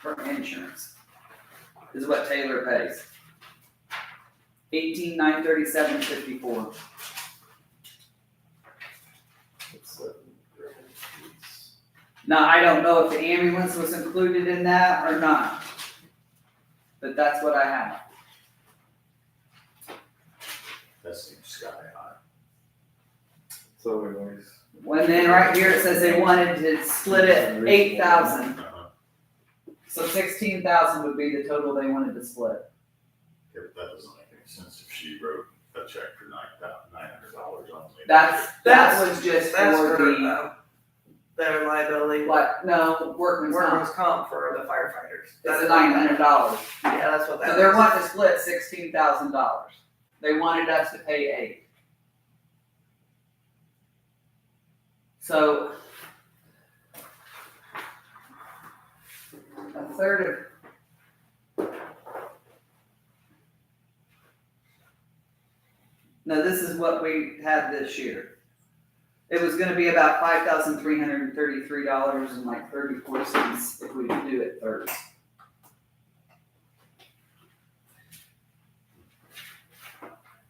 for insurance, is what Taylor pays. 18,937.54. Now, I don't know if the ambulance was included in that or not, but that's what I have. That seems sky high. So anyways, And then right here it says they wanted to split it 8,000. Uh-huh. So 16,000 would be the total they wanted to split. Yeah, but that doesn't make any sense if she wrote a check for $900 only. That was just That's for for the, their liability, no, workman's workers' comp. comp for the firefighters. It's $900. Yeah, that's what that So they're is. wanting to split $16,000. They wanted us to pay 8. So a third of. No, this is what we had this year. It was gonna be about $5,333 and like 34 cents if we do it thirds.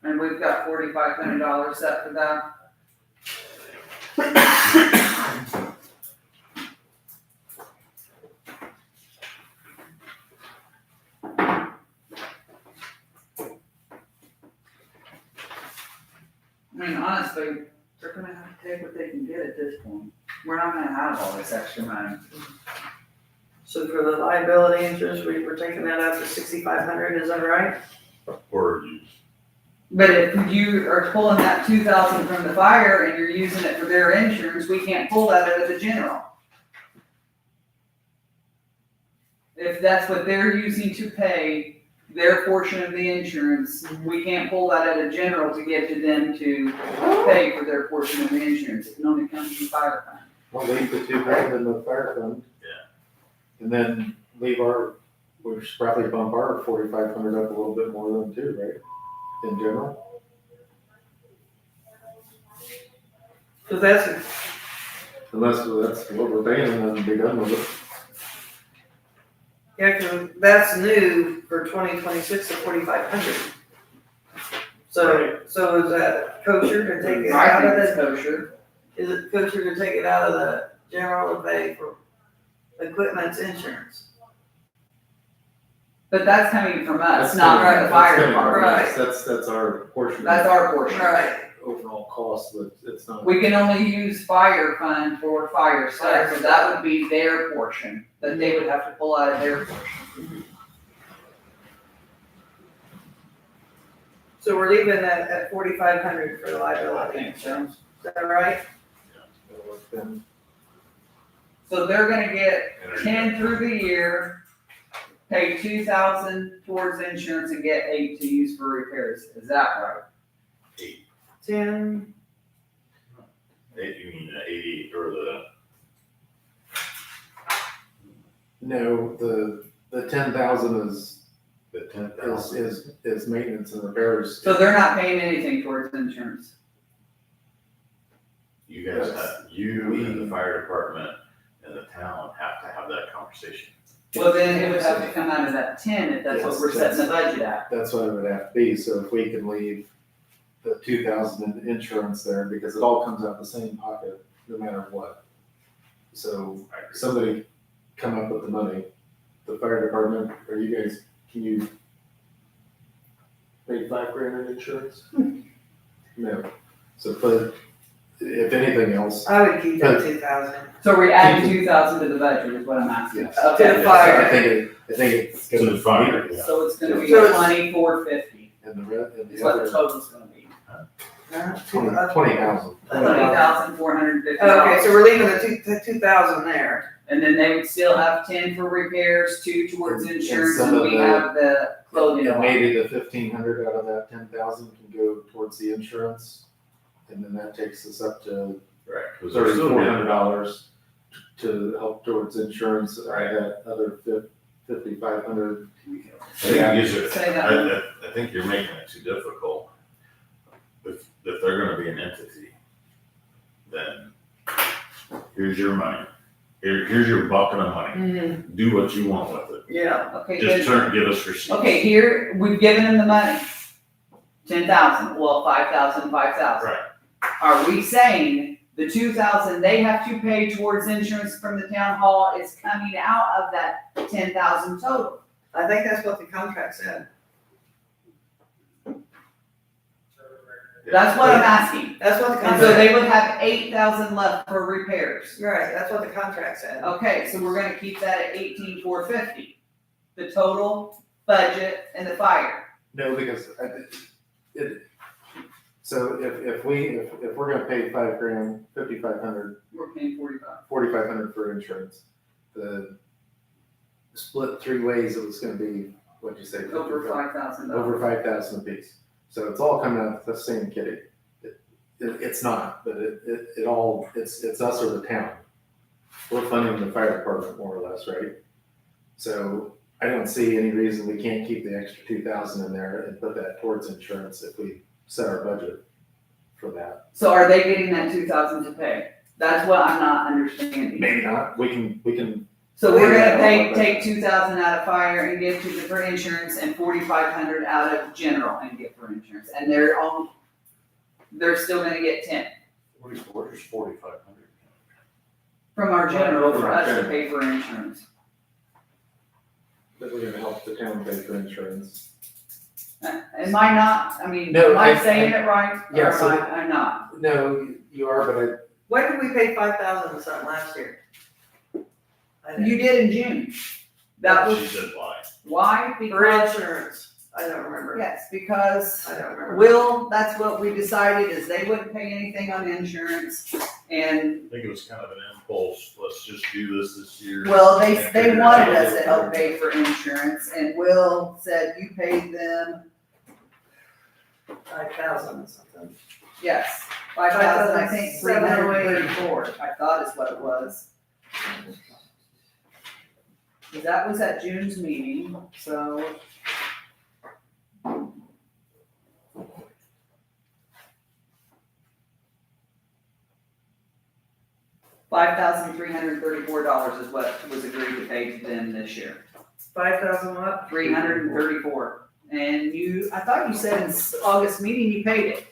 And we've got $4,500 set for that. I mean, honestly, they're gonna have to take what they can get at this point. We're not gonna have all this extra money. So for the liability insurance, we're taking that out to 6,500, is that right? Or you, But if you are pulling that 2,000 from the fire and you're using it for their insurance, we can't pull that out of the general. If that's what they're using to pay their portion of the insurance, we can't pull that out of general to give to them to pay for their portion of the insurance. It can only come from the fire fund. we'll leave the $2,000 in the fire fund. Yeah. And then leave we should probably bump our 4,500 up a little bit more than too, right? In general. So that's, Unless that's what we're paying and then be done with it. yeah, 'cause that's new for 2026 to 4,500. So is that kosher to take it I out think of it's the, kosher. is it kosher to take it out of the general and pay for equipment's insurance? But that's coming from us, That's not coming- from the fire that's coming from department. us. That's our portion. That's our portion. Right. Overall cost, but it's not. We can only use fire fund for fire stuff, so that would be their portion, that they would have to pull out of their portion. So we're leaving that at 4,500 for the I liability. think so. Is that right? So they're gonna get 10 through the year, pay 2,000 towards insurance and get 8 to use for repairs, is that right? 10, you mean the 80 or the, No, the 10,000 is the 10,000? is maintenance and repairs. So they're not paying anything towards insurance. You guys have, you and the fire department and the town have to have that conversation. Well, then it would have to come out of that 10 if that's what we're setting the budget at. That's what it would have to be, so if we can leave the 2,000 in insurance there, because it all comes out the same pocket, no matter what. So I agree. somebody come up with the money, the fire department, or you guys, can you pay $5,000 in insurance? No, so put, if anything else, I would keep that 2,000. So we're adding 2,000 to the budget is what I'm asking. Yes. Okay. To the fire. I think it's To gonna the fire, yeah. So it's gonna be So it's- 2450 and the is the what the other, total's gonna be. $20,000. $20,450. Okay, so we're leaving the 2,000 there. And then they would still have 10 for repairs, 2 towards And insurance, some and of we the- have the clothing And allowance. maybe the 1,500 out of that 10,000 can go towards the insurance. And then that takes us up to Right. Because they're still getting, $3,400 to help towards insurance. I had other 5,500. I think these are, Say that. I think you're making it too difficult. If they're gonna be an entity, then here's your money. Here's your bucket of money. Mm-hmm. Do what you want with it. Yeah. Okay, Just good. give us receipts. Okay, here, we've given them the money. 10,000, well, 5,000, 5,000. Right. Are we saying the 2,000 they have to pay towards insurance from the town hall is coming out of that 10,000 total? I think that's what the contract said. That's what I'm asking. That's what the And so contract, they would have 8,000 left for repairs. right, that's what the contract said. Okay, so we're gonna keep that at 18,450. The total budget and the fire. No, because so if we're gonna pay $5,000, 5,500, We're paying 45. 4,500 for insurance, the split 3 ways, it was gonna be, what'd you say? Over $5,000. Over 5,000 apiece. So it's all coming out of the same kitty. It's not, but it's us or the town. We're funding the fire department more or less, right? So I don't see any reason we can't keep the extra 2,000 in there and put that towards insurance if we set our budget for that. So are they getting that 2,000 to pay? That's what I'm not understanding. Maybe not, we can, So we're gonna Yeah. take 2,000 out of fire and give for insurance and 4,500 out of general and give for insurance. And they're still gonna get 10 Where's 4,500? from our general for us to pay for insurance. that we're gonna help the town pay for insurance. Am I not, I mean, No, am I I- saying it right? Yeah, Or so am I'm not? No, you are, but When did we pay 5,000 and something last year? I didn't. You did in June. That was, She said why. why? For Because, insurance, I don't remember. yes, because I don't remember. Will, that's what we decided is they wouldn't pay anything on insurance. And, I think it was kind of an impulse, let's just do this year. well, and they figure it wanted out. us to help pay for insurance and Will said you paid them, 5,000 and something. yes, 5,000, I think, 5,708. 334, I thought is what it was. 'Cause that was at June's meeting, so. $5,334 is what was agreed to pay to them this year. 5,000 what? 334. And I thought you said in August meeting you paid it.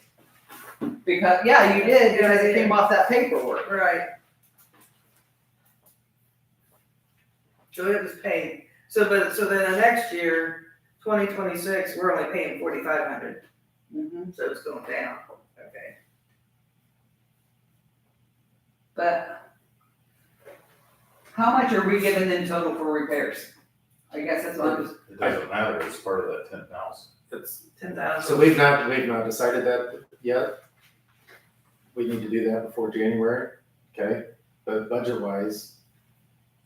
Because, yeah, you did, because it came off that paperwork. Right. So it was paid. So then the next year, 2026, we're only paying 4,500. Mhm. So it's going down. Okay. But how much are we giving them total for repairs? I guess that's what I'm just, It doesn't matter, it's part of that 10,000. it's, 10,000. so we've not decided that yet. We need to do that before January, okay? But budget-wise,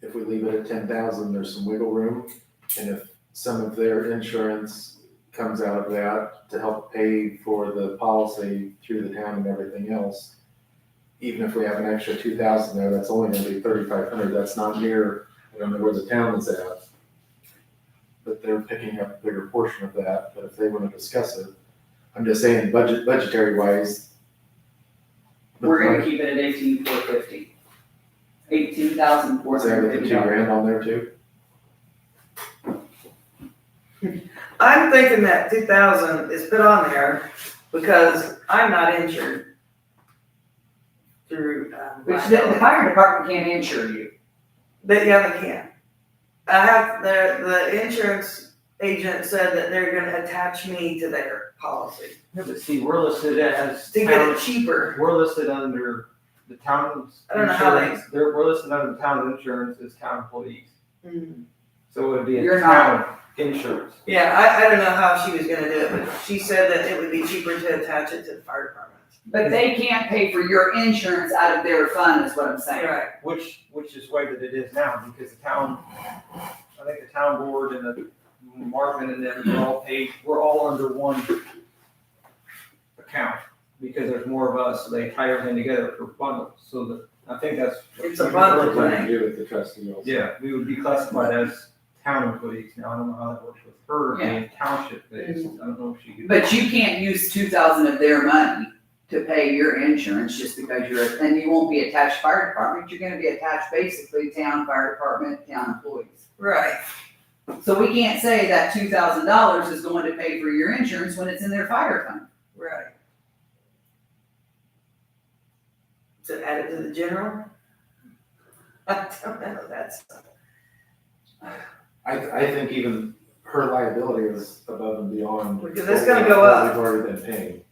if we leave it at 10,000, there's some wiggle room. And if some of their insurance comes out of that to help pay for the policy through the town and everything else, even if we have an extra 2,000 there, that's only gonna be 3,500. That's not near, I don't know where the town is at. But they're picking up a bigger portion of that, but if they wanna discuss it, I'm just saying budgetary wise. we're gonna keep it at 18,450. Was that with the $18,450. $2,000 on there too? I'm thinking that 2,000 is put on there because I'm not insured through, Which the fire department can't insure you. They can. I have, the insurance agent said that they're gonna attach me to their policy Yeah, but see, we're listed as to get town, it cheaper. we're listed under the town's I don't know how they- insurance. We're listed under the town's insurance as town employees. So it would be You're a not. town insurance. Yeah, I don't know how she was gonna do it, but she said that it would be cheaper to attach it to the fire department. But they can't pay for your insurance out of their fund, is what I'm saying. Right, Which is the way that it is now, because the town, I think the town board and the Marvin and them, we're all under one account, because there's more of us, so they tie everything together for bundles, so that, I think that's. it's a bundle What do thing. you do with the trustee also? Yeah, we would be classified as town employees. Now, I don't know how that works with her being township based. I don't know if she could. But you can't use 2,000 of their money to pay your insurance just because and you won't be attached fire department, you're gonna be attached basically town fire department, town employees. Right, So we can't say that $2,000 is going to pay for your insurance when it's in their fire fund. right. So add it to the general? I don't know, that's, I think even her liability is above and beyond. Because it's gonna go up. What we've already been paying.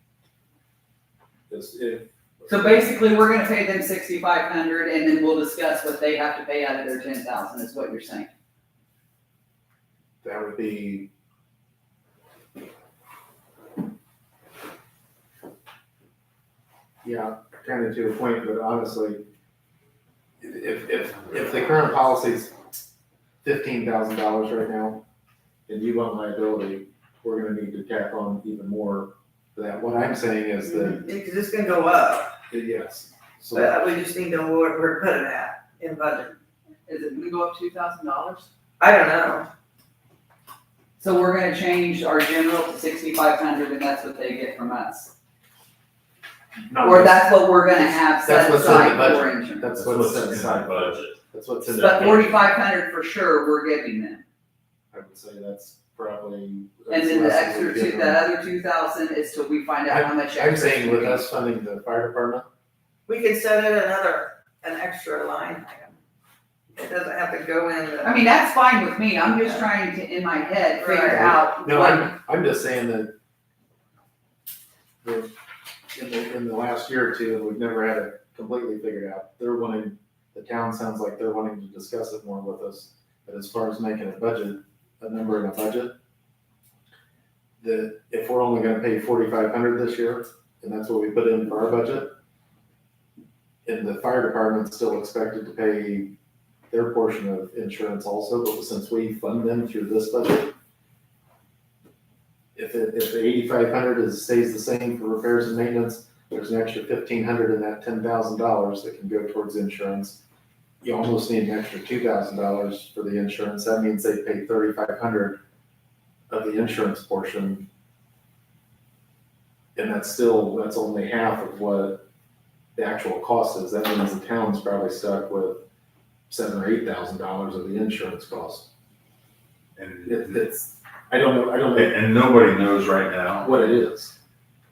If So basically, we're gonna pay them 6,500 and then we'll discuss what they have to pay out of their 10,000 is what you're saying. that would be. Yeah, kind of to a point, but honestly, if the current policy's $15,000 right now, and you want liability, we're gonna need to tack on even more for that. What I'm saying is that, because it's gonna go up, yes, so but we just need to know where to put it at in budget. Is it gonna go up $2,000? I don't know, So we're gonna change our general to 6,500 and that's what they get from us. Or that's what we're gonna have set That's what's in the aside budget. for insurance. that's What's what's set in the aside. budget? That's what's in But there. 4,500 for sure, we're giving them. I would say that's probably. And that's then the less than extra we give them. that other 2,000 is till we find out how much. I'm extra saying we with need. us funding the fire department, we can set it an extra line item. It doesn't have to go in the. I mean, that's fine with me, I'm just trying to, in my head, figure Right. out no, what. I'm just saying that in the last year or two, and we've never had it completely figured out, the town sounds like they're wanting to discuss it more with us, but as far as making a number in a budget, that if we're only gonna pay 4,500 this year, and that's what we put in for our budget, and the fire department's still expected to pay their portion of insurance also, but since we fund them through this budget, if the 8,500 stays the same for repairs and maintenance, there's an extra 1,500 in that $10,000 that can go towards insurance. You almost need an extra $2,000 for the insurance. That means they pay 3,500 of the insurance portion. And that's only half of what the actual cost is. That means the town's probably stuck with $7,000 or $8,000 of the insurance cost. And, I don't know and nobody knows right now, what it is.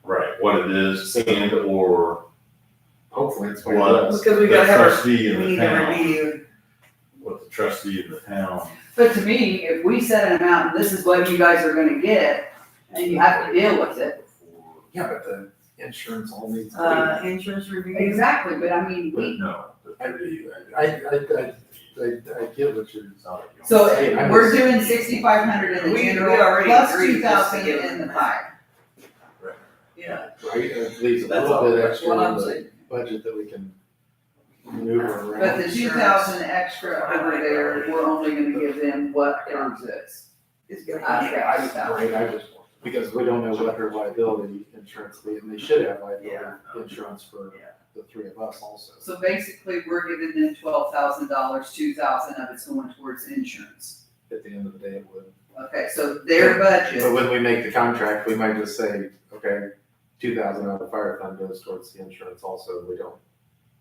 right, what it is and or Hopefully it's what what it is. Because we the gotta have trustee we in the need to town, review. what the trustee in the town. But to me, if we set an amount, and this is what you guys are gonna get, and you have to deal with it. Yeah, but the insurance all needs to Insurance review. Exactly, but I mean, But no. be. I get what you're. so Hey, I we're was- doing 6,500 in the We general, already plus agreed just to 2,000 give in them the that. fire. Yeah, Right, it leaves a that's little all, bit that's extra what I'm in the saying. budget that we can maneuver But around. the 2,000 extra over there, we're only gonna give them what exists. It's gonna Out of be. that 2,000. Right, because we don't know what her liability insurance will be, and they should have liability Yeah. insurance for Yeah. the three of us also. So basically, we're giving them $12,000, 2,000 of it's going towards insurance. At the end of the day, it would. Okay, so their But budget, when we make the contract, we might just say, okay, 2,000 out of the fire fund goes towards the insurance also, we don't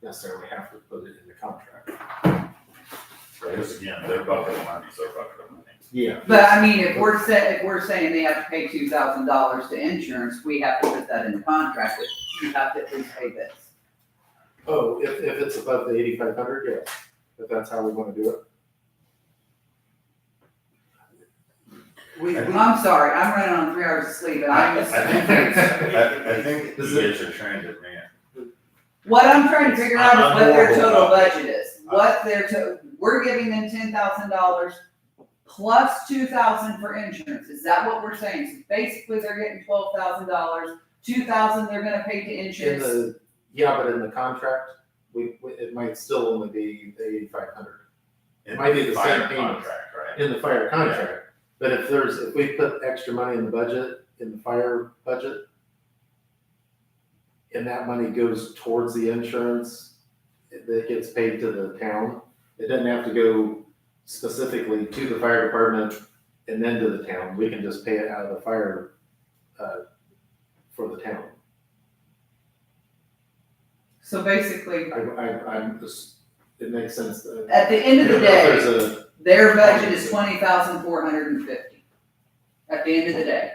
necessarily have to put it in the contract. Because again, their bucket of money is their bucket of money. Yeah. but I mean, if we're saying they have to pay $2,000 to insurance, we have to put that in the contract, that you have to at least pay this. Oh, if it's above the 8,500, yes, if that's how we wanna do it. I'm sorry, I'm running on 3 hours of sleep, and I'm just. I think you guys are trying to, man, What I'm trying to figure out is I'm what their horrible total about budget is. What their we're giving them $10,000 plus 2,000 for insurance. Is that what we're saying? So basically, they're getting $12,000 2,000 they're gonna pay to In insurance. but in the contract, it might still only be the 8,500 In might be the fire same payment. contract, right? in the fire contract. But if we put extra money in the budget, in the fire budget, and that money goes towards the insurance that gets paid to the town, it doesn't have to go specifically to the fire department and then to the town. We can just pay it out of the fire, for the town. So basically, I'm just, it makes sense that. at the end of the I don't know if day, there's a- their budget is 20,450. At the end of the day,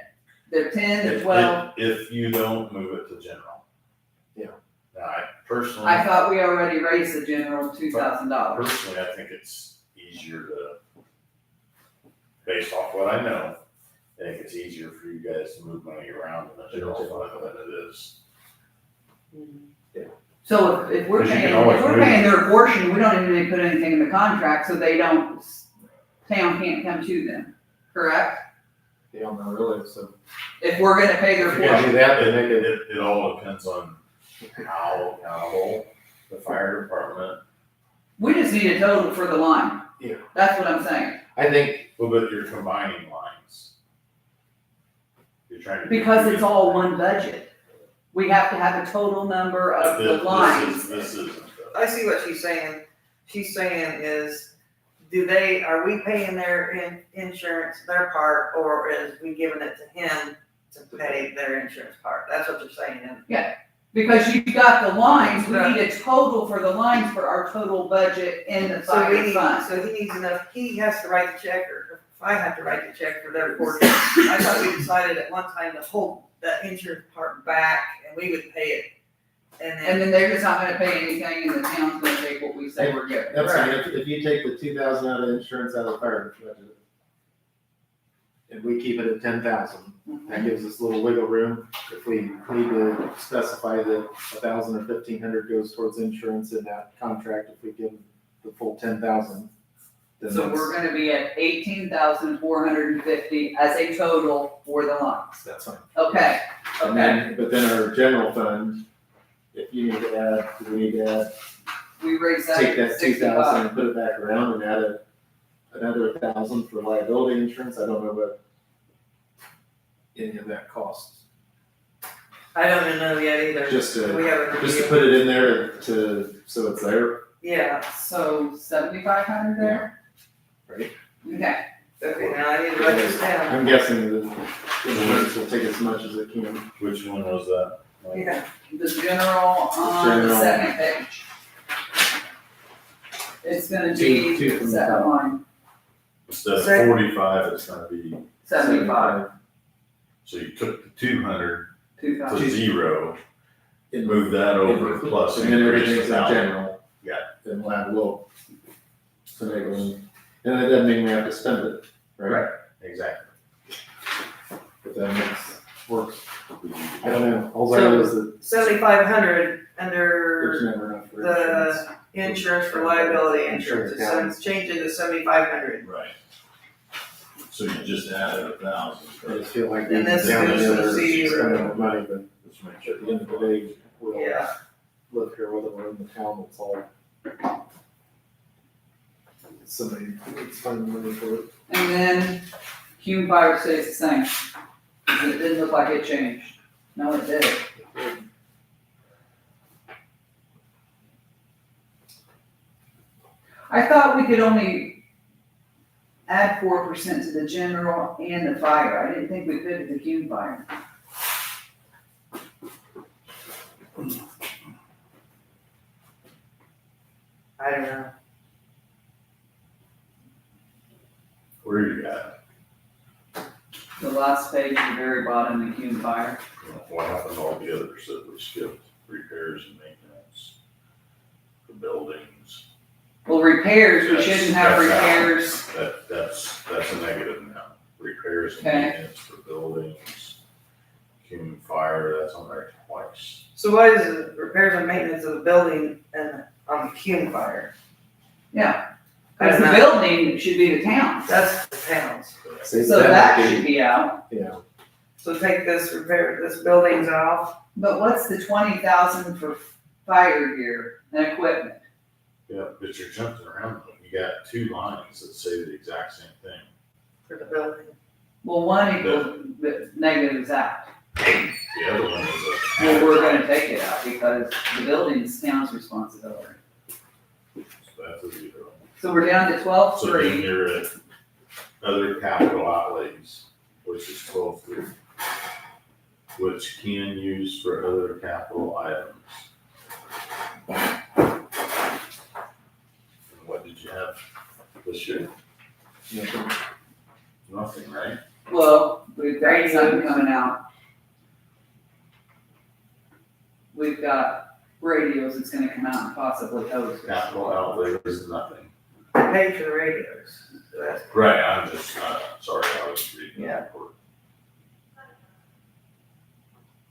they're 10 to 12. If you don't move it to general. Yeah. Now, I personally. I thought we already raised the general $2,000. Personally, I think it's easier to, based off what I know, I think it's easier for you guys to move money around in the general fund than it is. So if we're Because you paying, can always if we're move paying it. their portion, we don't even need to put anything in the contract, so they don't, town can't come to them, correct? Yeah, not really, so. If we're gonna pay their If you portion. do that, then make it, It all depends on how accountable the fire department, We just need a total for the line. Yeah. That's what I'm saying, I think, well, but you're combining lines. You're trying to. because it's all one budget. We have to have a total number of the lines. This isn't. I see what she's saying. She's saying is, are we paying their insurance, their part, or is we giving it to him to pay their insurance part? That's what you're saying. Because you've got the lines, we need a total for the lines for our total budget in the So we fire need, fund. so he needs enough, he has to write the check, or if I have to write the check for their portion. I thought we decided at one time to hold the insurance part back, and we would pay it. And And then, then they're just not gonna pay anything, and the town's gonna take what we say we're giving. that's fine, if you take the 2,000 out of insurance out of the fire budget, and we keep it at 10,000, that gives us a little wiggle room. If we need to specify that 1,000 or 1,500 goes towards insurance in that contract, if we give the full 10,000, then So we're gonna be at 18,450 as a total for the lines. that's fine. Okay, And then, but then our general fund, if you need to add, do we need to add, we raised that take to that 2,000 and put it back around and add another 1,000 for liability insurance? I don't know what any of that costs. I don't even know yet either. Just to We haven't Just to reviewed. put it in there so it's there, Yeah, So 7,500 there? right? Okay, okay, now I need to write this down. I'm guessing the insurance will take as much as it can. Which one was that? Yeah, the general on the General. second page. It's gonna Two be from the second top. line, Instead of Second. 45, it's gonna be, 75, so you took the 200 to 2,000. 0, In- move that over, plus And then increase everything's the in value. general. Yeah. Then we'll add a little finagle in. And it doesn't mean we have to spend it, right? Exactly. But that works. I don't know, all I know is that 7,500 there's under never enough for the insurance. insurance for liability insurance. It's changed to 7,500. Right. So you just added 1,000. I just feel like we And this down goes the to other zero. spending more money, but Let's make at sure. the end of the day, we'll Yeah, live here, whether we're in the town, it's all. Somebody, it's finding money for it. And then Cume Fire stays the same. 'Cause it didn't look like it changed. No, it did. I thought we could only add 4% to the general and the fire. I didn't think we could at the Cume Fire. I don't know. Where are you at? The last page, the very bottom, the Cume Fire. What happened to all the others that we skipped? Repairs and maintenance, the buildings. Well, repairs, we shouldn't have That's out. repairs. That's a negative now. Repairs and Okay. maintenance for buildings, human fire, that's on there twice. So why is it repairs and maintenance of the building and on the Cume Fire? Yeah. I Because don't the know. building should be the town's. That's the town's. See, So that would should be out. Yeah, So take this buildings off. But what's the 20,000 for fire gear and equipment? Yeah, but you're jumping around, though. You got two lines that say the exact same thing. For the building. Well, one equals, the negative is out. The other one is Well, we're gonna take it out because the building's town's responsibility. so that's a zero. So we're down to 12, So then 3. you're at other capital outlays, which is 12.3, which can use for other capital items. And what did you have this year? Nothing, right? Well, we've got something coming out. We've got radios that's gonna come out and possibly hoses. Capital outlay is nothing. I paid for the radios. So that's, Right, I'm just, sorry, I was reading the Yeah. report.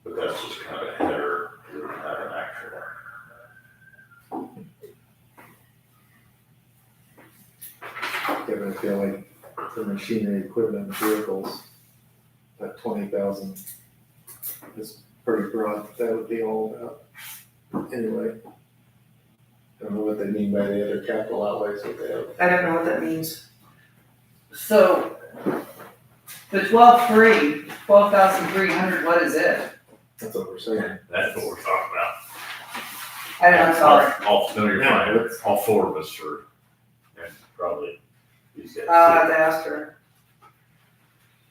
But that's just kind of a header, we don't have an actual. Given I feel like for machinery, equipment, and vehicles, that 20,000 is pretty broad, that would be all about. Anyway. I don't know what they mean by the other capital outlays that they have. I don't know what that means. So, the 12,300, 12,300, what is it? That's what we're saying. That's what we're talking about. I'm sorry. No, you're No, fine. it's- All four of us are, and probably these guys. I'd ask her.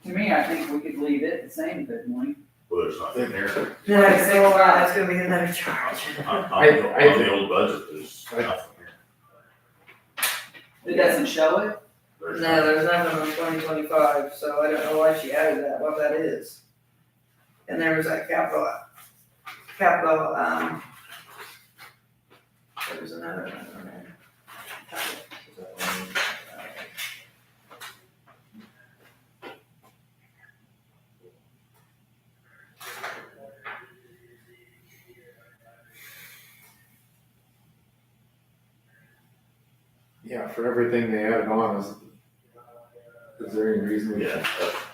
To me, I think we could leave it the same, couldn't we? Well, there's nothing there. Yeah, so that's gonna be another charge. On I- the old budget, there's nothing here. It doesn't show it? There's No, nothing. there's nothing on 2025, so I don't know why she added that, what that is. And there was that capital, there was another one on there. Yeah, for everything they added on, is there any reason we Yeah,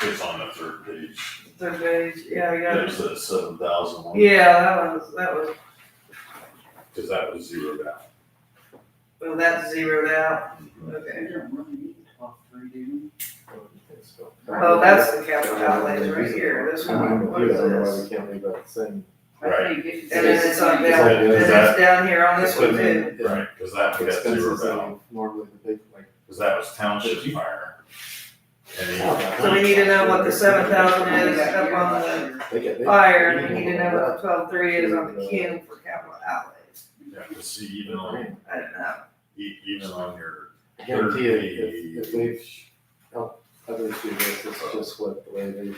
it's on the third page. Third page, yeah, I got it. There's a 7,000 one. Yeah, that was, Cause that was zeroed out. well, that's zeroed out, We okay. don't really need 12,300, do Oh, that's the capital outlays right here, this I'm one, with what you, is I don't know why this? we can't leave that the same. we? I Right. think it's. And then it's on Is down, that- and is it's down here on this one too. Equipment and Right, cause that one got Expenses zeroed that out, normally the big, like. cause that was township fire. And So we need to know what the 7,000 is up on the fire, and we need to know what the 12,300 is on the Q for capital outlays. Yeah, to see even on, I don't know. even on your I third guarantee you, if they've page. helped others do this, it's just what the way they,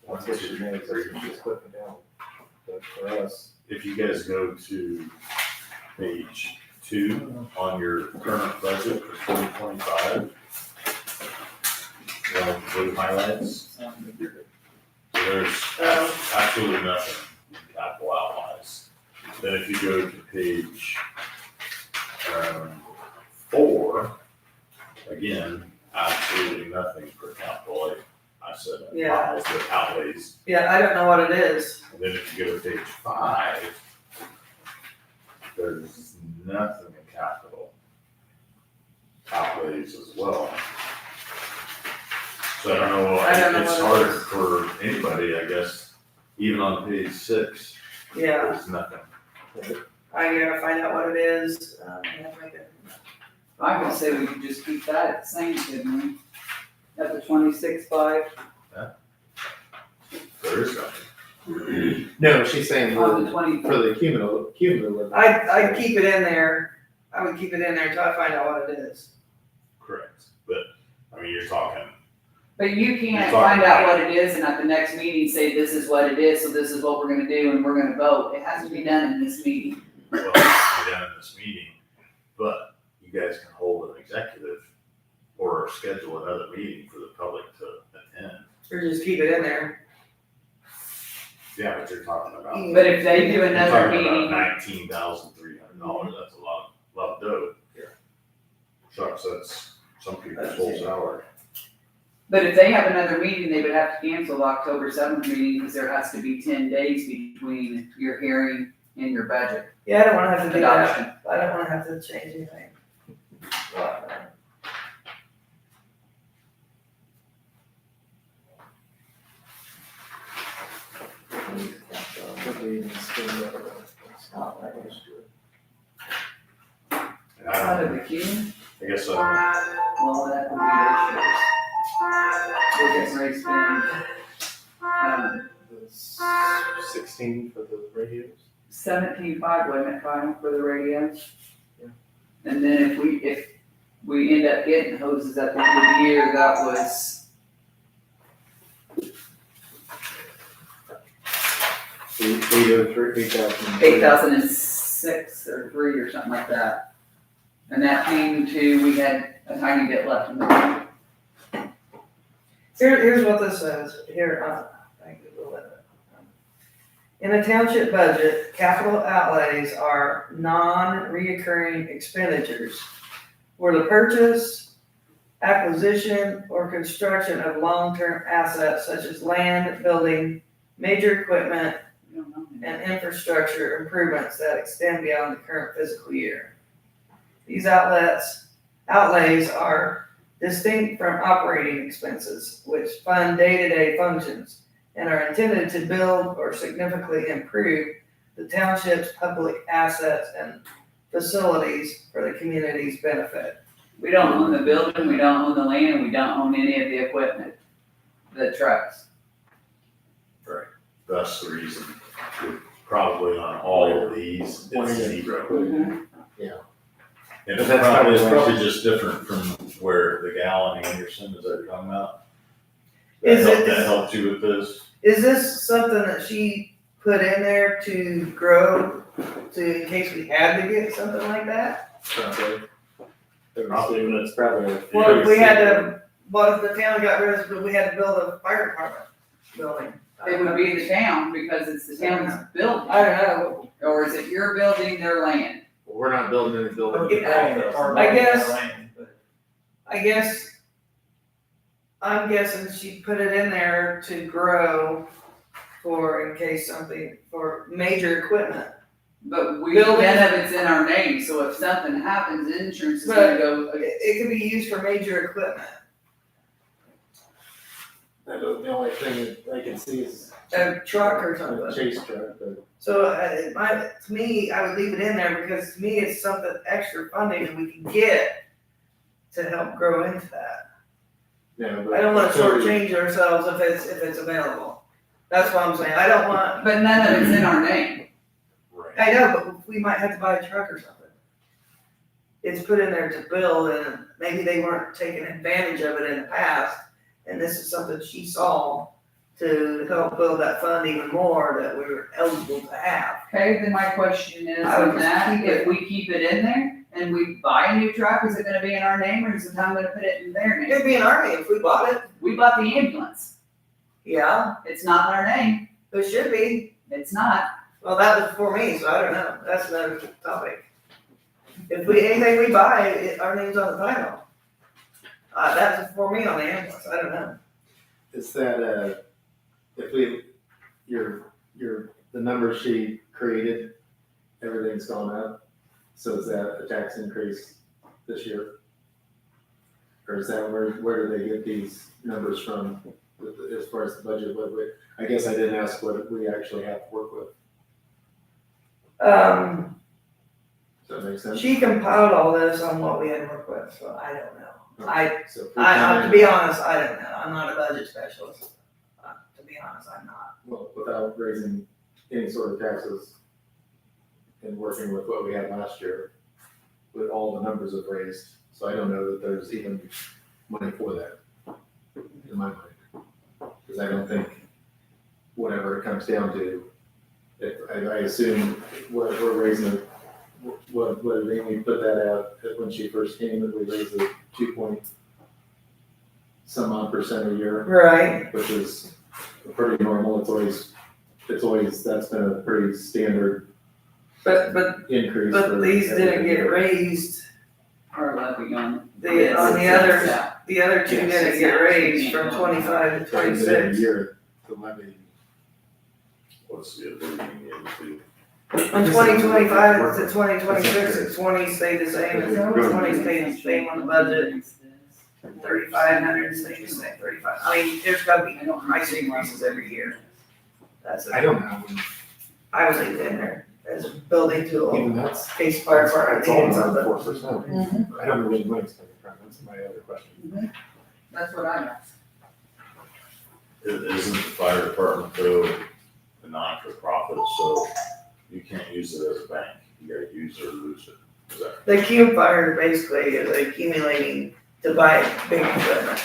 that's what she makes, it's just putting it down. But for us, If you guys go to page 2 on your current budget for 2025, blue highlights, so there's absolutely nothing in capital outlays. Then if you go to page 4, again, absolutely nothing for capital. I said Yeah. outlays. Yeah, I don't know what it is. And then if you go to page 5, there's nothing in capital outlays as well. So I don't know, I don't know it's what it hard for anybody, I guess, even on page 6, Yeah, there's nothing. I gotta find out what it is, I have to make it. I would say we could just keep that at the same, couldn't we? At the 26,500 There is nothing. no, she's saying on the for 20. the cumulative. I'd keep it in there, I would keep it in there until I find out what it is. Correct. But, I mean, you're talking, But you can't You're talking find out about- what it is and at the next meeting say, this is what it is, so this is what we're gonna do and we're gonna vote. It has to be done in this meeting. well, it's done in this meeting, but you guys can hold an executive or schedule another meeting for the public to attend. Or just keep it in there. Yeah, but you're talking about. But if they do You're another talking about meeting, $19,300, that's a lot of dough. Shucks, that's some people's whole salary. But if they have another meeting, they would have to cancel the October 7th meeting because there has to be 10 days between your hearing and your budget Yeah, I don't wanna have to do adoption. that. I don't wanna have to change anything. Could we even spend that? And Out I of don't, the queue, I guess, well, that would be the issues. We're getting ready to spend, 16 for the radios? 17.5, wasn't it, final for the radios? Yeah. And then if we end up getting hoses at the end of the year, that was 8,006 or 3 or something like that. And that came to, we had a tiny bit left in the budget. Here's what this says, here, thank you, we'll let it. In a township budget, capital outlays are non-reoccurring expenditures for the purchase, acquisition, or construction of long-term assets such as land, building, major equipment, We don't know. and infrastructure improvements that extend beyond the current fiscal year. These outlays are distinct from operating expenses, which fund day-to-day functions and are intended to build or significantly improve the township's public assets and facilities for the community's benefit. We don't own the building, we don't own the land, and we don't own any of the equipment, the trucks. that's the reason, probably on all of these, it's zero. And But that's it's probably- probably just different from where the Gal and Anderson, is that what you're talking about? Is That helped you with this? Is this something that she put in there to grow, in case we had to get something like that? Probably. It's probably. Well, if we had to, what if the town got rid of, but we had to build a fire department building? It would be the town, because it's the town's building, I don't know, or is it your building, their land? We're not building any buildings. I'm guessing she put it in there to grow for in case something, for major equipment. But Building. none of it's in our name, so if something happens, insurance is gonna go, It could be used for major equipment, The only thing I can see is a truck or a something. chase truck, but So, to me, I would leave it in there because to me, it's something extra funding that we can get to help grow into that. yeah, but. I don't wanna shortchange ourselves if it's available. That's what I'm saying. I don't want, but none of it's in our name. Right. I know, but we might have to buy a truck or something. It's put in there to build and maybe they weren't taking advantage of it in the past. And this is something she saw to help build that fund even more that we were eligible to have. Okay, then my question is, I would on just that, keep it. if we keep it in there and we buy a new truck, is it gonna be in our name, or is the town gonna put it in their name? It'd be in our name if we bought it. We bought the ambulance, Yeah, it's not in our name, it should be. it's not. Well, that was for me, so I don't know. That's another topic. If anything we buy, our name's on the title. That's for me on the ambulance. I don't know. Is that, if the number she created, everything's gone up, so is that a tax increase this year? Or is that, where do they get these numbers from, as far as the budget, I guess I didn't ask what we actually have to work with, does that make sense? She compiled all this on what we had to work with, so I don't know. So if we To come in- be honest, I don't know. I'm not a budget specialist. To be honest, I'm not. Well, without raising any sort of taxes and working with what we had last year, with all the numbers have raised, so I don't know that there's even money for that, in my mind. Because I don't think, whatever it comes down to, I assume what we're raising, what did Amy put that out when she first came, that we raised it 2-some odd % a year, Right. which is pretty normal. It's always, that's been a pretty standard But increase. But for these didn't every get year. raised Our levy on. The others, Yeah. the other two didn't get raised from 25 to Every 26. year, the levy. What's the ability into? When 2025 to 2026, and 20 stayed the same, and 20 stayed the same on the budget. 3,500 stayed the same, 35. I mean, there's gotta be price increases every year. That's I it. don't know, I would leave it in there as a building tool, even that's, case fire department it's all needs around something. 4%. I don't know where the money's coming from, that's my other question. That's what I asked. Isn't the fire department though a non-for-profit, so you can't use it as a bank, you gotta use it or lose it, is that? The Q fire basically is accumulating to buy big equipment.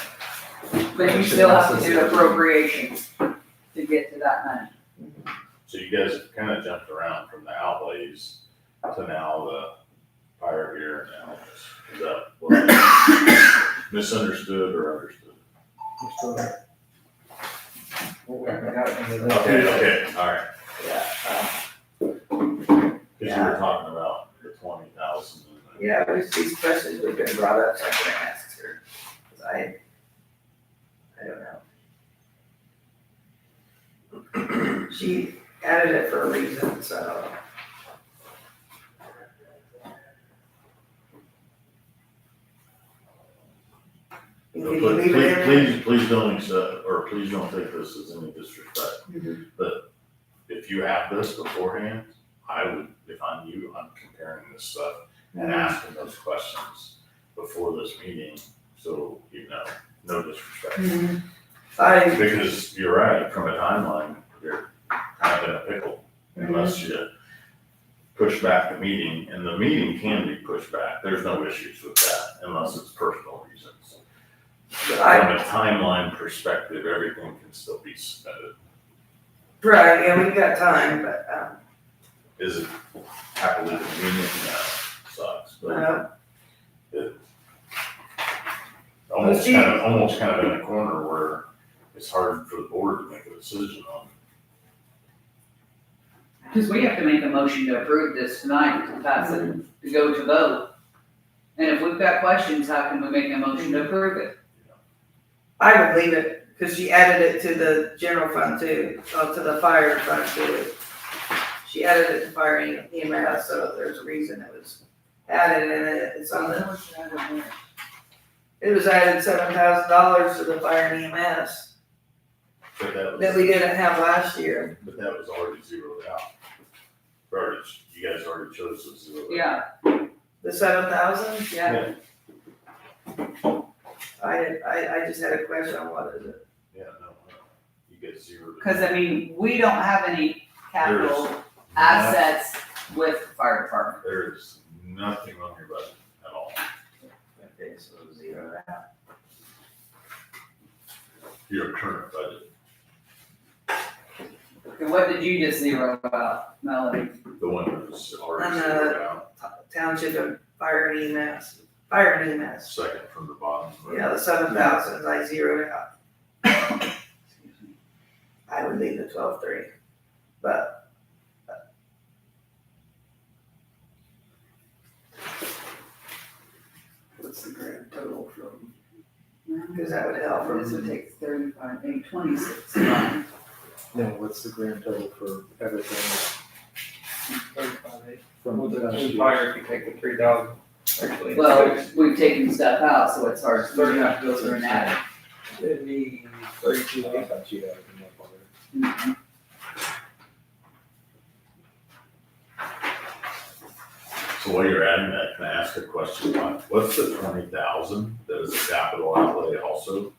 But you still have to do appropriations to get to that money. So you guys have kind of jumped around from the outlays to now the fire gear and helmets. Is that what I misunderstood or understood? We're still there. Well, we haven't got it into the- Okay, all right. Yeah, Because you were talking about the 20,000 and yeah, these questions we've been brought up, so I'm gonna ask her, 'cause I don't know. She added it for a reason, so. Can you But leave it in there? please don't accept, or please don't take this as any disrespect. Mhm. But if you have this beforehand, I would, if I'm you, I'm comparing this stuff and asking those questions before this meeting, so you know, no disrespect. Mhm. I, Because you're right, from a timeline, you're kind of in a pickle unless you push back the meeting, and the meeting can be pushed back. There's no issues with that unless it's personal reasons. But from a timeline perspective, everything can still be submitted. right, yeah, we've got time, but, Is it happily convenient? No, sucks, but almost kind of in a corner where it's hard for the board to make a decision on. Because we have to make a motion to approve this tonight, to pass it, to go to vote. And if we've got questions, how can we make a motion to approve it? I would leave it, cause she added it to the general fund too, to the fire fund too. She added it to fire and EMS, so there's a reason it was added in it, it's on the, it was added $7,000 to the fire and EMS But that we didn't have last year. But that was already zeroed out. You guys already chose to zero it. Yeah, The 7,000, yeah. I just had a question on what is it? Yeah, no, you get zeroed. Because I mean, we don't have any capital There's assets with the fire department. There's nothing on your budget at all. Okay, so zero out. Your current budget, And what did you just zero out, Melody? the one that was already On the- zeroed out, Township and fire and EMS, fire and EMS. second from the bottom. Yeah, the 7,000, I zeroed it out. I would leave the 12,300, but. What's the grand total from, because that would help This would from, take 35, 26. No, what's the grand total for everything from Well, the the last year? fire, if you take the 3,000, actually. Well, we've taken stuff out, so it's hard to Thirty. go through and add It'd be 32, I thought you had it up already. it. So while you're adding that, can I ask a question? What's the 20,000 that is a capital outlay also?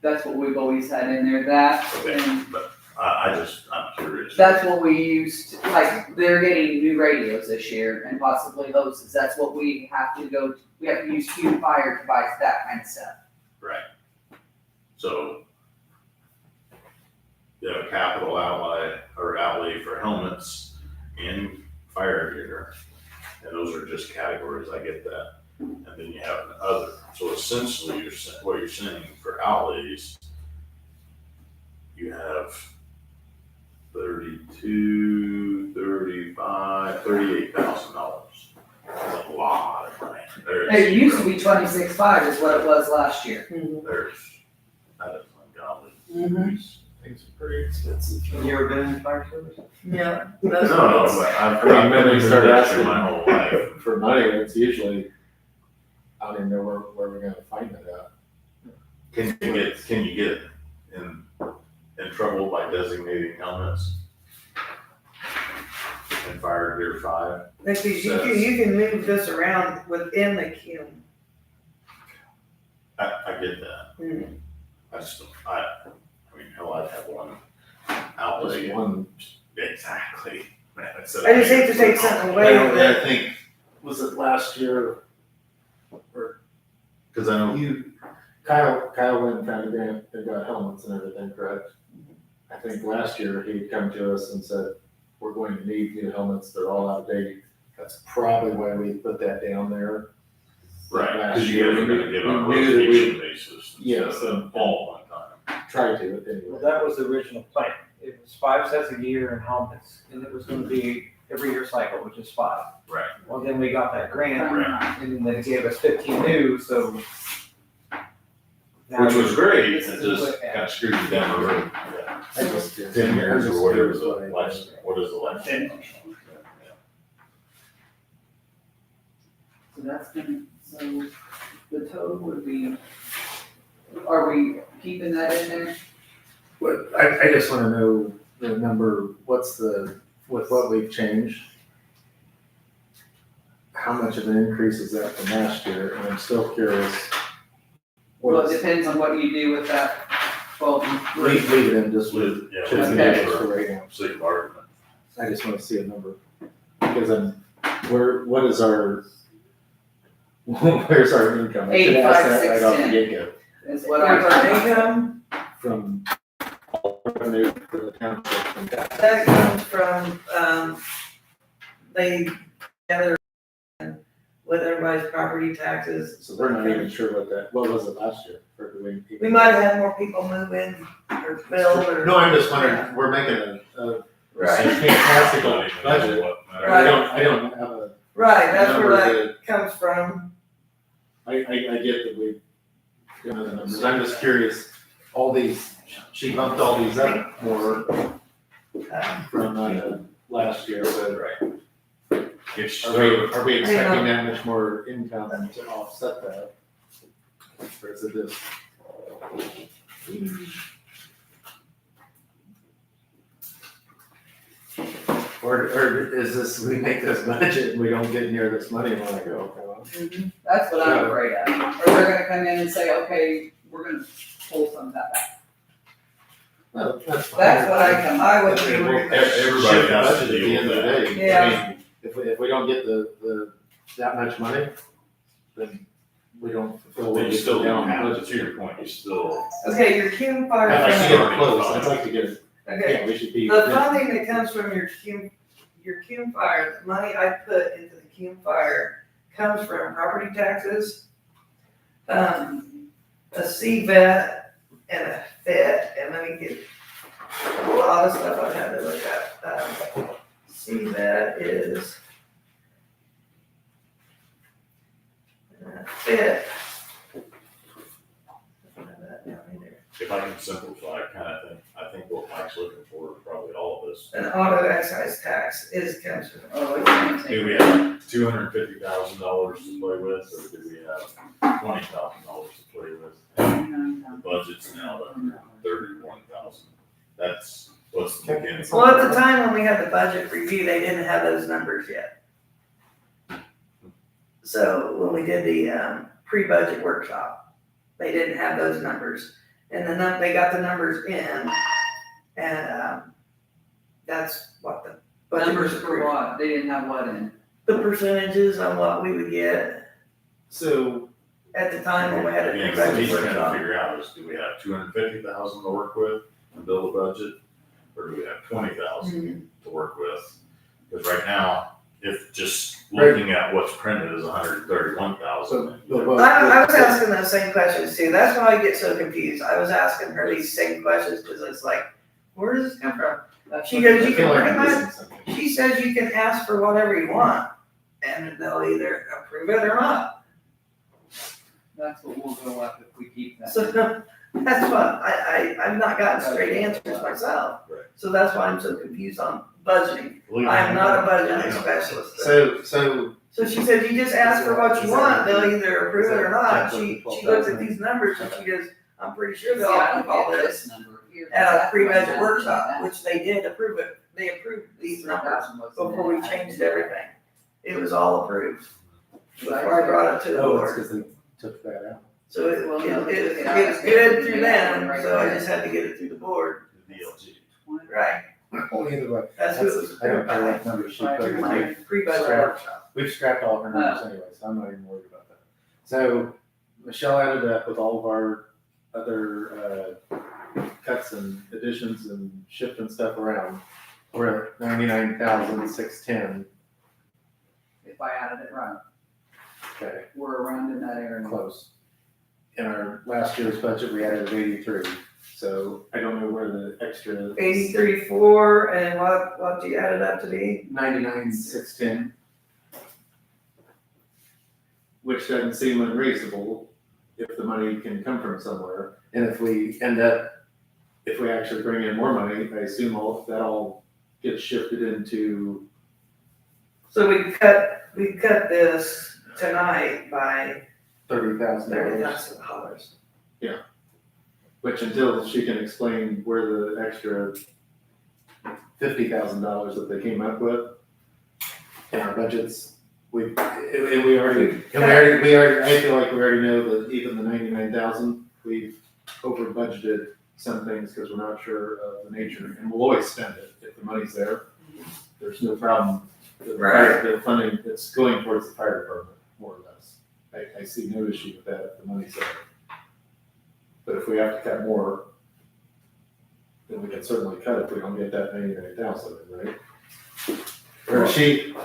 That's what we've always had in there, that, Okay, and but I'm curious. that's what we used, like, they're getting new radios this year and possibly hoses, that's what we have to go, we have to use Q Fire to buy that kind of stuff. Right. So you have a capital outlay for helmets and fire gear, and those are just categories, I get that. And then you have an other, so essentially what you're saying for outlays, you have $38,000. That's a lot of money. there's. It used to be 26.5 is what it was last year. There's, that is ungodly. Mhm. Things are pretty expensive. You ever been in fire service? Yeah. No, That's but I've I mean, when they been start there asking my whole life. for money, it's usually, I don't even know where we're gonna find it at. Can you get in trouble by designating helmets? In Fire Gear 5? Because you can move this around within the queue. I get that. Hmm. I just don't, I mean, hell, I'd have one outlay. Just one. Exactly. Man, I just hate to take something away Well, that, I think, was it last year, or Cause I know, Kyle went and found a grant and got helmets and everything, correct? I think last year he'd come to us and said, we're going to need new helmets, they're all out of date. That's probably why we put that down there. right, Last cause you year, guys are gonna we give on a knew that we- rotation basis Yes, instead of and- all one time. Try to, Well, anyway. that was the original plan. It was 5 sets of gear and helmets, and it was gonna be every year cycle, which is 5. Right. Well, then we got that grant, Right. and then they gave us 15 new, so. now Which was great, this it is just what- kind of screwed you down the road. I just. 10 years or whatever the What I- life, what is the life? So that's gonna, so the total would be, are we keeping that in there? What, I just wanna know the number, what's the, with what we've changed? How much of an increase is that from last year, and I'm still curious. Well, it What's, depends on what you do with that. Well, leave it in just with, With, yeah, just with in Okay. case for the right now. sake of argument. I just wanna see a number, because what is our, where's our income? I should ask that right off the 85,610. get-go. is what Where's our I, income, From all revenue for the township from tax. that comes from, they gather with everybody's property taxes. So we're not even sure what was it last year? Or do we? We might have had more people move in or build or. No, I'm just wondering, we're making a Right, fantastical budget. Right. I don't have a right, that's where number that that, comes from. I get that we, don't know the numbers, I'm just curious, all these, she bumped all these up more from last year, but Right. It's are we expecting that much more income to offset that? Or is it just? Or is this, we make this budget and we don't get near this money, and we're like, okay, well. that's what I'm afraid of. Or they're gonna come in and say, okay, we're gonna pull some of that back. No, that's fine. That's what I would And we'll agree. Everybody shift the has to budget at deal the end of the with day. Yeah. I mean, if we don't get the, that much money, then we don't fulfill. But you still down don't have, budget. to your point, you still. Okay, your cume fire. I'd like to fund- get it close, I'd like to get it, Okay, yeah, we should be. the funding that comes from your cume fire, the money I put into the cume fire comes from property taxes, a CVET and a FIT, and let me get a lot of stuff I've had to look at. CVET is FIT. I have that down in there. If I can simplify, I think what Mike's looking for, probably all of this. An auto excise tax comes from. Oh, it's gonna Do we take. have $250,000 to play with, or do we have $20,000 to play with? The budget's now at 31,000. That's what's the beginning. Well, at the time when we had the budget review, they didn't have those numbers yet. So when we did the pre-budget workshop, they didn't have those numbers. And then they got the numbers in, and that's what the budget Numbers was for approved. what? They didn't have what in? The percentages on what we would get So, at the time when we had a Again, so pre-budget he's trying to workshop. figure out is, do we have 250,000 to work with and build a budget? Or do we have 20,000 Mhm. to work with? Because right now, if just looking at what's printed is 131,000. I was asking those same questions too. That's why I get so confused. I was asking her these same questions because it's like, where does this come from? That's She what- goes, I you feel can like pretty I'm much, missing something. she says you can ask for whatever you want and they'll either approve it or not. That's what we'll go up if we keep that. So that's what, I've not gotten straight answers myself. Right. So that's why I'm so confused on budgeting. Believe it or I'm not a budgeting Yeah. specialist. So So she said, you just ask for what you want, they'll either approve it or not. Is that She looked at these numbers and she goes, I'm pretty sure they'll approve all this number here. at a pre-budget workshop, which they did approve it. They approved these numbers before we changed everything. It was all approved before I brought it to the Oh, it's board. because they took that out. So it was good through them, so I just had to get it through the board. The DLG. Right, Well, either way. that's who it was I don't approved care by. what number she Right. put. Through my pre-budget workshop. We've scrapped all of her numbers anyway, so I'm not even worried about that. So Michelle added up with all of our other cuts and additions and shifting stuff around. We're at 99,610. If I added it right, Okay, we're around in that area. close. In our last year's budget, we added 83. So I don't know where the extra 83.4, and what you added up to be? 99,610. Which doesn't seem unreasonable if the money can come from somewhere. And if we actually bring in more money, I assume that all gets shifted into, So we cut this tonight by $30,000. $30,000. Which until she can explain where the extra $50,000 that they came up with in our budgets, I feel like we already know that even the 99,000, we've over budgeted some things because we're not sure of the nature, and we'll always spend it if the money's there. There's no problem. The funding that's going towards the fire department, more or less. I see no issue with that if the money's there. But if we have to cut more, then we can certainly cut if we don't get that 99,000, right? Or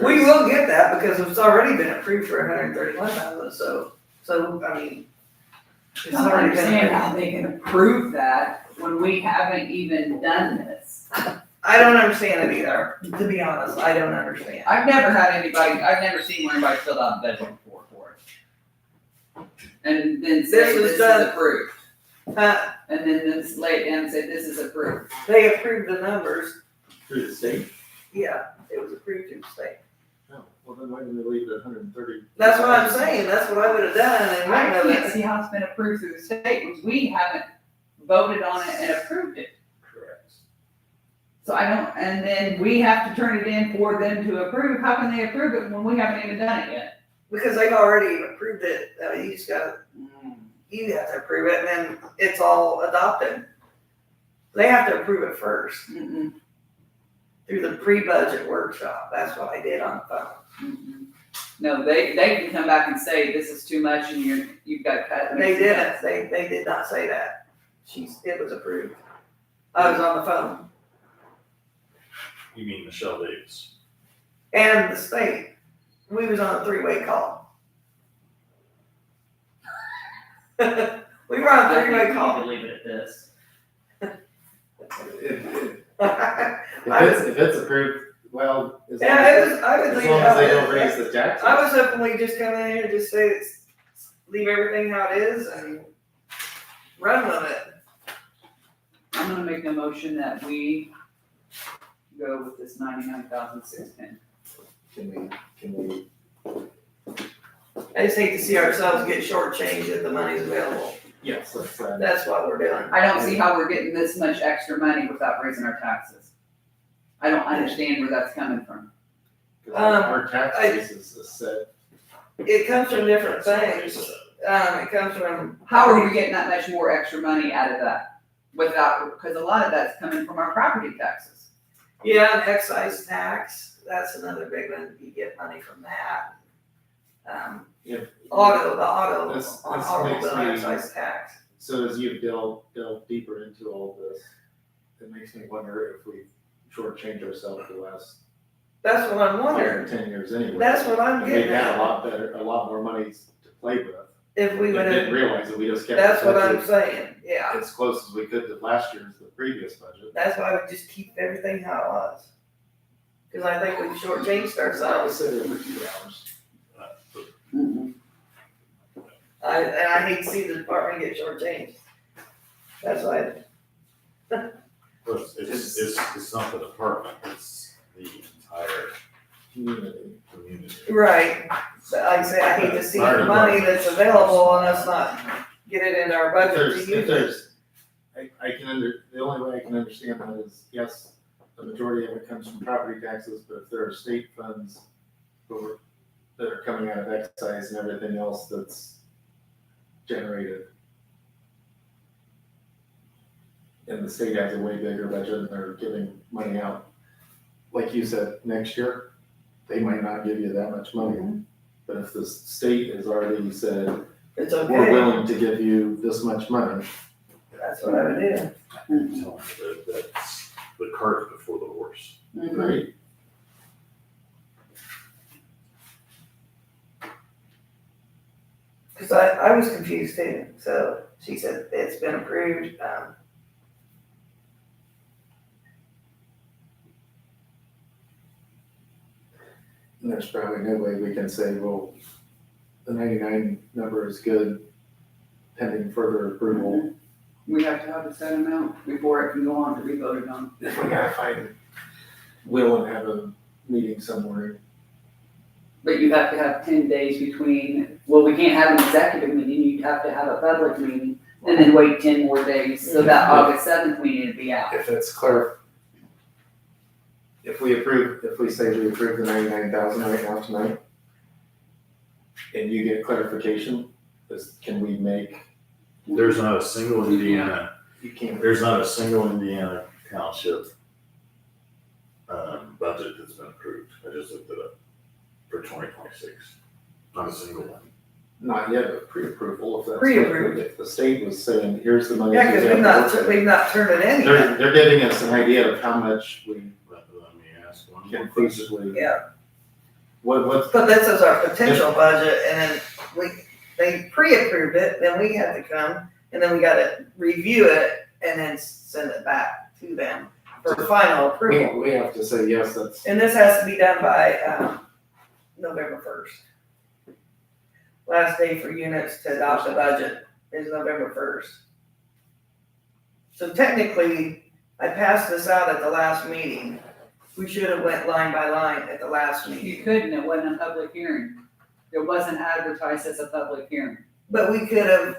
We will get that because it's already been approved for 131,000, so, I mean, I it's don't already been understand how approved. they can approve that when we haven't even done this. I don't understand it either, to be honest, I don't understand. I've never seen where anybody filled out a budget report for it. And then say This was this is done- approved, Uh, and then this lay it down and say this is approved. they approved the numbers, through the state? yeah, it was approved through the state. No, well then why didn't they leave it at 130? That's what I'm saying, that's what I would have done, and I none of can't it. see how it's been approved through the state, because we haven't voted on it and approved it. Correct. So I don't, and then we have to turn it in for them to approve. How can they approve it when we haven't even done it yet? Because they've already approved it, you just gotta, you have to approve it, and then it's all adopted. They have to approve it first, Mm-mm, through the pre-budget workshop, that's what I did on the phone. mm-mm. No, they can come back and say, this is too much and you've got to cut it. They didn't, they did not say that, it was approved. I was on the phone, You mean Michelle Davis? and the state, we was on a three-way call. We were on a three-way call. Leave it at this. If I was, it's approved, well, as long yeah, it was, I would as, leave it long how as they it don't is. raise the taxes. I was hoping we just come in here and just say, leave everything how it is and run with it. I'm gonna make a motion that we go with this 99,610. Can we, I just hate to see ourselves get shortchanged if the money's available. yes, let's, That's what we're doing. I don't see how we're getting this much extra money without raising our taxes. I don't understand where that's coming from. our tax base is set. It comes from different things. It comes from. How are we getting that much more extra money out of that? Without, because a lot of that's coming from our property taxes. Yeah, and excise tax, that's another big one. You get money from that. If- The auto, This on makes automobile me- excise tax. So as you delve deeper into all this, it makes me wonder if we shortchanged ourselves the last That's what I'm 5 or wondering. 10 years anyway. That's what I'm And we getting had at. a lot more money to play with. If we We would didn't have, realize it, we just kept. that's the what I'm budget saying, yeah. as close as we could to last year's, the previous budget. That's why we just keep everything how it was. Cause I think we shortchanged I ourselves. said every 2 hours. Mm-mm. I and I hate to see the department get shortchanged. That's why, It's not the department, it's the entire Community. community. right, but like I say, I hate to see the money that's available and us not get it into our budget to If use it. there's, the only way I can understand that is, yes, the majority of it comes from property taxes, but if there are state funds that are coming out of excise and everything else that's generated, and the state has a way bigger budget and they're giving money out, like you said, next year, they might not give you that much money. But if the state has already said, It's we're okay, willing to give you this much money, that's what I would do. I'm telling you, that's the cart before the horse. right? Cause I was confused too, so she said it's been approved, And there's probably no way we can say, well, the 99 number is good pending further approval. We have to have a set amount before it can go on to be voted on. If we gotta find Will and have a meeting somewhere. But you have to have 10 days between, well, we can't have an executive meeting, you'd have to have a public meeting, and then wait 10 more days, so that August 7th meeting would be out. If it's clear, if we say we approve the 99,000 right now tonight, and you get clarification, can we make, There's not a single Indiana, you can't, there's not a single Indiana township budget that's been approved. I just looked it up for 2026. Not a single one. not yet, but pre-approval, if that's. Pre-approved. If the state was saying, here's the money. yeah, cause you have. we've not turned it in yet. They're getting us an idea of how much we Let me ask one can more question. feasibly. Yeah. What's, But this is our potential budget, and then they pre-approved it, then we have to come, and then we gotta review it, and then send it back to them for final approval. we have to say, yes, that's, And this has to be done by, November 1st. Last day for units to adopt the budget is November 1st. So technically, I passed this out at the last meeting. We should have went line by line at the last meeting. You couldn't, it wasn't a public hearing. It wasn't advertised as a public hearing. But we could have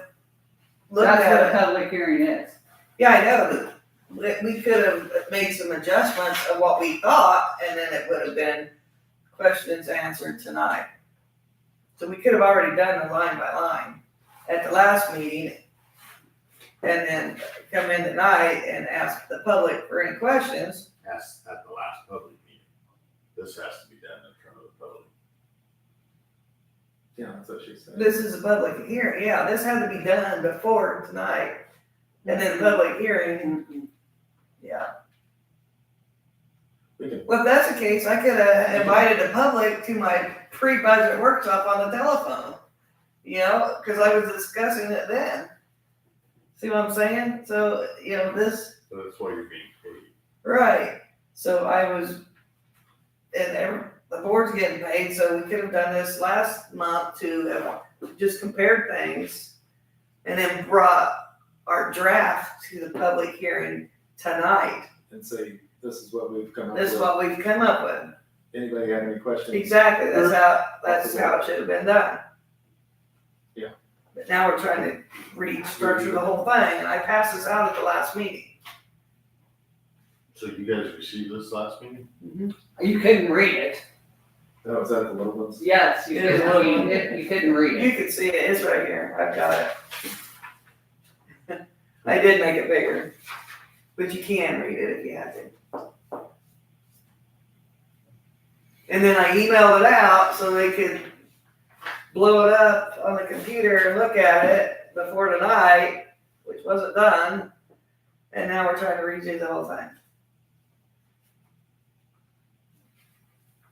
looked That's what a at it. public hearing is. Yeah, I know, but we could have made some adjustments of what we thought, and then it would have been questions answered tonight. So we could have already done the line by line at the last meeting, and then come in tonight and ask the public for any questions. Asked at the last public meeting. This has to be done in front of the public. yeah, that's what she said. This is a public hearing, yeah, this had to be done before tonight, and then public hearing, yeah. We can, Well, if that's the case, I could have invited the public to my pre-budget workshop on the telephone, you know, because I was discussing it then. See what I'm saying? So, you know, this, So that's why you're being paid. right, so I was, the board's getting paid, so we could have done this last month to have just compared things and then brought our draft to the public hearing tonight. and say, this is what we've come up This is with. what we've come up with. Anybody have any questions? Exactly, that's how it should have been done. Yeah. But now we're trying to restructure the whole thing, and I passed this out at the last meeting. So you guys received this last meeting? You couldn't read it. That was at the little ones? Yes, you It is couldn't, little. you couldn't read it. You can see it, it's right here, I've got it. I did make it bigger, but you can read it if you have to. And then I emailed it out so they could blow it up on the computer and look at it before tonight, which wasn't done. And now we're trying to redo the whole thing.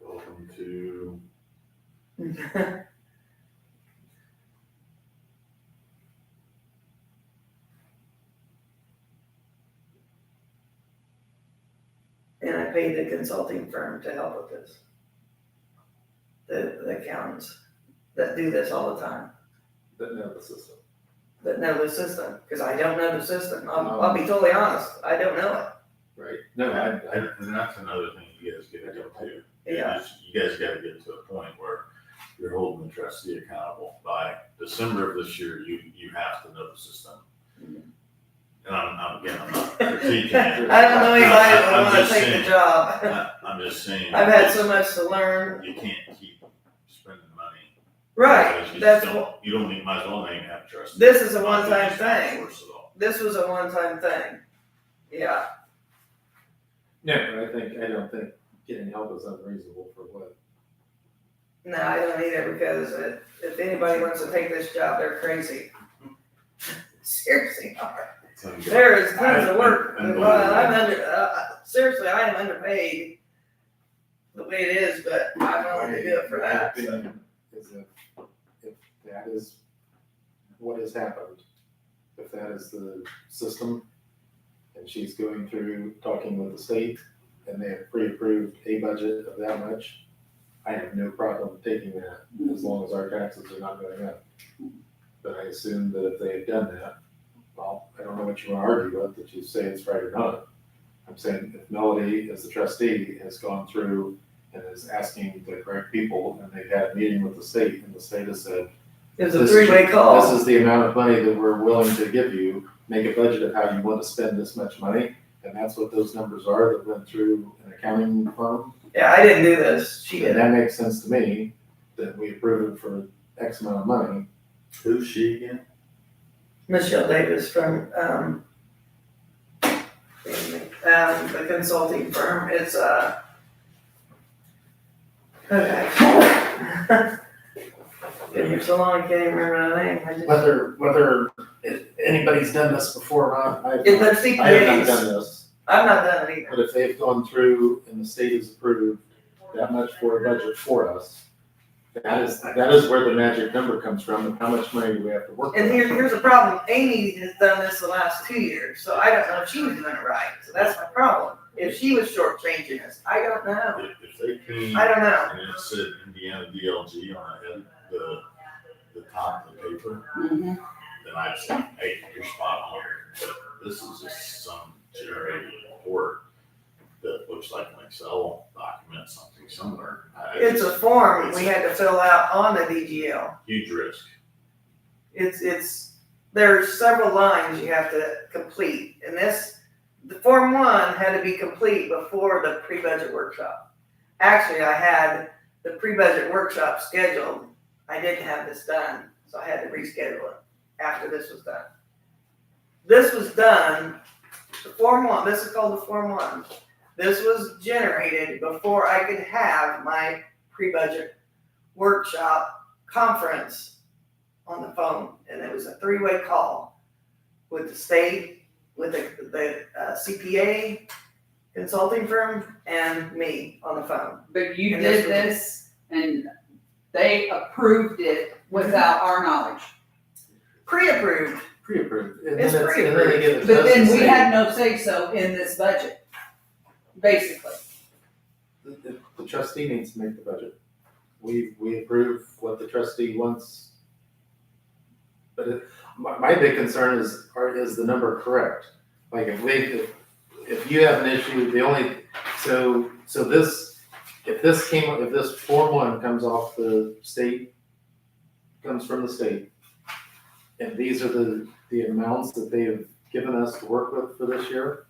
Welcome to, And I paid the consulting firm to help with this. The accountants that do this all the time. that know the system. that know the system, because I don't know the system. I'll be totally honest, I don't know it. Right. No, And that's another thing you guys gotta get to. Yeah. is You guys gotta get to a point where you're holding the trustee accountable. By December of this year, you have to know the system. And I'm not critiquing it. I don't know anybody that I'm would wanna just take saying. the job. I'm just saying. I've had so much to learn. You can't keep spending money. Right, Because you that's just what, You don't need, might as well not even have a trustee. this is a Might as well one-time just thing. outsource it all. This was a one-time thing. Yeah, no, I don't think getting help is unreasonable for what. no, I don't either, because if anybody wants to take this job, they're crazy. Seriously, there is tons of work. I'm seriously, I am underpaid the way it is, but I'm willing to do it for My that, so. opinion is if that is what has happened, if that is the system, and she's going through talking with the state, and they have pre-approved a budget of that much, I have no problem taking that, as long as our taxes are not going up. But I assume that if they had done that, well, I don't know what you want to argue with, that you say it's right or not. I'm saying if Melody, as the trustee, has gone through and is asking the correct people, and they've had a meeting with the state, and the state has said, It was a three-way call. this is the amount of money that we're willing to give you, make a budget of how you want to spend this much money, and that's what those numbers are that went through an accounting firm. Yeah, I didn't do this, she And did. that makes sense to me, that we approve it for X amount of money. Who's she again? Michelle Davis from, the consulting firm, it's, okay. Been here so long, I can't even remember the name, I just, Whether anybody's done this before or not, it's the I have not done CPAs, this. I've not done it either. But if they've gone through and the state has approved that much for a budget for us, that is where the magic number comes from, and how much money do we have to work And with. here's the problem, Amy has done this the last 2 years, so I don't know if she was doing it right, so that's my problem. If she was shortchanging us, I don't know, If they came I don't know. and it said Indiana DLG on the head, the top of the paper, Mhm. then I'd say, hey, you're spot on. But this is just some generated report that looks like an Excel document, something similar. It's a form we had to fill out on the DGL. Huge risk. There's several lines you have to complete, and the Form 1 had to be complete before the pre-budget workshop. Actually, I had the pre-budget workshop scheduled, I didn't have this done, so I had to reschedule it after this was done. This was done, the Form 1, this is called the Form 1. This was generated before I could have my pre-budget workshop conference on the phone, and it was a three-way call with the state, with the CPA consulting firm, and me on the phone. But you And did this this and they approved it without our knowledge. Pre-approved. Pre-approved. And It's then and then they pre-approved. get the But then trustee we say- had no say-so in this budget, basically. The trustee needs to make the budget. We approve what the trustee wants. But my big concern is the number correct? Like if you have an issue, if this Form 1 comes off the state, comes from the state, and these are the amounts that they have given us to work with for this year,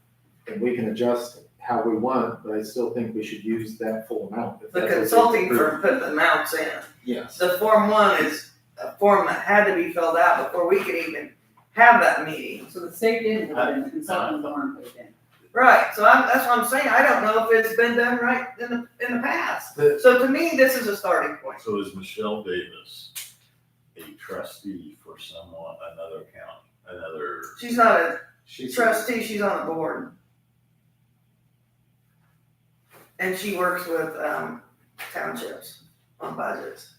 and we can adjust how we want, but I still think we should use that full amount. if The that's what they consulting approve. firm put the amounts in. Yes. The Form 1 is a form that had to be filled out before we could even have that meeting. So the state did, but then the consultant firm put it in. Right, so that's what I'm saying, I don't know if it's been done right in the past. The- So to me, this is a starting point. So is Michelle Davis a trustee for another county, She's not a She's trustee, she's on the board. And she works with, townships on budgets.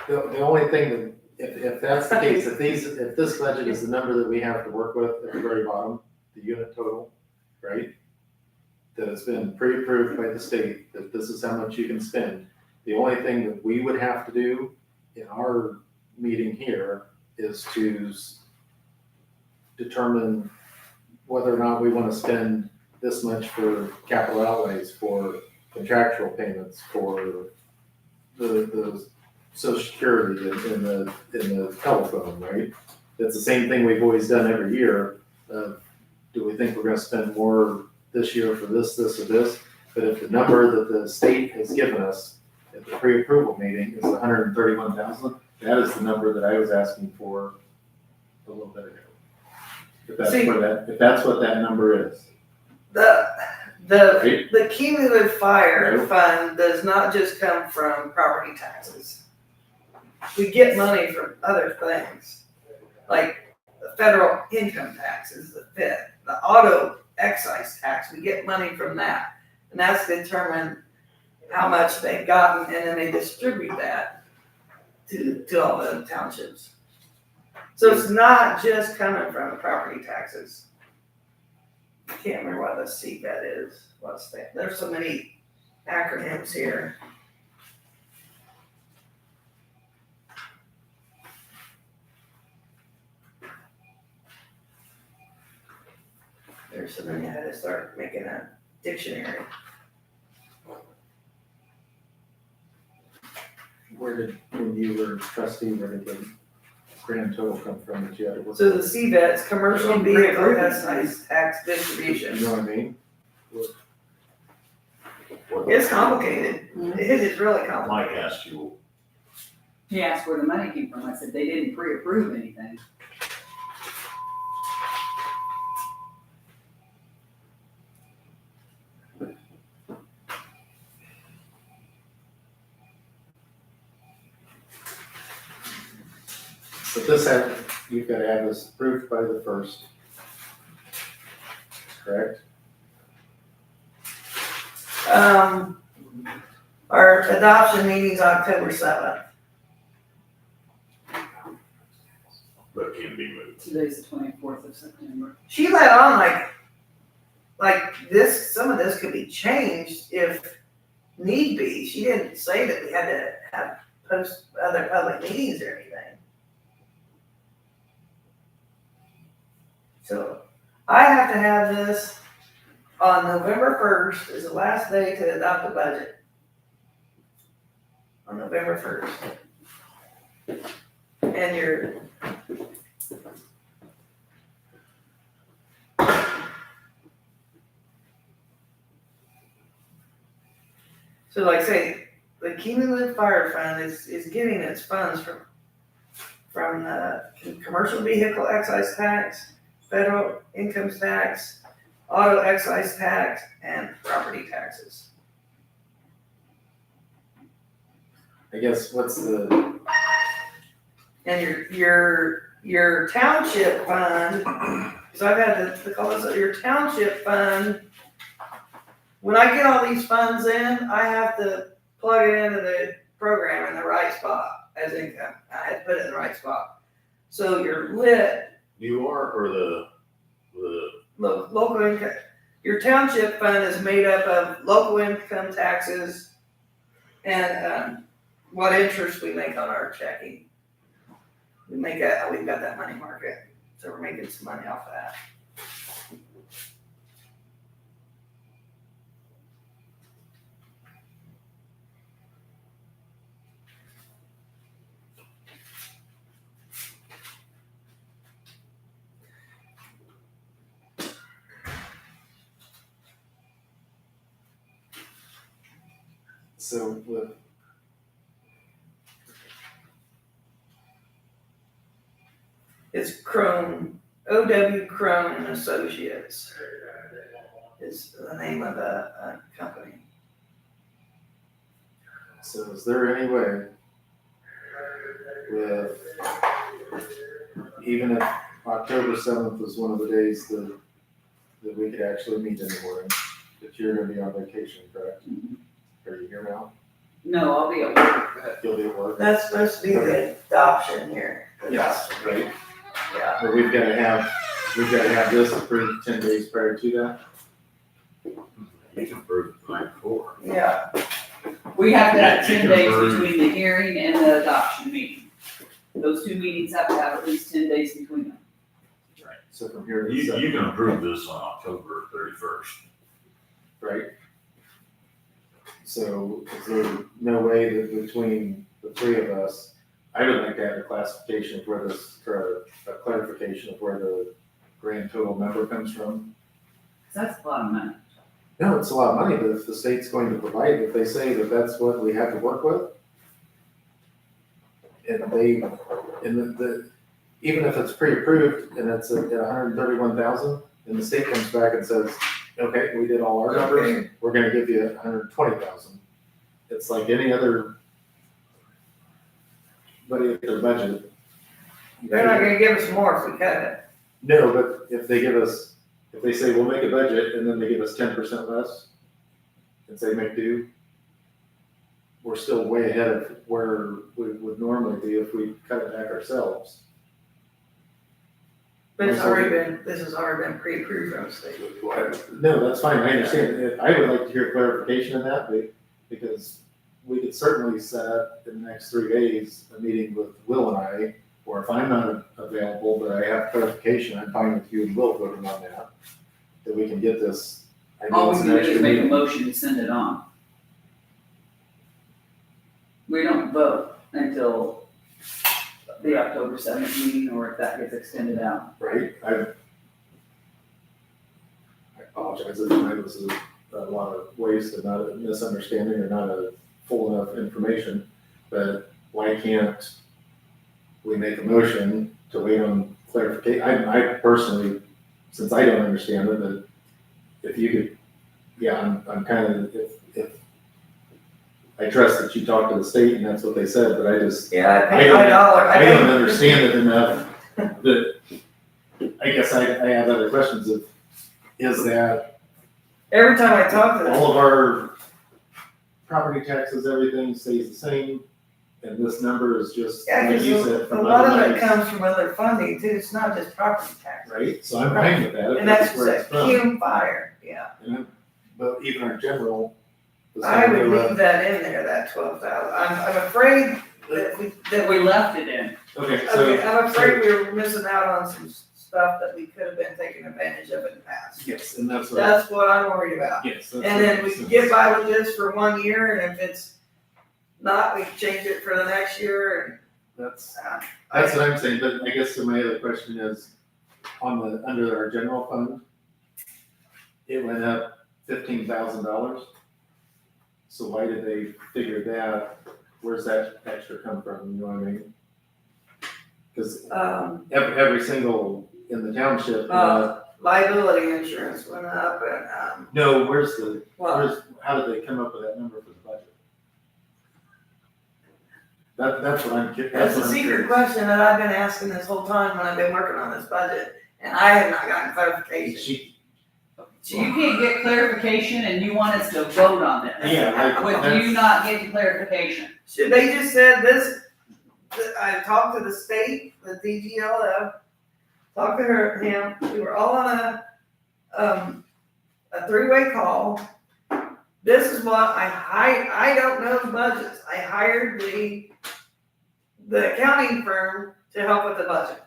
The only thing that, if that's the case, if this budget is the number that we have to work with at the very bottom, the unit total, right? that has been pre-approved by the state, that this is how much you can spend. The only thing that we would have to do in our meeting here is to determine whether or not we want to spend this much for capital outlays, for contractual payments, for the social security and the telephone, right? It's the same thing we've always done every year. Do we think we're gonna spend more this year for this, or this? But if the number that the state has given us at the pre-approval meeting is $131,000, that is the number that I was asking for a little bit ago. If that's what that number is. The cumulative fire fund does not just come from property taxes. We get money from other things, like the federal income taxes, the auto excise tax, we get money from that. And that's determined how much they've gotten, and then they distribute that to all the townships. So it's not just coming from the property taxes. I can't remember what the CPAT is. What's that? There's so many acronyms here. There's so many, I had to start making a dictionary. When you were trustee, where did the grand total come from that you had to work? So the CVET's commercial vehicle excise tax distribution. You know what I mean? It's complicated. It is really Mike complicated. asked you, He asked where the money came from. I said, they didn't pre-approve anything. But you've got to have this approved by the 1st. Correct? Our adoption meeting's October 7th. but can be moved. Today's the 24th of September. She let on like this, some of this could be changed if need be. She didn't say that we had to have post other public meetings or anything. So I have to have this on November 1st is the last day to adopt the budget. On November 1st. And so like say, the cumulative fire fund is getting its funds from the commercial vehicle excise tax, federal income tax, auto excise tax, and property taxes. I guess And your township fund, so I've had to call this, your township fund, when I get all these funds in, I have to plug it into the program in the right spot as income. I had to put it in the right spot. So your lit, You are, or the, local income, your township fund is made up of local income taxes and what interest we make on our checking. We've got that money market, so we're making some money off of that. so with It's Crone, OW Crone and Associates is the name of the company. So is there any way with, even if October 7th was one of the days that we could actually meet in the morning, that you're gonna be on vacation, correct? Are you here now? No, I'll be at work. You'll be at work? That's supposed to be the adoption here. Yes, right. Yeah, But we've gotta have this approved 10 days prior to that? You can approve it the night before. Yeah, We have to have Yeah, you 10 can days approve. between the hearing and the adoption meeting. Those two meetings have to have at least 10 days between them. So from here to You December, can approve this on October 31st. right? So is there no way that between the three of us, I would like to have a classification of where this, or a clarification of where the grand total number comes from? 'Cause that's a lot of money. No, it's a lot of money, but if the state's going to provide, if they say that that's what we have to work with, and they, and even if it's pre-approved and it's at 131,000, and the state comes back and says, okay, we did all our numbers, we're gonna give you 120,000. It's like any other buddy at their budget. they're not gonna give us more if we cut it. No, but if they give us, if they say we'll make a budget and then they give us 10% less and say make do, we're still way ahead of where we would normally be if we cut it back ourselves. But this has already been pre-approved from the state. No, that's fine, I understand. I would like to hear clarification on that, because we could certainly set up in the next 3 days, a meeting with Will and I, or if I'm not available, but I have clarification, I'm fine with you and Will voting on that we can get this. I know All we it's can an do is extra make a meeting. motion to send it on. We don't vote until the October 7th meeting, or if that gets extended out. Right, I apologize, if I was a lot of waste and not a misunderstanding or not a full enough information, but why can't we make a motion to wait on clarification? I personally, since I don't understand it, but if you could, yeah, I'm kind of, if I trust that you talked to the state and that's what they said, but I just, Yeah, I I paid don't- $5. I don't understand it enough that, I guess I have other questions of, is that Every time I talk to them, all of our property taxes, everything stays the same, and this number is just, yeah, like you because said, a from lot other of it monies, comes from other funding too, it's not just property tax. right? So I'm fine with that, if And that's that's where it's from. Cume Fire, yeah. But even our general. was I would gonna go leave up. that in there, that 12,000. I'm afraid that That we left it in. Okay, okay, so, I'm afraid we were missing out on some stuff that we could have been taking advantage of in the past. yes, and that's what, That's what I'm worried about. yes. that's And then what we makes can get sense. by with this for 1 year, and if it's not, we can change it for the next year, That's, and, that's what I'm saying, but I guess so my other question is, under our general fund, it went up $15,000. So why did they figure that? Where's that extra come from, you know what I mean? Because every single in the township, liability insurance went up, and, no, well, how did they come up with that number for the budget? That's what I'm. that's a secret question that I've been asking this whole time when I've been working on this budget, and I have not gotten clarification. So you can't get clarification and you want us to vote on this. Yeah, With you not getting clarification. Should they just said this, I talked to the state, the DGLF, talked to him, we were all on a three-way call. This is what I don't know the budgets, I hired the accounting firm to help with the budget.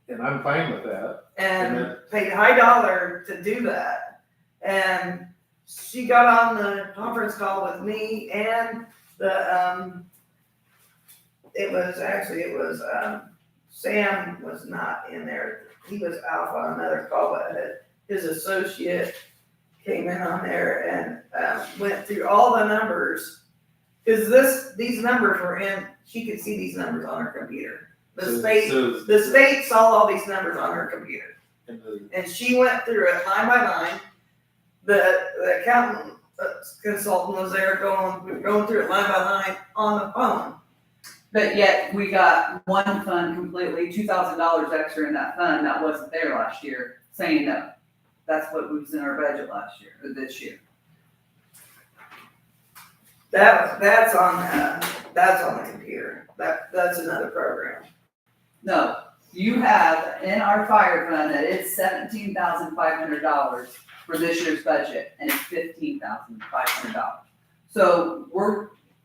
And I'm fine with that. And paid high dollar to do that. And she got on the conference call with me and Sam was not in there. He was out on another call, but his associate came in on there and went through all the numbers. Cause these numbers were in, she could see these numbers on her computer. The state saw all these numbers on her computer. And she went through it line by line. The accountant consultant was there going through it line by line on the phone. But yet we got one fund completely, $2,000 extra in that fund that wasn't there last year, saying that that's what was in our budget last year, or this year. That's on the computer. That's another program. No, You have in our fire fund that it's $17,500 for this year's budget, and it's $15,500. So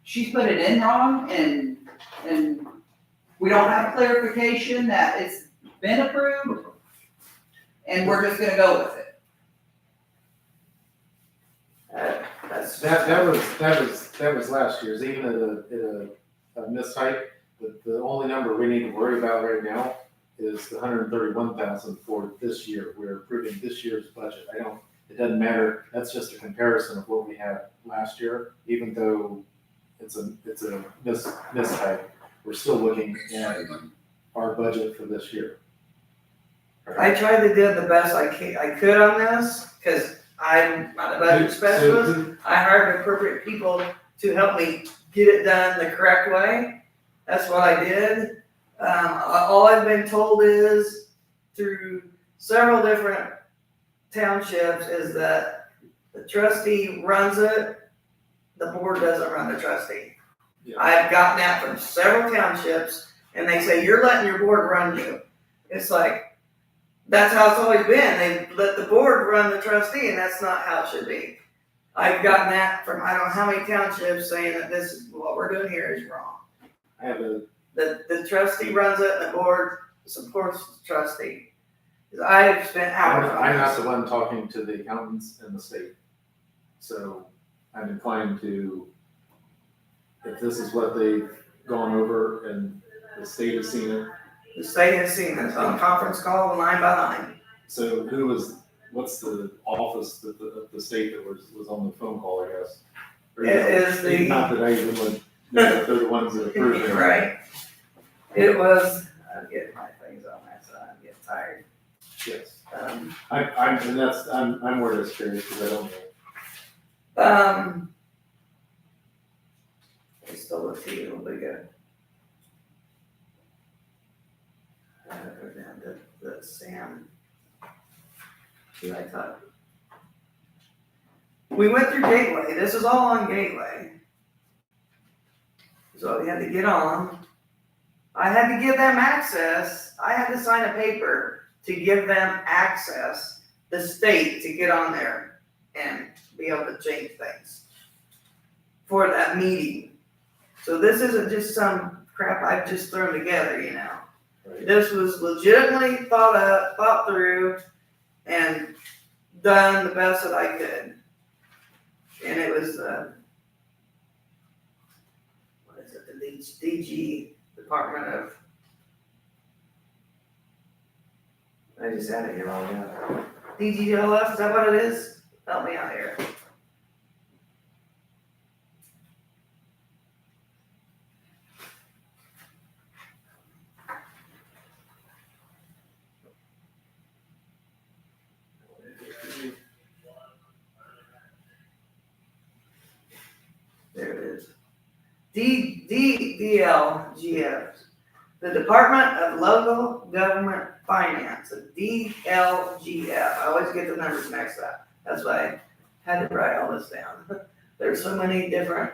she's put it in wrong, and we don't have clarification that it's been approved, and we're just gonna go with it. That's. That was last year's, even at a mistype, the only number we need to worry about right now is the 131,000 for this year. We're approving this year's budget. It doesn't matter, that's just a comparison of what we had last year, even though it's a mistype. We're still looking at our budget for this year. I tried to do the best I could on this, cause I'm not a budget specialist. I hired appropriate people to help me get it done the correct way. That's what I did. All I've been told is through several different townships is that the trustee runs it, the board doesn't run the trustee. Yeah. I've gotten that from several townships, and they say, you're letting your board run you. It's like, that's how it's always been. They let the board run the trustee, and that's not how it should be. I've gotten that from I don't know how many townships saying that this is what we're doing here is wrong. I have The trustee runs it, and the board supports the trustee. 'Cause I've spent hours on I'm not this. the one talking to the accountants in the state. So I'm inclined to, if this is what they've gone over and the state has seen it, The state has seen this on conference call, line by line. so what's the office of the state that was on the phone call, I guess? Or, It is the- Not that I even would, know that they're the ones that approved it. Right. It was, I'm getting my things on that side, I'm getting tired. Yes. Um, I'm more just curious because I don't know. I still look to you, it'll be good. Go down to the Sam. See, I thought. We went through Gateway, this is all on Gateway. So we had to get on. I had to give them access, I had to sign a paper to give them access, the state, to get on there and be able to change things for that meeting. So this isn't just some crap I've just thrown together, you know. Right. This was legitimately thought through, and done the best that I could. And it was, what is it, the DG, Department of, I just had it here all together. DGLF, is that what it is? Help me out here. There it is. DLGF, the Department of Local Government Finance, the DLGF. I always get the numbers mixed up. That's why I had to write all this down. There's so many different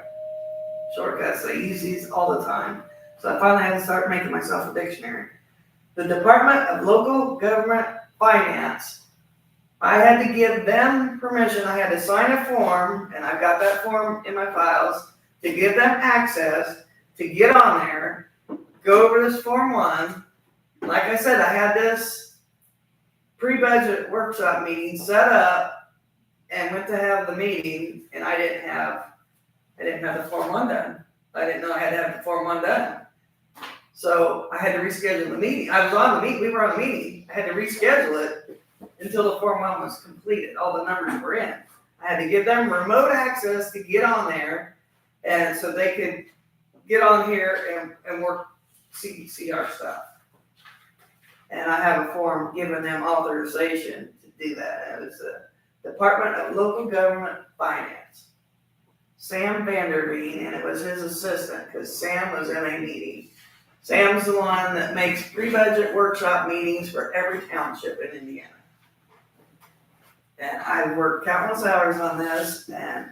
shortcuts. I use these all the time. So I finally had to start making myself a dictionary. The Department of Local Government Finance. I had to give them permission. I had to sign a form, and I've got that form in my files, to give them access to get on there, go over this Form 1. Like I said, I had this pre-budget workshop meeting set up and went to have the meeting, and I didn't have the Form 1 done. I didn't know I had to have the Form 1 done. So I had to reschedule the meeting. I was on the meeting, we were on the meeting. I had to reschedule it until the Form 1 was completed, all the numbers were in. I had to give them remote access to get on there, and so they could get on here and work, see our stuff. And I have a form giving them authorization to do that. It was the Department of Local Government Finance. Sam Vanderveen, and it was his assistant, because Sam was in a meeting. Sam's the one that makes pre-budget workshop meetings for every township in Indiana. And I worked countless hours on this, and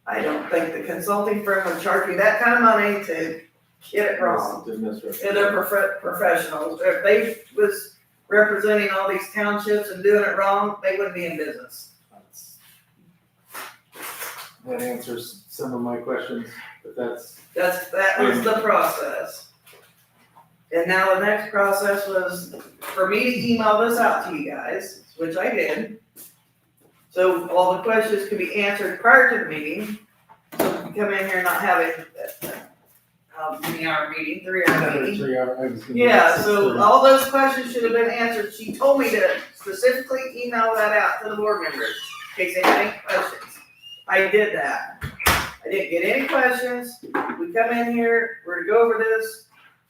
I don't think the consulting firm would charge me that kind of money to get it wrong. Didn't misrepresent. And they're professionals. If they was representing all these townships and doing it wrong, they wouldn't be in business. That answers some of my questions, but that's, That was the process. And now the next process was for me to email this out to you guys, which I did. So all the questions could be answered prior to the meeting. So we come in here and not have it, how many hour meeting, 3 hour another meeting. 3 hour, I was gonna. Yeah, say so 6:30. all those questions should have been answered. She told me to specifically email that out to the board members in case they had any questions. I did that. I didn't get any questions. We come in here, we're to go over this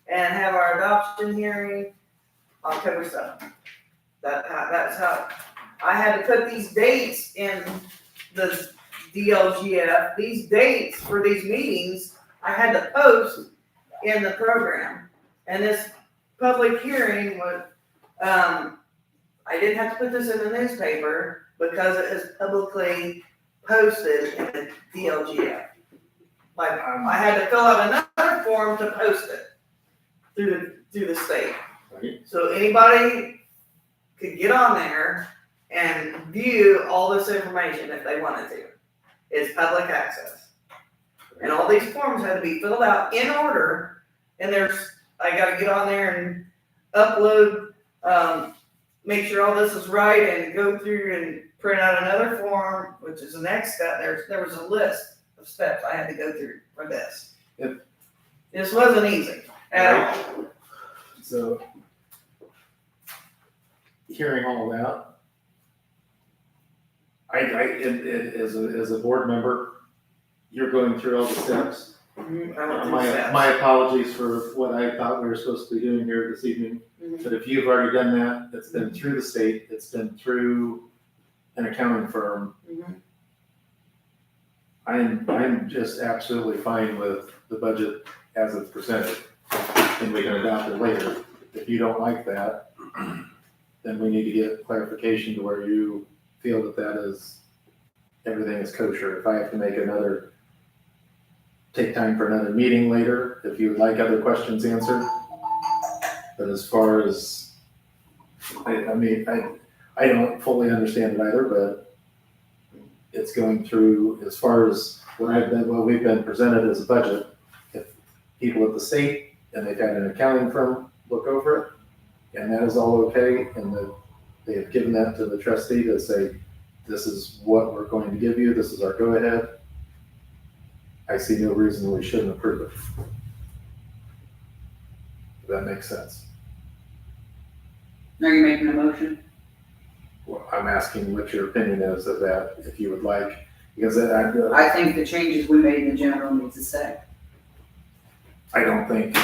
and have our adoption hearing October 7th. That's how, I had to put these dates in the DLGF, these dates for these meetings, I had to post in the program. And this public hearing was, I didn't have to put this in the newspaper because it is publicly posted in the DLGF. Like, I had to fill out another form to post it through the state. Right. So anybody could get on there and view all this information if they wanted to. It's public access. And all these forms had to be filled out in order, and I gotta get on there and upload, make sure all this is right and go through and print out another form, which is the next step. There was a list of steps I had to go through for this. Yep. This wasn't easy at all. So, hearing all that, as a board member, you're going through all the steps. I went through steps. My apologies for what I thought we were supposed to be doing here this evening. Mhm. But if you've already done that, it's been through the state, it's been through an accounting firm. Mhm. I'm just absolutely fine with the budget as it's presented, and we can adopt it later. If you don't like that, then we need to get clarification to where you feel that everything is kosher. If I have to take time for another meeting later, if you would like other questions answered. But as far as, I don't fully understand it either, but it's going through, as far as what we've been presented as a budget, if people at the state and they've had an accounting firm look over it, and that is all okay, and they have given that to the trustee to say, this is what we're going to give you, this is our go-ahead, I see no reason we shouldn't approve it. If that makes sense. Are you making a motion? Well, I'm asking what your opinion is of that, if you would like, because I think the changes we made in the general need to stay. I don't think,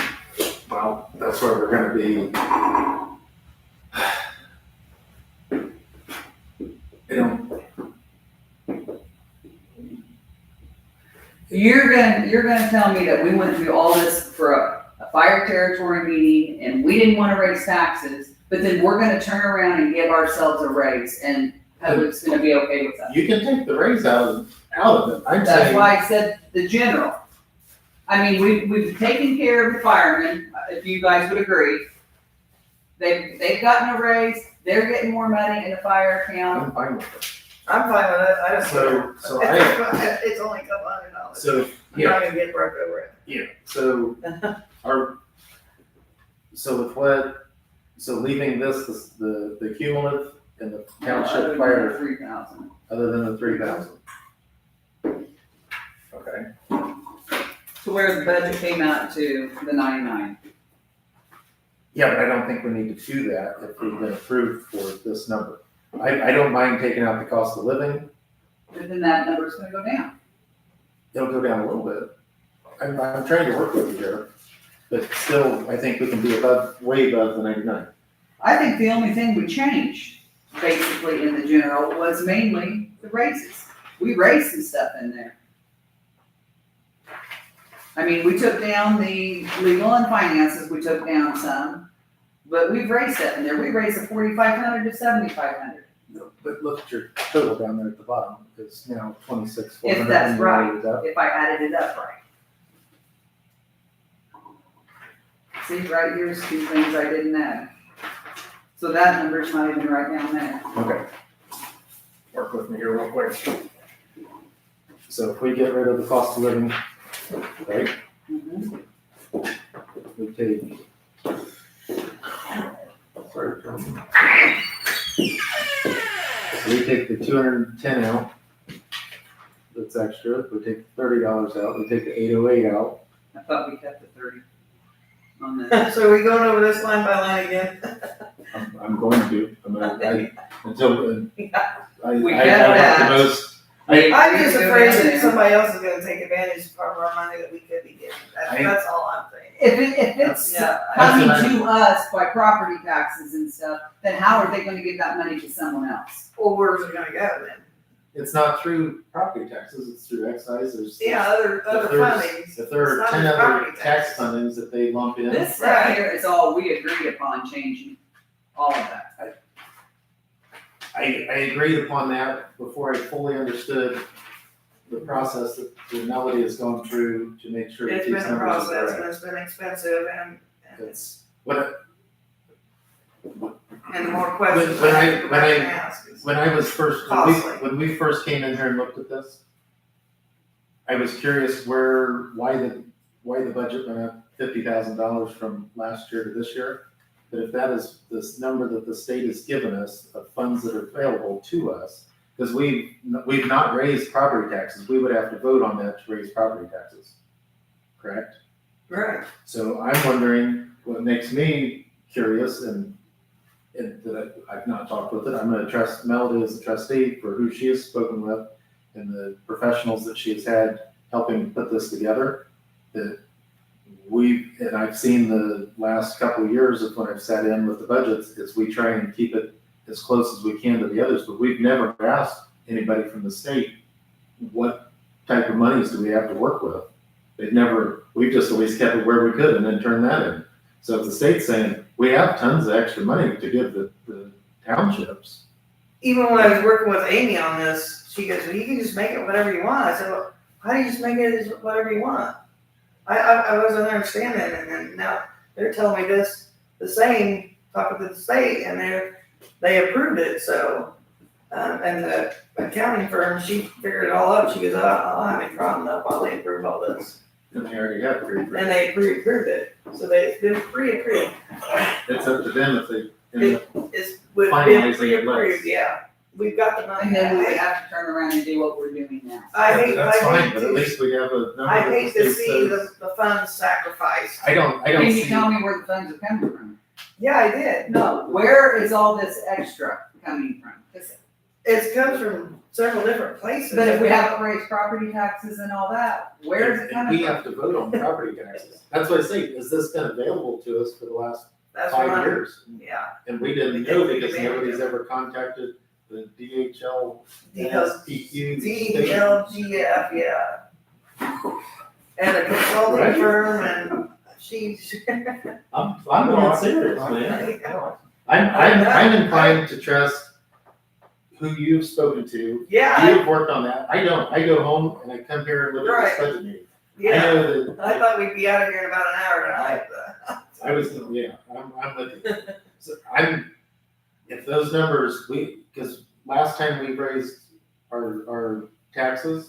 well, that's where we're gonna be. You're gonna tell me that we went through all this for a fire territory meeting and we didn't wanna raise taxes, but then we're gonna turn around and give ourselves a raise and public's gonna be okay with that. You can take the raise out of it, I'm That's saying, why I said the general. I mean, we've taken care of the firemen, if you guys would agree. They've gotten a raise, they're getting more money in the fire account. I'm fine with it. I'm fine with it, I don't care. So It's only a couple $100. So, I'm not gonna get broke over it. yeah, so leaving this, the cumulative and the township fire, 3,000. other than the 3,000. Okay, To where the budget came out to the 99. yeah, but I don't think we need to do that if we've been approved for this number. I don't mind taking out the cost of living, But then that number's gonna go down. it'll go down a little bit. I'm trying to work with you here, but still, I think we can be way above the 99. I think the only thing we changed, basically in the general, was mainly the raises. We raised some stuff in there. I mean, we took down the legal and finances, we took down some, but we've raised stuff in there. We raised the 4,500 to 7,500. No, but look at your total down there at the bottom, it's now 26,400. If that's right, Is that- if I added it up right. See, right here's two things I didn't add. So that number's not even right down there. Okay. Work with me here real quick. So if we get rid of the cost of living, right, Mhm. we take. Sorry, Tom. So we take the 210 out. That's extra. We take $30 out. We take the 808 out. I thought we kept the 30 on the, So are we going over this line by line again? I'm going to. Until We I kept have that. the most. I'm just You're afraid doing that it. somebody else is gonna take advantage of part of our money that we could be getting. That's all I'm saying. If it's Yeah. coming That's to us by property taxes and stuff, then how are they gonna give that money to someone else? Well, where's it gonna go then? It's not through property taxes. It's through excise. There's Yeah, other there's- fundings. If there It's are not 10 just other property tax taxes. fundings that they lump in. This stuff here is all we agreed upon changing, all of that. I agreed upon that before I fully understood the process that Melody has gone through to make sure that It's these been a numbers are process correct. and it's been expensive and It's, what, the more questions When I I- have to go when back I- and ask. is- when I was first, Costly. when we first came in here and looked at this, I was curious why the budget went up $50,000 from last year to this year. But if that is this number that the state has given us of funds that are available to us, because we've not raised property taxes, we would have to vote on that to raise property taxes, correct? Right. So I'm wondering, what makes me curious and that I've not talked with it, I'm gonna trust Melody as a trustee for who she has spoken with and the professionals that she has had helping put this together, that and I've seen the last couple of years of when I've sat in with the budgets, is we try and keep it as close as we can to the others, but we've never asked anybody from the state, what type of monies do we have to work with? We've just always kept it where we could and then turned that in. So if the state's saying, we have tons of extra money to give the townships. Even when I was working with Amy on this, she goes, well, you can just make it whatever you want. I said, well, how do you just make it as whatever you want? I wasn't understanding, and then now they're telling me this, the same, talking to the state, and they approved it, so, and the accounting firm, she figured it all out, she goes, I don't have any problem, though, while they approve all this, And they already have pre-approved. and they pre-approved it, so it's been pre-approved, It's up to them if they, it's been Finalizing it pre-approved, less. yeah, we've got the money. And then we would have to turn around and do what we're doing now. that's fine, hate but at to, least we have a number I that the hate to state see says. the funds sacrificed. I don't Can you see. tell me where the funds are coming from? Yeah, I did. No, where is all this extra coming from? 'Cause- It comes from several different places. But if we haven't raised property taxes and all that, where is it And coming we from? have to vote on property taxes. That's what I say, has this been available to us for the last That's 5 what years? yeah. And we didn't know because nobody's ever contacted the DHL, NSPQ. DLGF, yeah. And a consulting Right. firm and she's. I'm being serious, man. I'm inclined to trust who you've spoken to. Yeah, You've worked on that. I don't. I go home and I come here and look at this budget meeting. I yeah. know that. I thought we'd be out of here in about an hour tonight, but. I was, yeah, I'm with you. So if those numbers, because last time we raised our taxes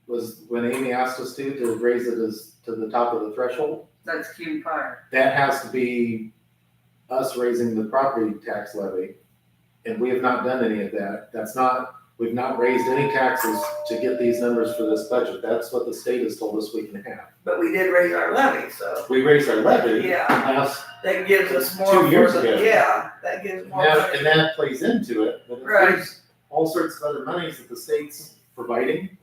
was when Amy asked us to raise it as to the top of the threshold. That's Cuban fire. That has to be us raising the property tax levy. And we have not done any of that. We've not raised any taxes to get these numbers for this budget. That's what the state has told us we can have. But we did raise our levy, so We raised our levy Yeah. last, that gives us more. 2 years for the- ago. Yeah, that gives more. and that plays into it. But if Right. there's all sorts of other monies that the state's providing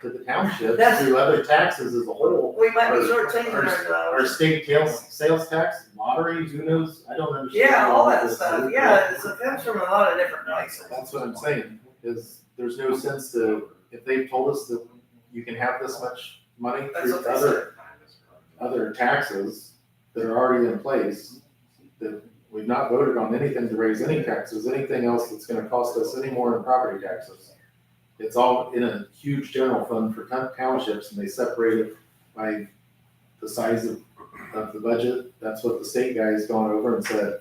to the township That's- through other taxes as a whole. We might be Our- shortchanging Our our, state sales tax, lottery, who knows? I don't understand. yeah, all that this. stuff, yeah, it comes from a lot of different places. That's what I'm saying, is there's no sense to, if they've told us that you can have this much money That's through what they said. other taxes that are already in place, that we've not voted on anything to raise any taxes, anything else that's gonna cost us any more in property taxes. It's all in a huge general fund for townships, and they separate it by the size of of the budget, that's what the state guy's gone over and said,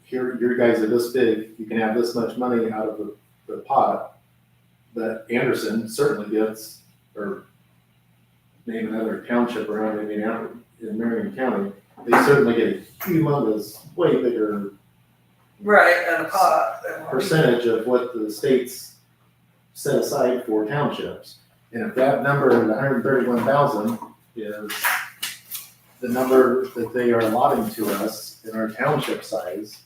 here, your guys are this big, you can have this much money out of the pot, that Anderson certainly gets, or name another township around Indiana, in Marion County, they certainly get a humongous, way bigger Right, and a pot. percentage of what the state's set aside for townships. And if that number, the 131,000, is the number that they are allotting to us in our township size,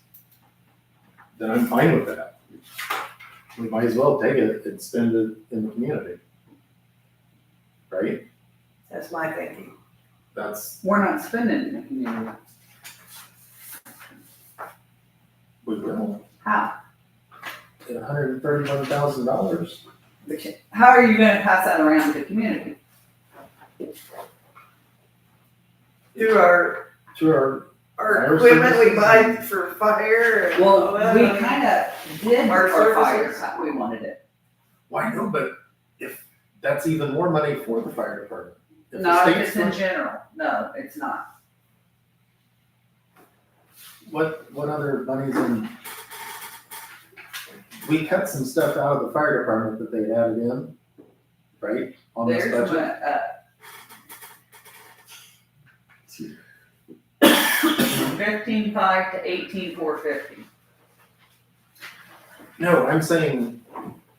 then I'm fine with that. We might as well take it and spend it in the community. Right? That's my thinking. That's, We're not spending it in the community. we will, How? $131,000. How are you gonna pass that around to the community? Through our Through our, Fire equipment we services. buy for fire and all Well, that. we kinda did Our our fire, services. how we wanted it. why no, but if, that's even more money for the fire department. If the No, state's it's in not- general, no, it's not. What other money's in? We cut some stuff out of the fire department that they added in, right, on this There's budget? what, 15,500 to 18,450. No, I'm saying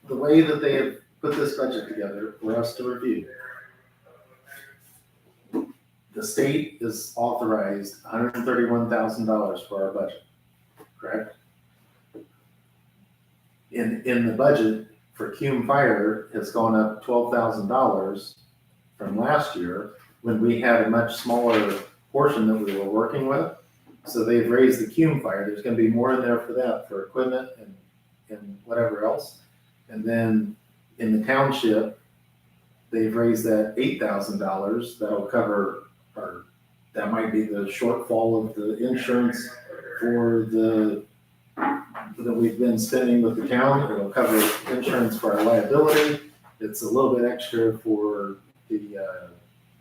the way that they have put this budget together for us to review. The state is authorized $131,000 for our budget, correct? In the budget for Cume Fire has gone up $12,000 from last year when we had a much smaller portion that we were working with. So they've raised the Cume Fire. There's gonna be more in there for that, for equipment and whatever else. And then in the township, they've raised that $8,000. That'll cover, or that might be the shortfall of the insurance for that we've been spending with the town. It'll cover insurance for our liability. It's a little bit extra for the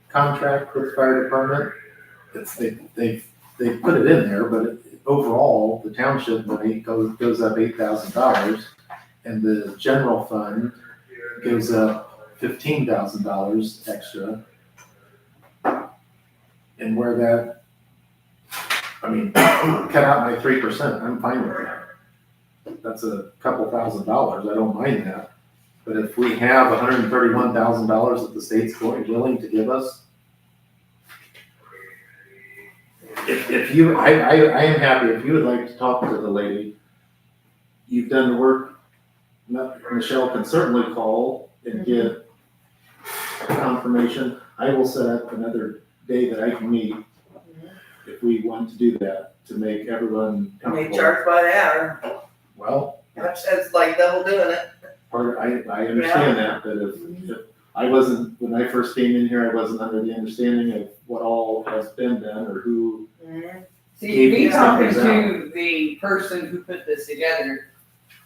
contract with the fire department. They've put it in there, but overall, the township money goes up $8,000, and the general fund goes up $15,000 extra. And where that, I mean, cut out my 3%, I'm fine with that. That's a couple $1,000s, I don't mind that. But if we have $131,000 that the state's willing to give us, if you, I am happy, if you would like to talk to the lady, you've done the work, Michelle can certainly call and get confirmation. I will set up another day that I can meet if we want to do that, to make everyone They comfortable. charge by the hour. Well, That's like double doing it. I understand that, but if I wasn't, when I first came in here, I wasn't under the understanding of what all has been done or who. See, Keep me these talking numbers to the person who put this together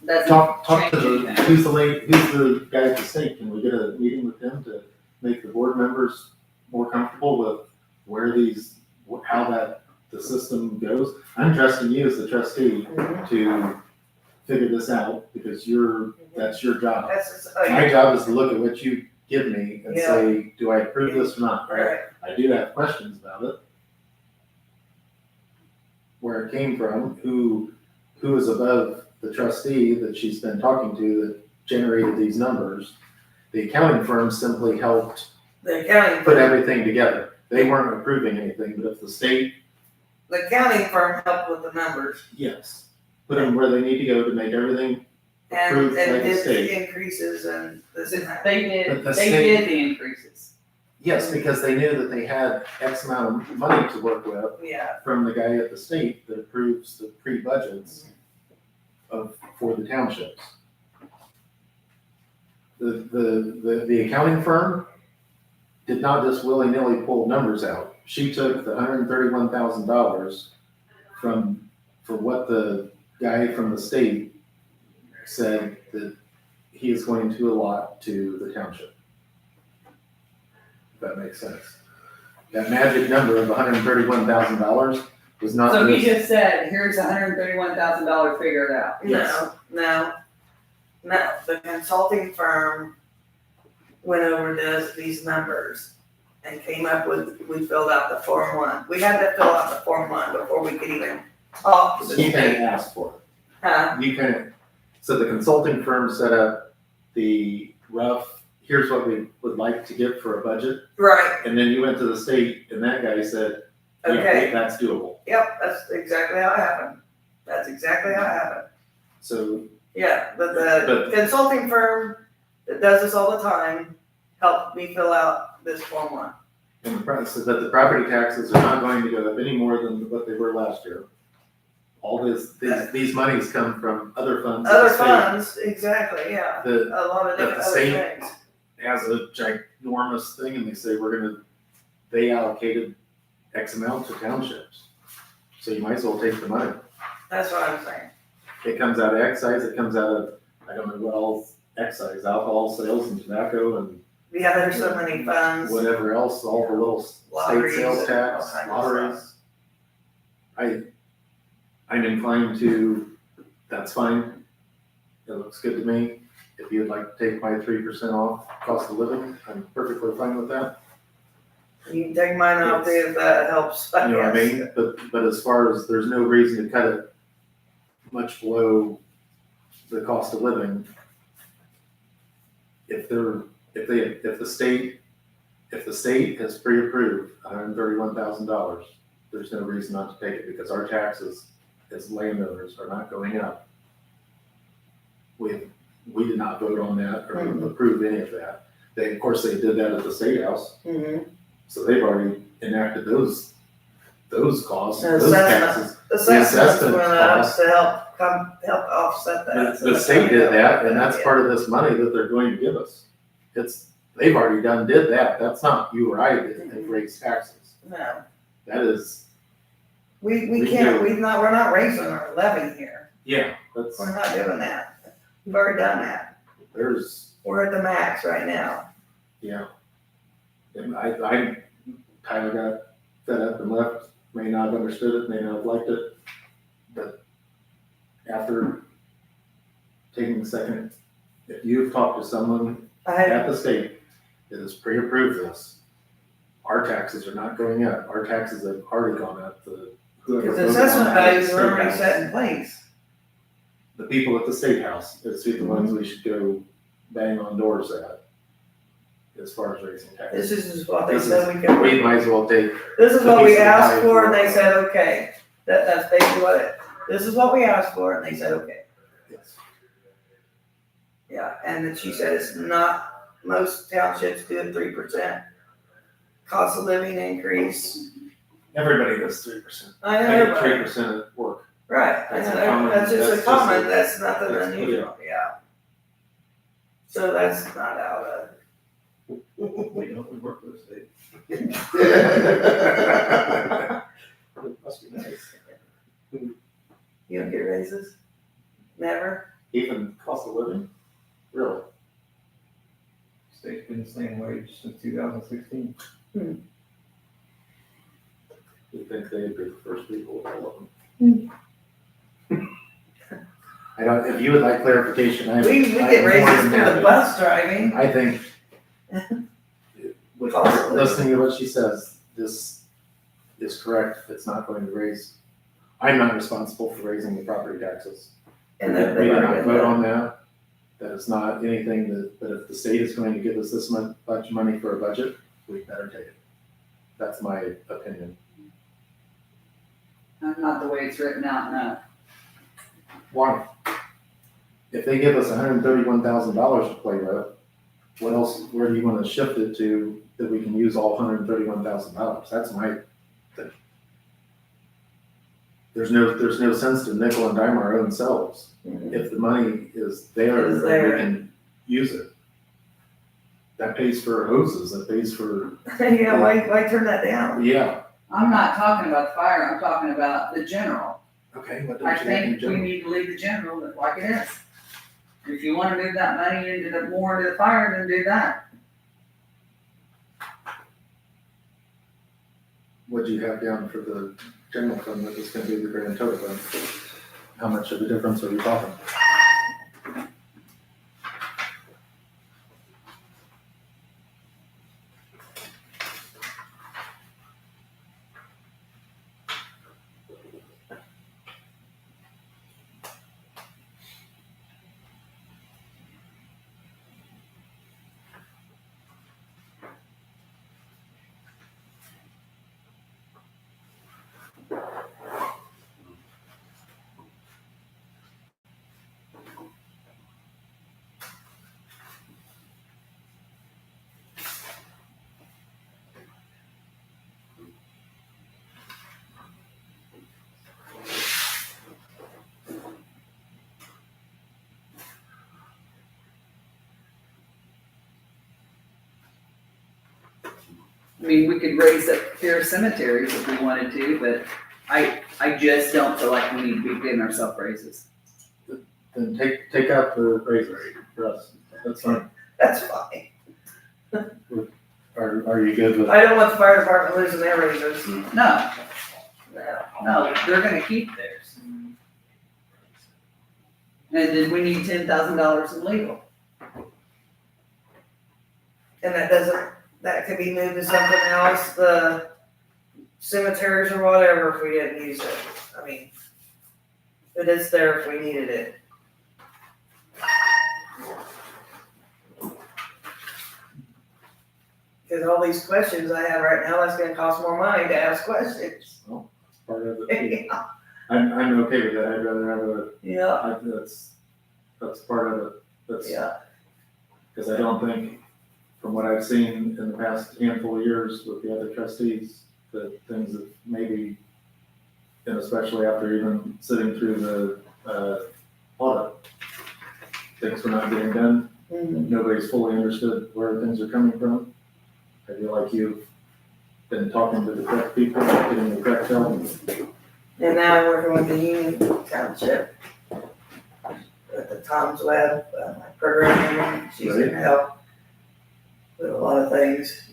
doesn't Talk to change the, anything. who's the guy at the state? Can we get a meeting with them to make the board members more comfortable with where how the system goes? I'm trusting you as the trustee to figure this out, because that's your job. That's just, My job is to look at what you give me and Yeah. say, do I approve this or not? right. I do have questions about it. Where it came from, who is above the trustee that she's been talking to that generated these numbers. The accounting firm simply helped The accounting, put everything together. They weren't approving anything, but if the state, the accounting firm helped with the numbers yes, put them where they need to go to make everything and approved by the did state. the increases and this and that. They But did, the they state- did the increases. Yes, because they knew that they had X amount of money to work with Yeah, from the guy at the state that approves the pre-budgets for the townships. The accounting firm did not just willy-nilly pull numbers out. She took the $131,000 for what the guy from the state said that he is going to allot to the township. If that makes sense. that magic number of $131,000 was not. So he this- just said, here's $131,000, figure it out. Yes. No, the consulting firm went over these numbers and came up with, we filled out the Form 1. We had to fill out the Form 1 before we could even talk to the You kind of state. asked for it. Huh? You kind of, so the consulting firm set up the rough, here's what we would like to get for a budget. Right, And then you went to the state and that guy said, yeah, okay, that's doable. yep, that's exactly how it happened. That's exactly how it happened. So, Yeah, but the consulting firm that does this all the time helped me fill out this Form 1. and the price is that the property taxes are not going to go up any more than what they were last year. All these monies come from other funds. of the Other state. funds, exactly, yeah, The, a lot of But different the other state- things. has a ginormous thing and they say, they allocated X amount to townships. So you might as well take the money. That's what I'm saying. It comes out of excise, it comes out of, I don't know what else, excise, alcohol sales and tobacco and Yeah, there's so many funds. whatever else, all the little state Lotteries sales and tax, all kinds of lotteries. I'm inclined to, that's fine. It looks good to me. If you'd like to take my 3% off cost of living, I'm perfectly fine with that. You can take mine off too if that helps, I You know what I guess. mean? But as far as, there's no reason to cut it much below the cost of living. If the state has pre-approved $131,000, there's no reason not to take it because our taxes as landowners are not going up. We did not vote on that or Mhm. approve any of that. Of course, they did that at the State House, Mhm. so they've already enacted those costs, The those assessment. taxes. Assessments assessment went up costs. to help offset that. The state did that, and that's Yeah. part of this money that they're going to give us. They've already did that. That's not you or I that have raised taxes. No, That is, we We can't, do. we're not raising our levy here. yeah, We're that's, not doing that. We've already done that. there's, We're at the max right now. yeah. And Tyler got fed up and left, may not have understood it, may not have liked it, but after taking a second, if you've talked to someone at the state that has pre-approved this, our taxes are not going up, our taxes have already gone up, whoever Because the voted on assessment that at the values are State already House. set in place. The people at the State House, it's the ones we should go bang on doors at, as far as raising taxes. This is what they This said we We could. might as well take, This is the what we piece of asked value for and for they it. said, okay. That's basically this is what we asked for and they said, okay. yes, Yeah, and then she said it's not, most townships do a 3% cost of living increase. everybody does 3%. I I know, get everybody. 3% at work. Right, I That's a know, common- that's just that's a just common, a- that's nothing that's unusual, yeah. So that's not out of. We don't, we work with the state. Must be nice. You don't get raises? Never? Even cost of living? Really? State's been the same wage since 2016. You'd think they'd be the first people with all of them. I don't, if you would like clarification, We get raises for the bus driving. I think, with Possibly. listening to what she says, this is correct. It's not going to raise, I'm not responsible for raising the property taxes. And We then did they've not already vote done on that. That is not anything that if the state is going to give us this much money for a budget, we better take it. That's my opinion. Not the way it's written out, no. Why? If they give us $131,000 to play with, what else, where do you want to shift it to that we can use all $131,000? That's my thing. There's no sense to nickel and dime our own selves. Mhm. If the money is there, Is then there. we can use it. That pays for hoses, that pays for, Yeah, why turn that down? yeah, I'm not talking about the fire, I'm talking about the general. okay, what I don't you have in think we general? need to leave the general like it is. If you wanna move that money more into the fire, then do that. what'd you have down for the general fund that was gonna be the grand total fund? How much of a difference are we talking? I mean, we could raise up their cemeteries if we wanted to, but I just don't feel like we need to be giving ourselves raises. Then take out the raise rate for us. That's fine. That's fine. Are you good with? I don't want the fire department losing their raises. No, No. no, they're gonna keep theirs. And then we need $10,000 in legal. And that could be moved to something else, the cemeteries or whatever, if we didn't use it. I mean, but it's there if we needed it. Because all these questions I have right now, that's gonna cost more money to ask questions. Part of it. I'm okay with that. I'd rather have Yeah, that's part of it. That's, yeah. because I don't think, from what I've seen in the past handful of years with the other trustees, that things that maybe, and especially after even sitting through the audit, things were not getting done. Mhm. Nobody's fully understood where things are coming from. I feel like you've been talking to the correct people, getting the correct help. And now I'm working with the Union Township at the Tom's Web programming. She's gonna help with a lot of things.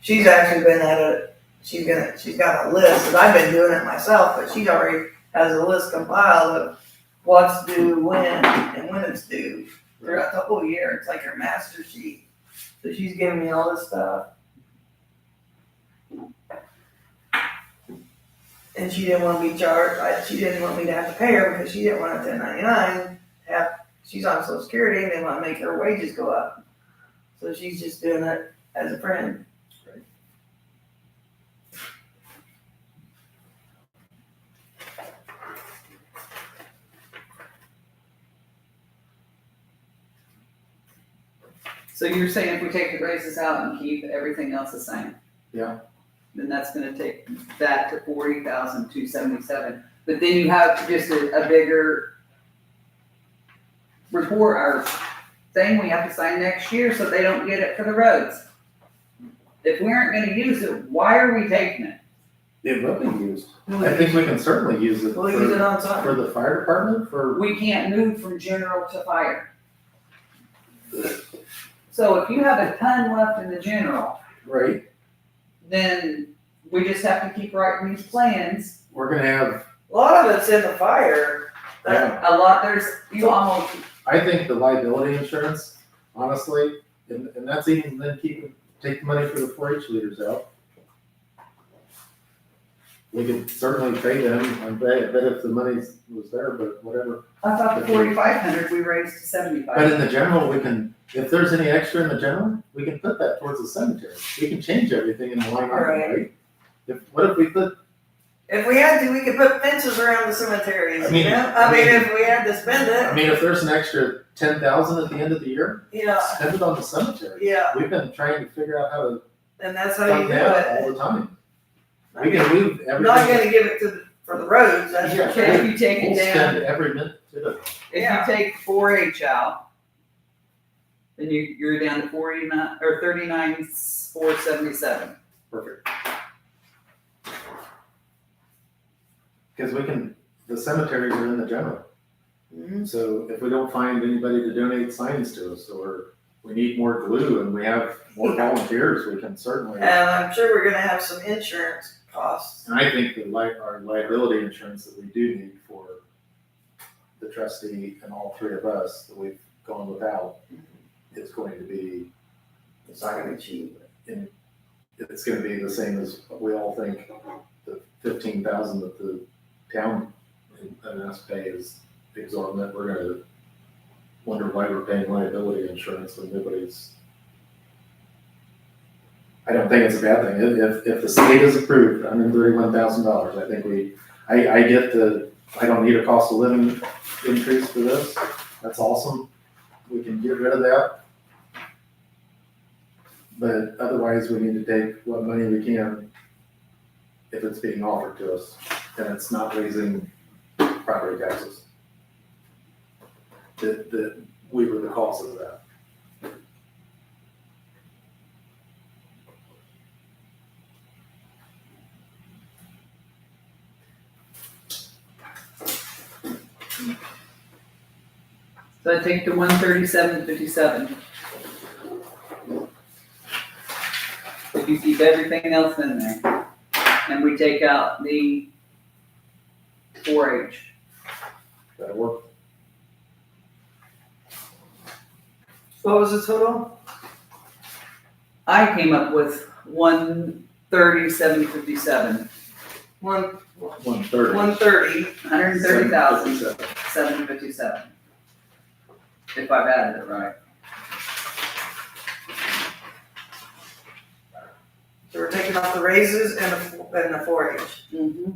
She's actually been at it. She's got a list, and I've been doing it myself, but she already has a list compiled of what's due when and when it's due throughout the whole year. It's like her master sheet. So she's giving me all this stuff. And she didn't want to be charged, she didn't want me to have to pay her because she didn't want a 1099. She's on Social Security and they want to make her wages go up. So she's just doing it as a friend. Right. So you're saying if we take the raises out and keep everything else the same? Yeah. Then that's gonna take that to $40,277. But then you have just a bigger report or thing we have to sign next year so they don't get it for the roads. If we aren't gonna use it, why are we taking it? It will be used. I think we can certainly use it We'll use it for on something. the fire department, for, We can't move from general to fire. So if you have a ton left in the general, right? then we just have to keep writing these plans. We're gonna have, A lot of it's in the fire. A lot, you almost, I think the liability insurance, honestly, and that's even then take the money for the 4-H leaders out. We could certainly pay them, I bet if the money was there, but whatever. I thought the 4,500 we raised to 75. But in the general, we can, if there's any extra in the general, we can put that towards the cemetery. We can change everything in the line item, right? What if we put, If we had to, we could put fences around the cemeteries, I mean- you know? I mean, if we had to spend I it, mean, if there's an extra 10,000 at the end of the year, yeah, spend it on the cemetery. yeah, We've been trying to figure out how to and that's how you fund do that it. all the time. We can move I'm not everything. gonna give it for the roads, that's Yeah. for Okay, sure. if you take We'll it down, spend every minute to it. if Yeah. you take 4-H out, then you're down to 49, or 39,477. Perfect. Because the cemeteries are in the general. Mhm. So if we don't find anybody to donate signs to us, or we need more glue and we have more volunteers, we can certainly. And I'm sure we're gonna have some insurance costs. And I think that our liability insurance that we do need for the trustee and all three of us that we've gone without is going to be, It's not gonna be cheap. it's gonna be the same as we all think the 15,000 that the town and us pay is exorbitant. We're gonna wonder why we're paying liability insurance when nobody's. I don't think it's a bad thing. If the state is approved, $131,000, I think I get I don't need a cost of living increase for this. That's awesome. We can get rid of that. But otherwise, we need to take what money we can if it's being offered to us and it's not raising property taxes. That we were the cause of that. So I take the 137.57. If you keep everything else in there, and we take out the 4-H. That work? What was the total? I came up with 130,757, One, 130. 130. 130,757. If I've added it right. So we're taking off the raises and the 4-H. Mm-hmm.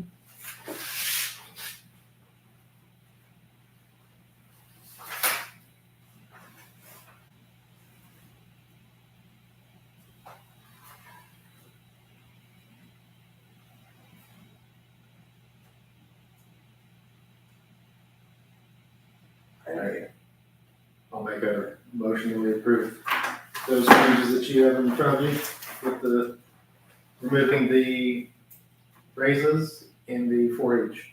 I'll make a motion that we approve those changes that you have in front of you with the removing the raises in the 4-H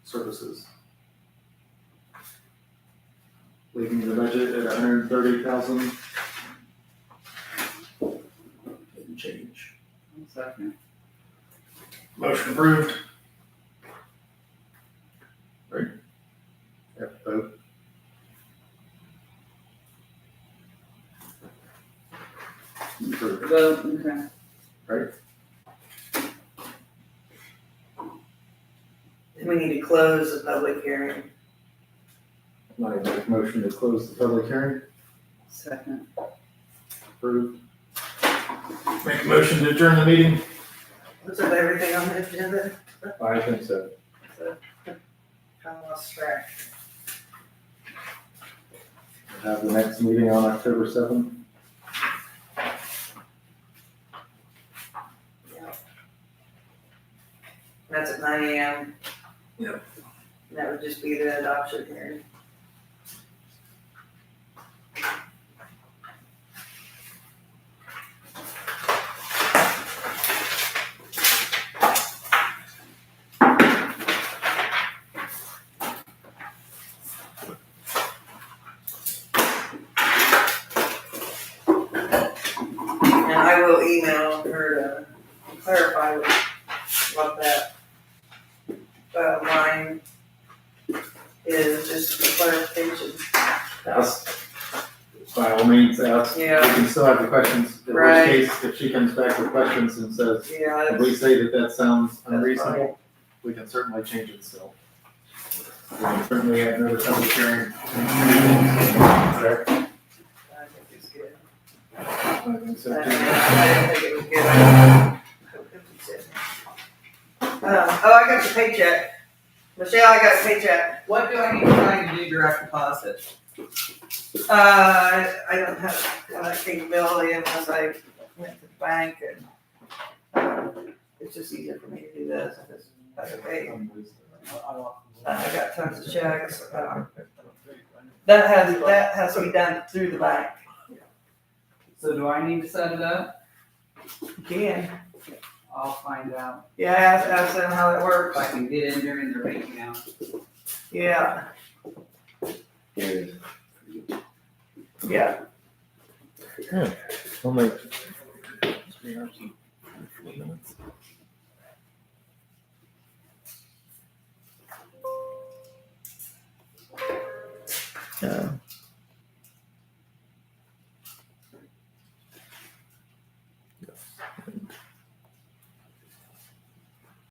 services. Leaving the budget at 130,000 and change. One second. Motion approved. Right. Have to vote. Approved. Vote, okay. Then we need to close the public hearing. I make a motion to close the public hearing. Second. Approved. Make a motion to adjourn the meeting. Was that everything on the agenda? I think so. Kind of lost track. Have the next meeting on October 7th. That's at 9 AM. Yep. And that would just be the adoption hearing. And I will email her to clarify what that line is, just for clarification. Ask, by all means, ask. Yeah. We can still have the questions. In which Right. case, if she comes back with questions and says, Yeah, if we say that sounds fine. unreasonable, we can certainly change it still. We can certainly have another public hearing. Correct? I think it's good. I think so, I too. didn't think it was good. I hope it's good. Oh, I got your paycheck. Michelle, I got a paycheck. What do I need to try to do direct deposit? I don't have that capability unless I went to the bank and, it's just easier for me to do this. If it's, that's okay. I got tons of checks. That has to be done through the bank. So do I need to set it up? You can. I'll find out Yeah, ask them how it works. if I can get in during their bank account. Yeah. Yeah. I'll make.